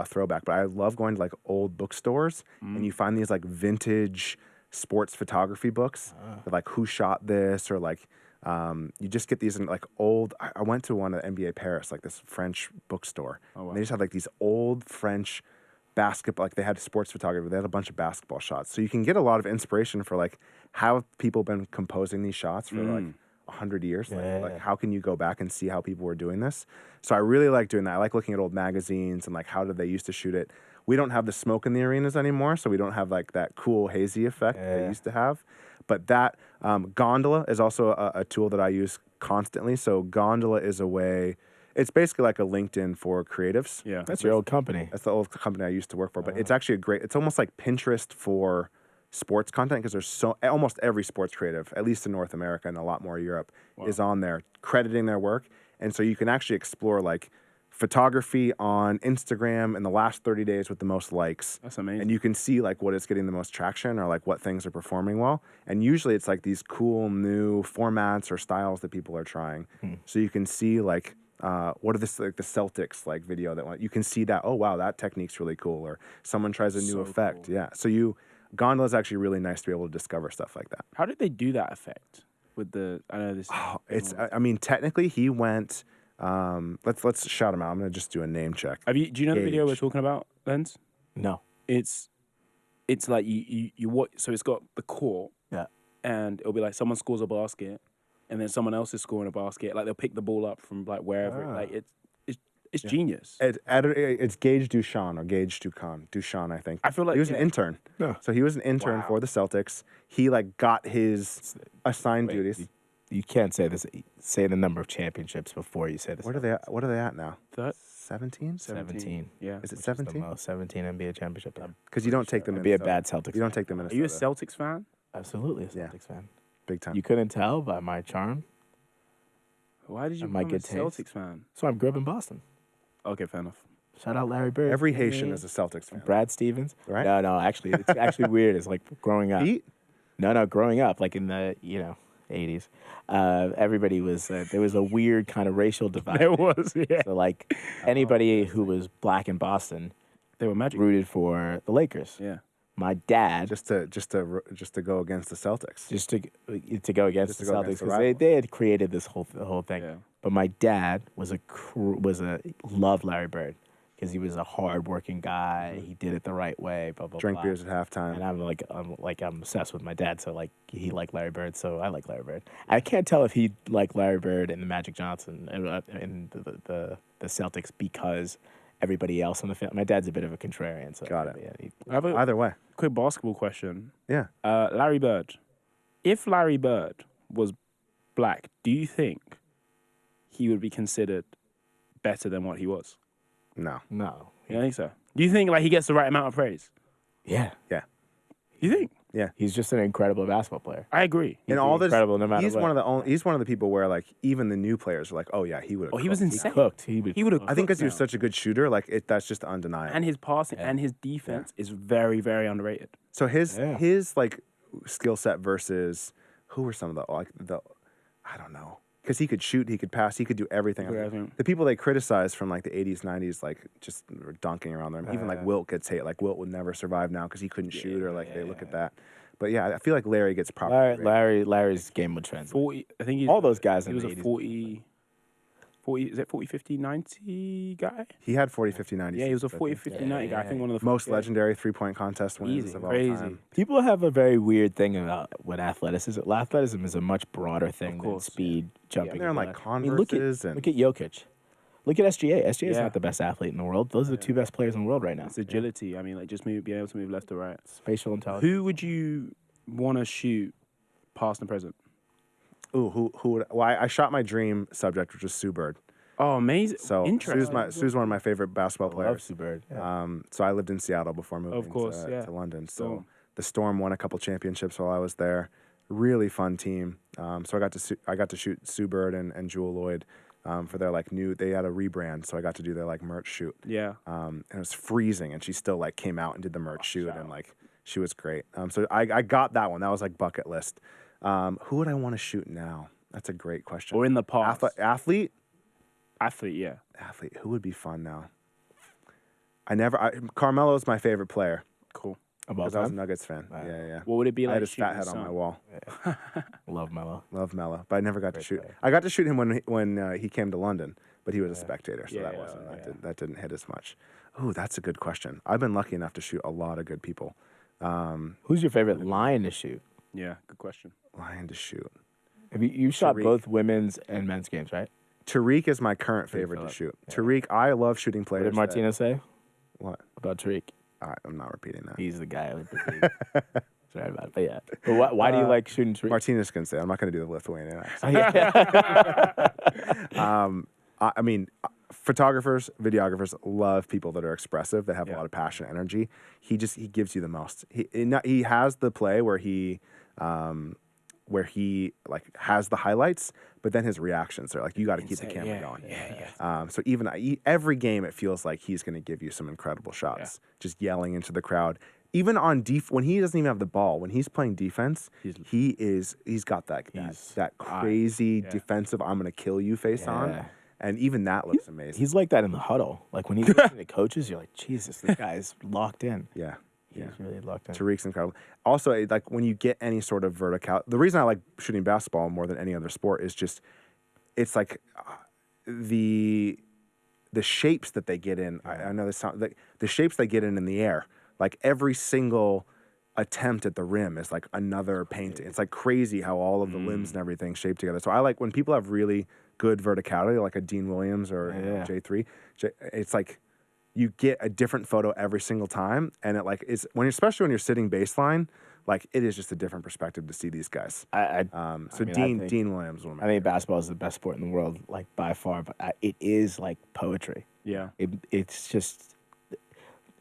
throwback, but I love going to like old bookstores and you find these like vintage sports photography books, that, like who shot this, or like you just get these in like old. I went to one at NBA Paris, like this French bookstore, and they just had like these old French basketball, like they had sports photography, they had a bunch of basketball shots, so you can get a lot of inspiration for like how people been composing these shots for like 100 years. Like how can you go back and see how people were doing this? So I really like doing that. I like looking at old magazines and like how did they used to shoot it. We don't have the smoke in the arenas anymore, so we don't have like that cool hazy effect they used to have. But that gondola is also a tool that I use constantly. So gondola is a way. It's basically like a LinkedIn for creatives. Yeah. That's your old company. That's the old company I used to work for. But it's actually it's almost like Pinterest for sports content, because there's almost every sports creative, at least in North America and a lot more Europe, is on there crediting their work. And so you can actually explore like photography on Instagram in the last 30 days with the most likes. That's amazing. And you can see like what is getting the most traction, or like what things are performing well. And usually it's like these cool new formats or styles that people are trying. So you can see like, what are like the Celtics like video that you can see that, oh wow, that technique's really cool, or someone tries a new effect. Cool. Yeah. So gondola is actually really nice to be able to discover stuff like that. How did they do that effect with the? I know this. I mean, technically he went. Let's shout him out. I'm gonna just do a name check. Do you know the video we're talking about, Lenz? No. It's like you watch. So it's got the court. Yeah. And it'll be like someone scores a basket, and then someone else is scoring a basket. Like they'll pick the ball up from like wherever. Like it's genius. It's Gage Duchan or Gage Duchan, I think. I feel like he was an intern. Yeah. So he was an intern for the Celtics. He like got his assigned duties. You can't say this. Say the number of championships before you say this. What are they at now? 17? 17. Yeah. Is it 17? 17 NBA championships. Because you don't take them in. Be a bad Celtics. You don't take them in. Are you a Celtics fan? Absolutely a Celtics fan. Big time. You couldn't tell by my charm. Why did you my become a good taste. Celtics fan? So I grew up in Boston. Okay, fair enough. Shout out Larry Bird. Every Haitian is a Celtics fan. Brad Stevens. Right? No, actually, it's actually weird. It's like growing up. Pete? No, growing up, like in the 80s, everybody was there was a weird kind of racial divide. There was, yeah. So like anybody who was black in Boston, they were Magic. rooted for the Lakers. Yeah. My dad just to go against the Celtics. Just to go against the Celtics, because they had created this whole thing. Yeah. But my dad was loved Larry Bird, because he was a hard-working guy. He did it the right way. Blah blah. Drink blah. beers at halftime. And I'm obsessed with my dad. So like he liked Larry Bird, so I like Larry Bird. I can't tell if he liked Larry Bird and the Magic Johnson and the Celtics because everybody else in the family. My dad's a bit of a contrarian. So Got it. I have a Either way. quick basketball question. Yeah. Larry Bird. If Larry Bird was black, do you think he would be considered better than what he was? No. You don't think so? Do you think like he gets the right amount of praise? Yeah. Yeah. You think? Yeah. He's just an incredible basketball player. I agree. And all this, incredible no matter he's what. He's one of the people where like even the new players are like, oh yeah, he would have. Oh, he was insane. Cooked. He would have. I think because he was such a good shooter, like that's just undeniable. And his passing and his defense is very, very underrated. So his like skill set versus who were some of the I don't know, because he could shoot, he could pass, he could do everything. The people they criticized from like the 80s, 90s, like just were dunking around them. Even like Wilt gets hate. Like Wilt would never survive now because he couldn't shoot, or like they look at that. But yeah, I feel like Larry gets proper. Larry's game would translate. 40. I think all those guys. He was a 40. 40, is it 40, 50, 90 guy? He had 40, 50, 90. Yeah, he was a 40, 50, 90 guy. I think one of the most legendary three-point contest wins of all time. People have a very weird thing about what athleticism. Athleticism is a much broader thing than speed, jumping. They're like Converses. Look at Jokic. Look at SGA. SGA is not the best athlete in the world. Those are the two best players in the world right now. It's agility. I mean, like just being able to move left to right. Spatial intelligence. Who would you want to shoot past and present? Ooh, who would? Well, I shot my dream subject, which was Sue Bird. Oh, amazing! So Sue's one of my favorite basketball players. I love Sue Bird. Yeah. So I lived in Seattle before moving to London. So the Storm won a couple championships while I was there. Really fun team. So I got to shoot Sue Bird and Jewel Lloyd for their like they had a rebrand, so I got to do their like merch shoot. Yeah. And it was freezing, and she still like came out and did the merch shoot, and like she was great. So I got that one. That was like bucket list. Who would I want to shoot now? That's a great question. Or in the past. Athlete, yeah. Athlete. Who would be fun now? Carmelo is my favorite player. Cool. Because I was a Nuggets fan. Yeah. What would it be like? I had his fat head on my wall. Love Melo. Love Melo, but I never got to shoot. I got to shoot him when he came to London, but he was a spectator, so that didn't hit as much. Ooh, that's a good question. I've been lucky enough to shoot a lot of good people. Who's your favorite lion to shoot? Yeah, good question. Lion to shoot. Have you shot both women's and men's games, right? Tarik is my current favorite to shoot. Yeah. Tarik, I love shooting players. What did Martina say? What? About Tarik? I'm not repeating that. He's the guy with the Sorry about it. But yeah. But why do you like shooting Tarik? Martina's can say. I'm not going to do the Lithuanian accent. I mean, photographers, videographers love people that are expressive, that have a lot of passion, energy. He gives you the most. He has the play where he like has the highlights, but then his reactions are like, you got to keep the camera going. Yeah. So even every game, it feels like he's going to give you some incredible shots, just yelling into the crowd. Even on when he doesn't even have the ball, when he's playing defense, he's got that crazy defensive I'm going to kill you face on. And even that looks amazing. He's like that in the huddle. Like when he's listening to coaches, you're like, Jesus, this guy's locked in. Yeah. He's really locked in. Tarik's incredible. Also, like when you get any sort of vertical, the reason I like shooting basketball more than any other sport is just, it's like the shapes that they get in. I know this sound like the shapes they get in the air. Like every single attempt at the rim is like another painting. It's like crazy how all of the limbs and everything shape together. So I like when people have really good verticality, like a Dean Williams or J3. It's like you get a different photo every single time, and it like is especially when you're sitting baseline, like it is just a different perspective to see these guys. Dean Williams. I think basketball is the best sport in the world, like by far. But it is like poetry. Yeah, it's just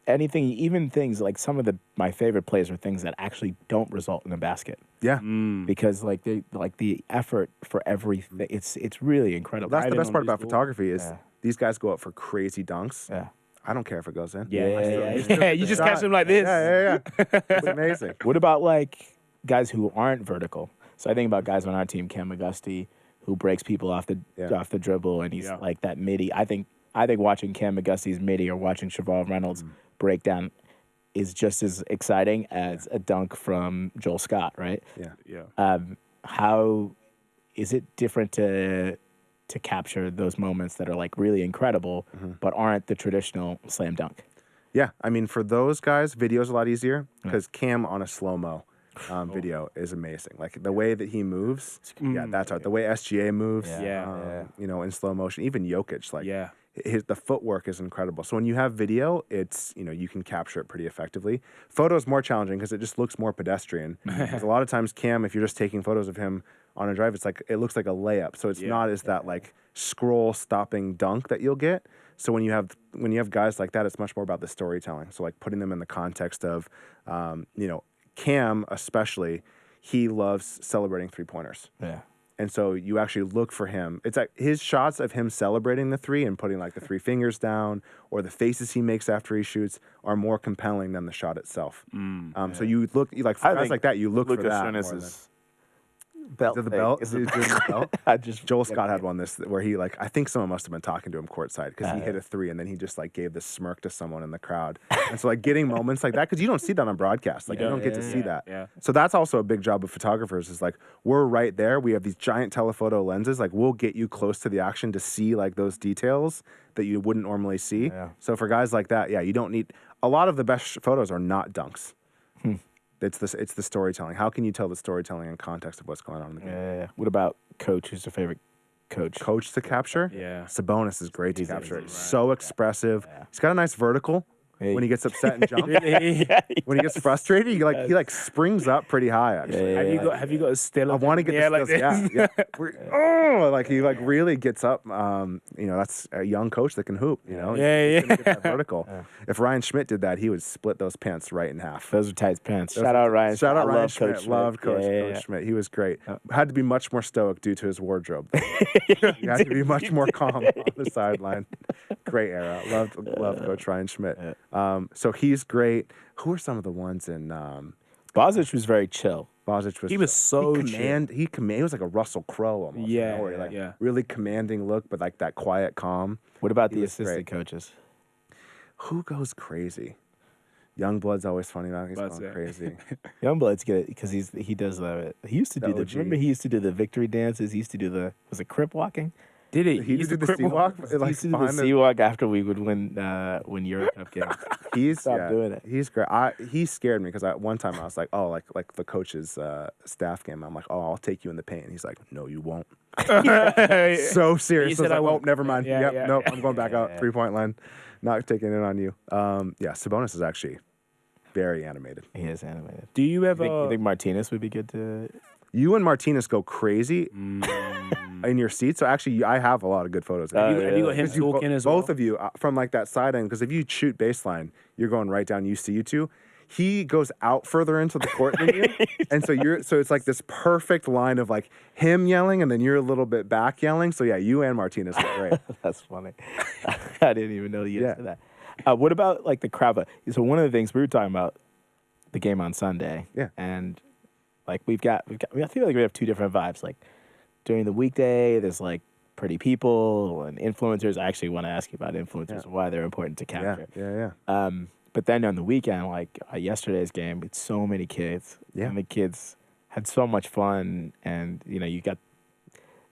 anything. Even things like some of my favorite plays are things that actually don't result in a basket. Yeah, because like the effort for everything. It's really incredible. Well, that's the best part about photography is these guys go up for crazy dunks. Yeah. I don't care if it goes in. Yeah. You just catch them like this. Yeah. It's amazing. What about like guys who aren't vertical? So I think about guys on our team, Cam McGusty, who breaks people off the dribble, and he's like that midi. I think watching Cam McGusty's midi or watching Cheval Reynolds break down is just as exciting as a dunk from Joel Scott, right? Yeah. How is it different to capture those moments that are like really incredible, but aren't the traditional slam dunk? Yeah, I mean, for those guys, video's a lot easier because Cam on a slow-mo video is amazing. Like the way that he moves, that's hard. The way SGA moves, in slow motion, even Jokic, like the footwork is incredible. So when you have video, it's, you can capture it pretty effectively. Photo is more challenging because it just looks more pedestrian. Because a lot of times Cam, if you're just taking photos of him on a drive, it looks like a layup. So it's not as that like scroll stopping dunk that you'll get. So when you have guys like that, it's much more about the storytelling. So like putting them in the context of, Cam especially, he loves celebrating 3-pointers. Yeah. And so you actually look for him. It's like his shots of him celebrating the 3 and putting like the 3 fingers down, or the faces he makes after he shoots, are more compelling than the shot itself. So you look for guys like that. You look for that. Belt. Is it the belt? Is it the belt? I just Joel Scott had one where he I think someone must have been talking to him courtside because he hit a 3 and then he just gave this smirk to someone in the crowd. And so getting moments like that, because you don't see that on broadcast. You don't get to see that. Yeah. So that's also a big job of photographers is we're right there. We have these giant telephoto lenses. We'll get you close to the action to see those details that you wouldn't normally see. Yeah. So for guys like that, you don't need, a lot of the best photos are not dunks. It's the storytelling. How can you tell the storytelling in context of what's going on in the game? Yeah. What about coach? Who's your favorite coach? Coach to capture? Yeah. Sabonis is great to capture. right. So expressive. Yeah. He's got a nice vertical when he gets upset and jumps. When he gets frustrated, he springs up pretty high actually. Have you got a still? I want to get like this. this. Yeah. He really gets up. That's a young coach that can hoop. He's gonna get that vertical. Yeah. If Ryan Schmidt did that, he would split those pants right in half. Those are tight pants. Shout out Ryan. Shout out I Ryan love Schmidt. Coach Loved Coach, Schmidt. Coach Schmidt. He was great. Had to be much more stoic due to his wardrobe. He had to be much more calm on the sideline. Great era. Loved Coach Ryan Schmidt. So he's great. Who are some of the ones in? Bozic was very chill. Bozic was. He was so He was like a Russell Crowe almost. Yeah, where really commanding look, but that quiet calm. What about He the was assistant great. coaches? Who goes crazy? Youngblood's always funny now. He's That's going it. crazy. Youngblood's good because he does the. He used to do OG. remember he used to do the victory dances. He used to do was it crip walking? Did he? He used did to the crip sea walk. walk? He used to do the sea walk after we would win Euro Cup games. He's Stop doing it. He's great. He scared me because one time I was like, oh, like the coach's staff game. I'm like, oh, I'll take you in the paint. And he's like, no, you won't. So serious. You said I was I like, won't. oh, never mind. Yeah, Yep, nope, I'm going back out. yeah. 3-point line. Not taking it on you. Sabonis is actually very animated. He is animated. Do you ever? You think Martinez would be good to? You and Martinez go crazy in your seats. So actually, I have a lot of good photos. have you got him Because talking as well? both of you from that side end. Because if you shoot baseline, you're going right down you two. He goes out further into the court than you, and so it's like this perfect line of him yelling, and then you're a little bit back yelling. So yeah, you and Martinez are great. That's funny. I didn't even know you said that. What about the crowd? So one of the things we were talking about the game on Sunday. Yeah. And I feel like we have two different vibes. During the weekday, there's pretty people and influencers. I actually want to ask you about influencers and why they're important to capture. Yeah. But then on the weekend, yesterday's game, it's so many kids. Yeah. And the kids had so much fun. And, you got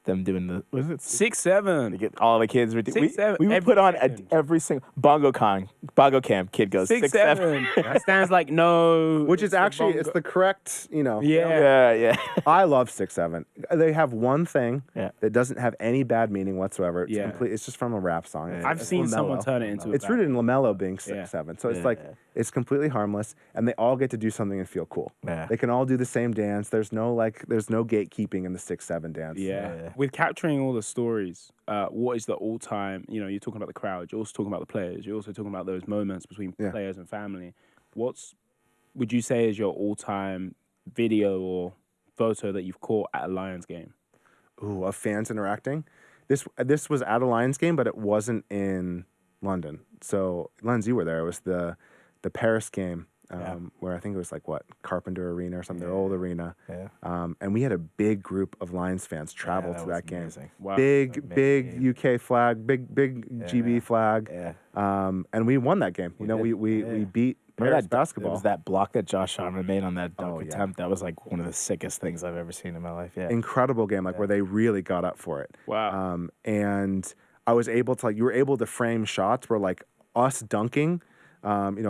them doing was it 6'7". All the kids were 6'7". we would put on every single bongo camp kid goes 6'7". That stands like no. Which is actually it's the correct, Yeah. I love 6'7". They have one thing Yeah. that doesn't have any bad meaning whatsoever. It's complete. It's just from a rap song. Yeah. I've seen someone LaMelo. turn it into. It's rooted in LaMelo being 6'7". So it's it's completely harmless, and they all get to do something and feel cool. Yeah. They can all do the same dance. There's no gatekeeping in the 6'7" dance. Yeah. With capturing all the stories, what is the all-time? You're talking about the crowd. You're also talking about the players. You're also talking about those moments between players and family. Would you say is your all-time video or photo that you've caught at a Lions game? Ooh, of fans interacting. This was at a Lions game, but it wasn't in London. So, Lenz, you were there. It was the Paris game, where I think it was Carpenter Arena or something, their old arena. Yeah. And we had a big group of Lions fans travel to that game. Amazing. Wow. Big UK flag, big GB flag. Yeah. And we won that game. We beat Paris basketball. It was that block that Josh Sharman made on that dunk yeah. attempt. That was one of the sickest things I've ever seen in my life. Yeah. Incredible game, where they really got up for it. Wow. And I was able to you were able to frame shots where us dunking, Prince.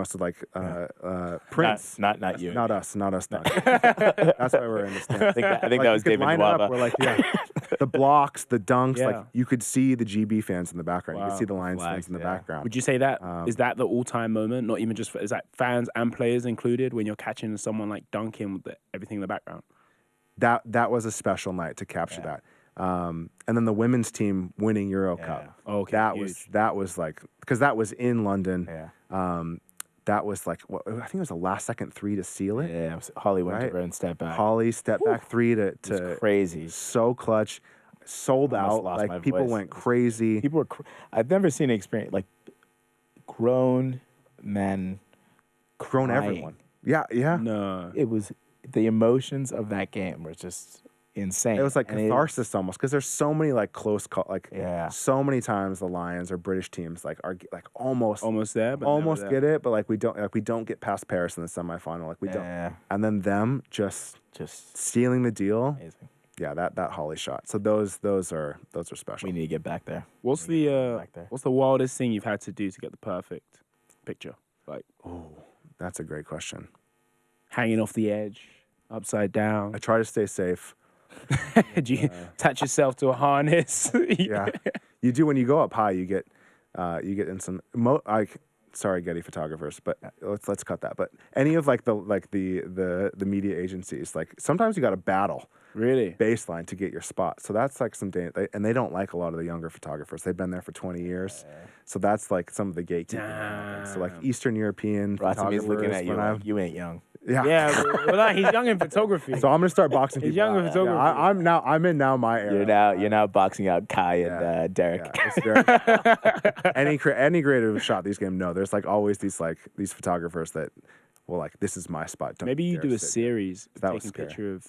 Not you. Not us dunking. That's why we're in this thing. I think that was David line up, Nwaba. we're the blocks, the dunks, Yeah. you could see the GB fans in the background. You Wow. could see the Lions Flags, fans in the yeah. background. Would you say that is that the all-time moment? Not even just is that fans and players included when you're catching someone dunking with everything in the background? That was a special night to capture that. And then the women's team winning Euro Cup. Okay, That huge. was because that was in London. Yeah. that was like, I think it was a last-second three to seal it. Yeah, it was Holly went over and step back. Holly step back three to It was crazy. So clutch, sold out. Like people went crazy. People were. I've never seen an experience like grown men. Grown crying. everyone. Yeah, yeah. No. It was the emotions of that game were just insane. It was like catharsis almost, because there's so many like close so many times the Lions or British teams like are like almost there, but almost get it, but like we don't get past Paris in the semifinal, like we don't, and then them just sealing the deal. Amazing. Yeah, that Holly shot. So those are special. We need to get back there. What's the wildest thing you've had to do to get the perfect picture? Like, that's a great question. Hanging off the edge, upside down. I try to stay safe. Do you attach yourself to a harness? Yeah, you do. When you go up high, you get in some. Sorry, Getty photographers, but let's cut that. But any of the media agencies, like sometimes you got to battle. Really? Baseline to get your spot. So that's like and they don't like a lot of the younger photographers. They've been there for 20 years. So that's like some of the gatekeeping. So like Eastern European photographers. Rotimi's looking at you like, you ain't young. Yeah. Yeah, well, he's young in photography. So I'm gonna start boxing people. He's young in photography. Yeah, I'm in my era. You're now boxing out Kai and Derek. Yeah, any creator who shot these games know there's like always these photographers that this is my spot. Maybe you do a series taking a picture of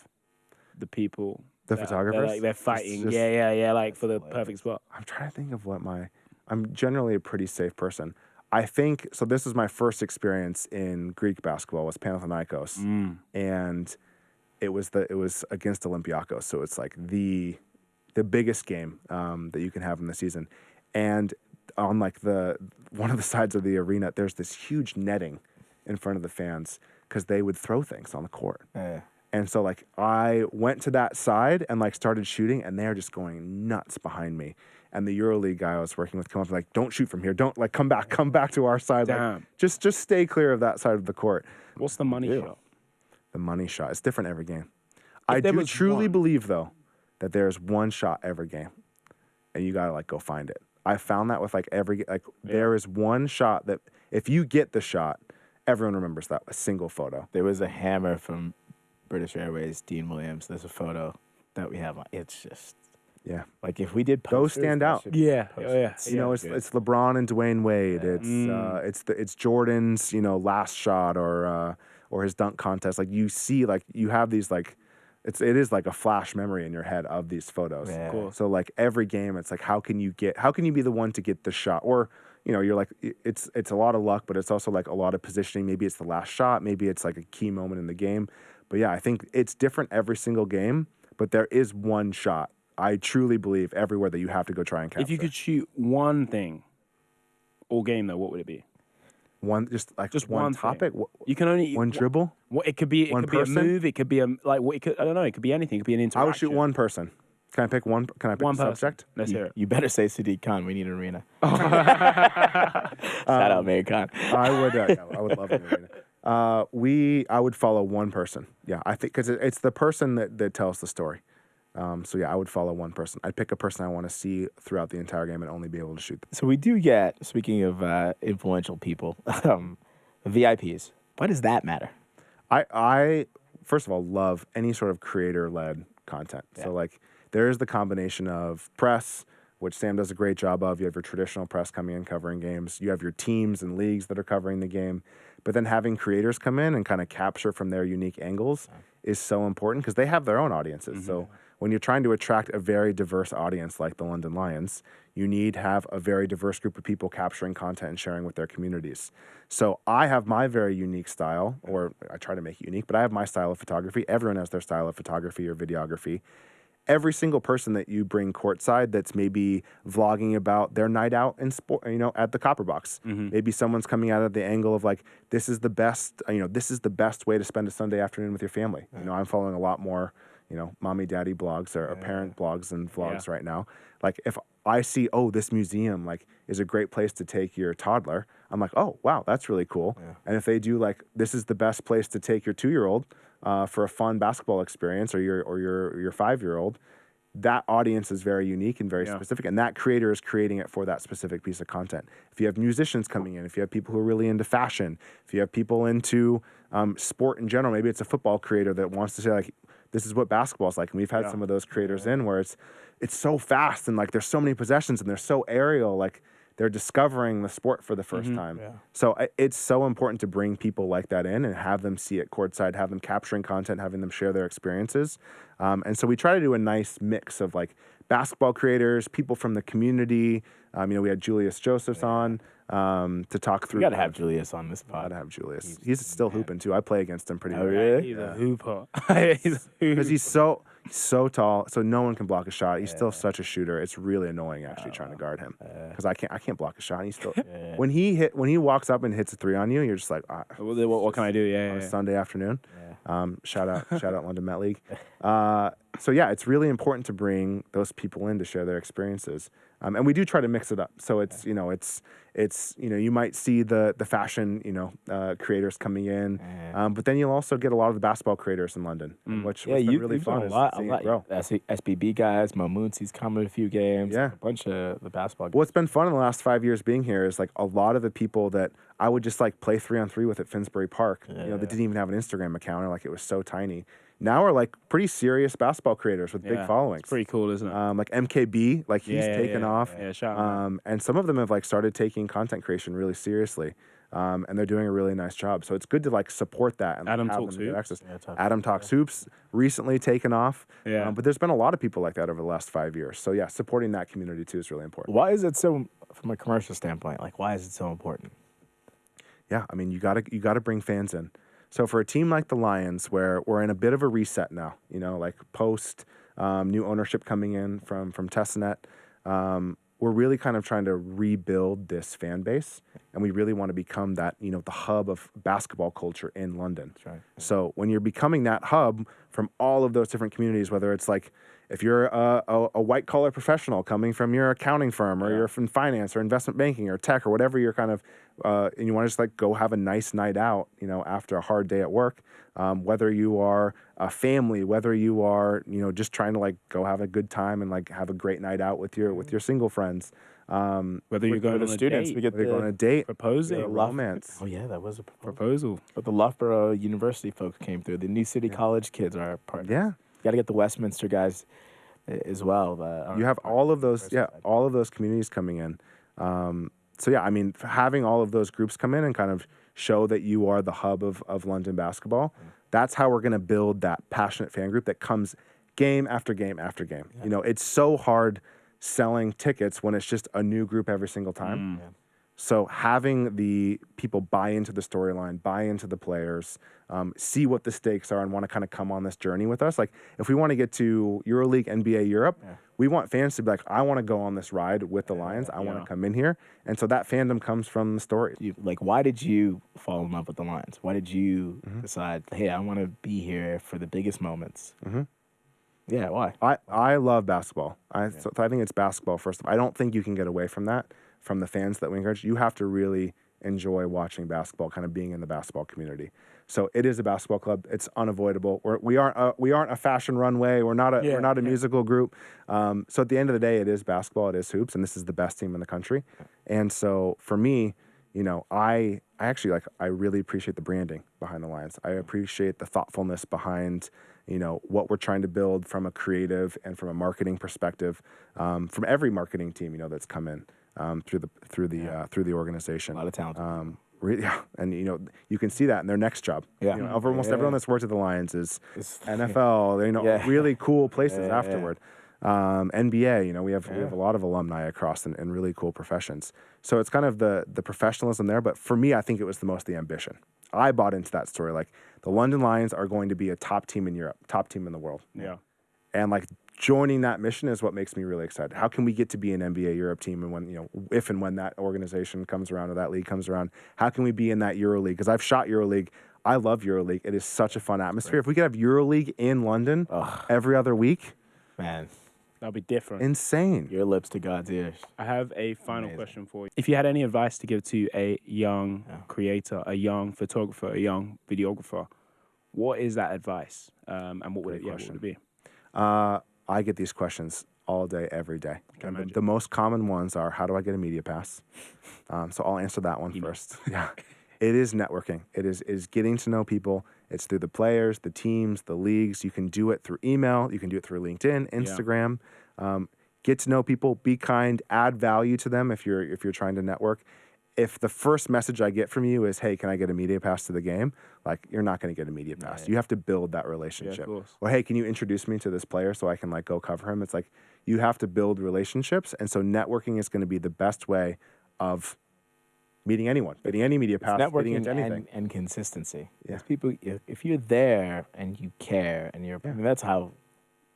the people. The photographers? They're fighting. Yeah, like for the perfect spot. I'm trying to think of I'm generally a pretty safe person. I think, so this is my first experience in Greek basketball, was Panathinaikos. And it was against Olympiakos. So it's like the biggest game that you can have in the season. And on like one of the sides of the arena, there's this huge netting in front of the fans because they would throw things on the court. And so like I went to that side and like started shooting, and they're just going nuts behind me. And the EuroLeague guy I was working with come up and like, don't shoot from here. Don't like come back to our side. Damn. Like, just stay clear of that side of the court. What's the money shot? The money shot. It's different every game. I do truly believe though that there's one shot every game, and you gotta like go find it. I found that with like there is one shot that if you get the shot, everyone remembers that, a single photo. There was a hammer from British Airways, Dean Williams. There's a photo that we have on. It's just like if we did posters, those stand out. Yeah. You know, it's LeBron and Dwayne Wade. It's Jordan's last shot or his dunk contest. Like you see, like you have these like it is like a flash memory in your head of these photos. Yeah. Cool. So like every game, it's like how can you be the one to get the shot, or you're like it's a lot of luck, but it's also like a lot of positioning. Maybe it's the last shot. Maybe it's like a key moment in the game. But yeah, I think it's different every single game. But there is one shot, I truly believe, everywhere that you have to go try and capture. If you could shoot one thing all game, though, what would it be? Just one topic. You can only one dribble. It could be a move. It could be I don't know. It could be anything. It could be an interaction. I would shoot one person. Can I pick one? Can I pick one a subject? Let's hear it. You better say Sadiq Khan. We need an arena. Shout out Mayor Khan. I would love an arena. I would follow one person. Yeah, I think because it's the person that tells the story. So yeah, I would follow one person. I'd pick a person I want to see throughout the entire game and only be able to shoot them. So we do get, speaking of influential people, VIPs. Why does that matter? I first of all love any sort of creator-led content. Yeah. So like there is the combination of press, which Sam does a great job of. You have your traditional press coming in covering games. You have your teams and leagues that are covering the game. But then having creators come in and kind of capture from their unique angles is so important because they have their own audiences. Mm-hmm. So when you're trying to attract a very diverse audience like the London Lions, you need to have a very diverse group of people capturing content and sharing with their communities. So I have my very unique style, or I try to make it unique, but I have my style of photography. Everyone has their style of photography or videography. Every single person that you bring courtside that's maybe vlogging about their night out in sport, at the Copper Box. Mm-hmm. Maybe someone's coming out of the angle of like, this is the best way to spend a Sunday afternoon with your family. Mm-hmm. I'm following a lot more, mommy, daddy blogs or parent blogs and vlogs right now. Like if I see, this museum like is a great place to take your toddler, I'm like, oh, wow, that's really cool. Yeah. And if they do like, this is the best place to take your 2-year-old for a fun basketball experience or your 5-year-old, that audience is very unique and very specific, and that creator is creating it for that specific piece of content. If you have musicians coming in, if you have people who are really into fashion, if you have people into sport in general, maybe it's a football creator that wants to say like, this is what basketball is like. And we've had some of those creators in where it's so fast and like there's so many possessions and they're so aerial, like they're discovering the sport for the first time. Yeah. So it's so important to bring people like that in and have them see it courtside, have them capturing content, having them share their experiences. And so we try to do a nice mix of like basketball creators, people from the community. We had Julius Josephs on to talk through. You got to have Julius on this pod. Got to have Julius. He's still hooping too. I play against him pretty much. Really? He's a hooper. Because he's so tall, so no one can block a shot. He's still such a shooter. It's really annoying actually trying to guard him because I can't block a shot. And he's still when he walks up and hits a three on you, you're just like, what can I do? Yeah, on a Sunday afternoon. Shout out London Met League. So yeah, it's really important to bring those people in to share their experiences. And we do try to mix it up. So it's you might see the fashion creators coming in, but then you'll also get a lot of the basketball creators in London, which was really fun. A lot. SBB guys, Mamunzi's coming to a few games. Yeah, a bunch of the basketball guys. What's been fun in the last 5 years being here is like a lot of the people that I would just like play 3-on-3 with at Finsbury Park. That didn't even have an Instagram account, or like it was so tiny. Now are like pretty serious basketball creators with big followings. It's pretty cool, isn't it? Like MKB, like he's taken off. Yeah, shout out. And some of them have like started taking content creation really seriously. And they're doing a really nice job. So it's good to like support that and Adam have Talks them get Hoops. access. Adam Talks Hoops recently taken off. Yeah. But there's been a lot of people like that over the last 5 years. So yeah, supporting that community too is really important. Why is it so, from a commercial standpoint, like why is it so important? Yeah, I mean you gotta bring fans in. So for a team like the Lions, where we're in a bit of a reset now, like post new ownership coming in from Tessnet, we're really kind of trying to rebuild this fan base, and we really want to become that, the hub of basketball culture in London. That's right. So when you're becoming that hub from all of those different communities, whether it's like if you're a white collar professional coming from your accounting firm, or you're from finance or investment banking or tech or whatever you're kind of, and you want to just like go have a nice night out, after a hard day at work, whether you are a family, whether you are, just trying to like go have a good time and like have a great night out with your single friends. Whether you're going on a students, date, we get they're going on a date, proposing, romance. Oh yeah, that was a proposal. But the Loughborough University folks came through. The New City College kids are part. Yeah, you got to get the Westminster guys as well. You have all of those, all of those communities coming in. So yeah, I mean, having all of those groups come in and kind of show that you are the hub of London basketball, that's how we're going to build that passionate fan group that comes game after game after game. Yeah. It's so hard selling tickets when it's just a new group every single time. So having the people buy into the storyline, buy into the players, see what the stakes are and want to kind of come on this journey with us. Like if we want to get to EuroLeague, NBA, Europe, we want fans to be like, I want to go on this ride with the Lions. I want to come in here. And so that fandom comes from the story. Why did you fall in love with the Lions? Why did you decide, hey, I want to be here for the biggest moments? Yeah, why? I love basketball. So I think it's basketball first. I don't think you can get away from that, from the fans that we encourage. You have to really enjoy watching basketball, kind of being in the basketball community. So it is a basketball club. It's unavoidable. We aren't a fashion runway. We're not a musical group. So at the end of the day, it is basketball. It is hoops, and this is the best team in the country. And so for me, I actually I really appreciate the branding behind the Lions. I appreciate the thoughtfulness behind what we're trying to build from a creative and from a marketing perspective, from every marketing team that's come in through the organization. A lot of talent. And you can see that in their next job. Almost everyone that's worked at the Lions is NFL. Really cool places afterward. NBA, we have a lot of alumni across and really cool professions. So it's kind of the professionalism there. But for me, I think it was the most the ambition. I bought into that story. Like the London Lions are going to be a top team in Europe, top team in the world. Yeah. And like joining that mission is what makes me really excited. How can we get to be an NBA Europe team? And when, if and when that organization comes around or that league comes around, how can we be in that EuroLeague? Because I've shot EuroLeague. I love EuroLeague. It is such a fun atmosphere. Right. If we could have EuroLeague in London every other week, man, that'll be different. Insane. Your lips to God's ears. I have a final question for you. If you had any advice to give to a young creator, a young photographer, a young videographer, what is that advice? And what would it be? I get these questions all day, every day. And the most common ones are, how do I get a media pass? So I'll answer that one first. Yeah. It is networking. It is getting to know people. It's through the players, the teams, the leagues. You can do it through email. You can do it through LinkedIn, Instagram. Get to know people. Be kind. Add value to them if you're trying to network. If the first message I get from you is, hey, can I get a media pass to the game? Like, you're not going to get a media pass. You have to build that relationship. Or, hey, can you introduce me to this player so I can like go cover him? It's like you have to build relationships. And so networking is going to be the best way of meeting anyone, getting any media pass, getting into anything. And consistency. Yeah. People, if you're there and you care and I mean, that's how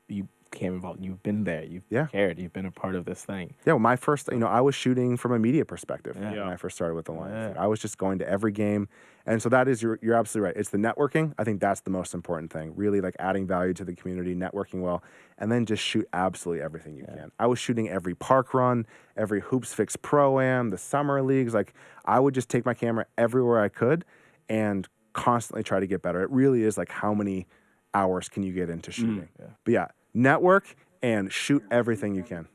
you became involved. You've been there. You've cared. You've been a part of this thing. Yeah, well, my first, I was shooting from a media perspective when I first started with the Lions. I was just going to every game. And so that is, you're absolutely right. It's the networking. I think that's the most important thing. Really like adding value to the community, networking well, and then just shoot absolutely everything you can. I was shooting every park run, every Hoops Fix Pro-Am, the summer leagues. Like I would just take my camera everywhere I could and constantly try to get better. It really is like how many hours can you get into shooting? But yeah, network and shoot everything you can.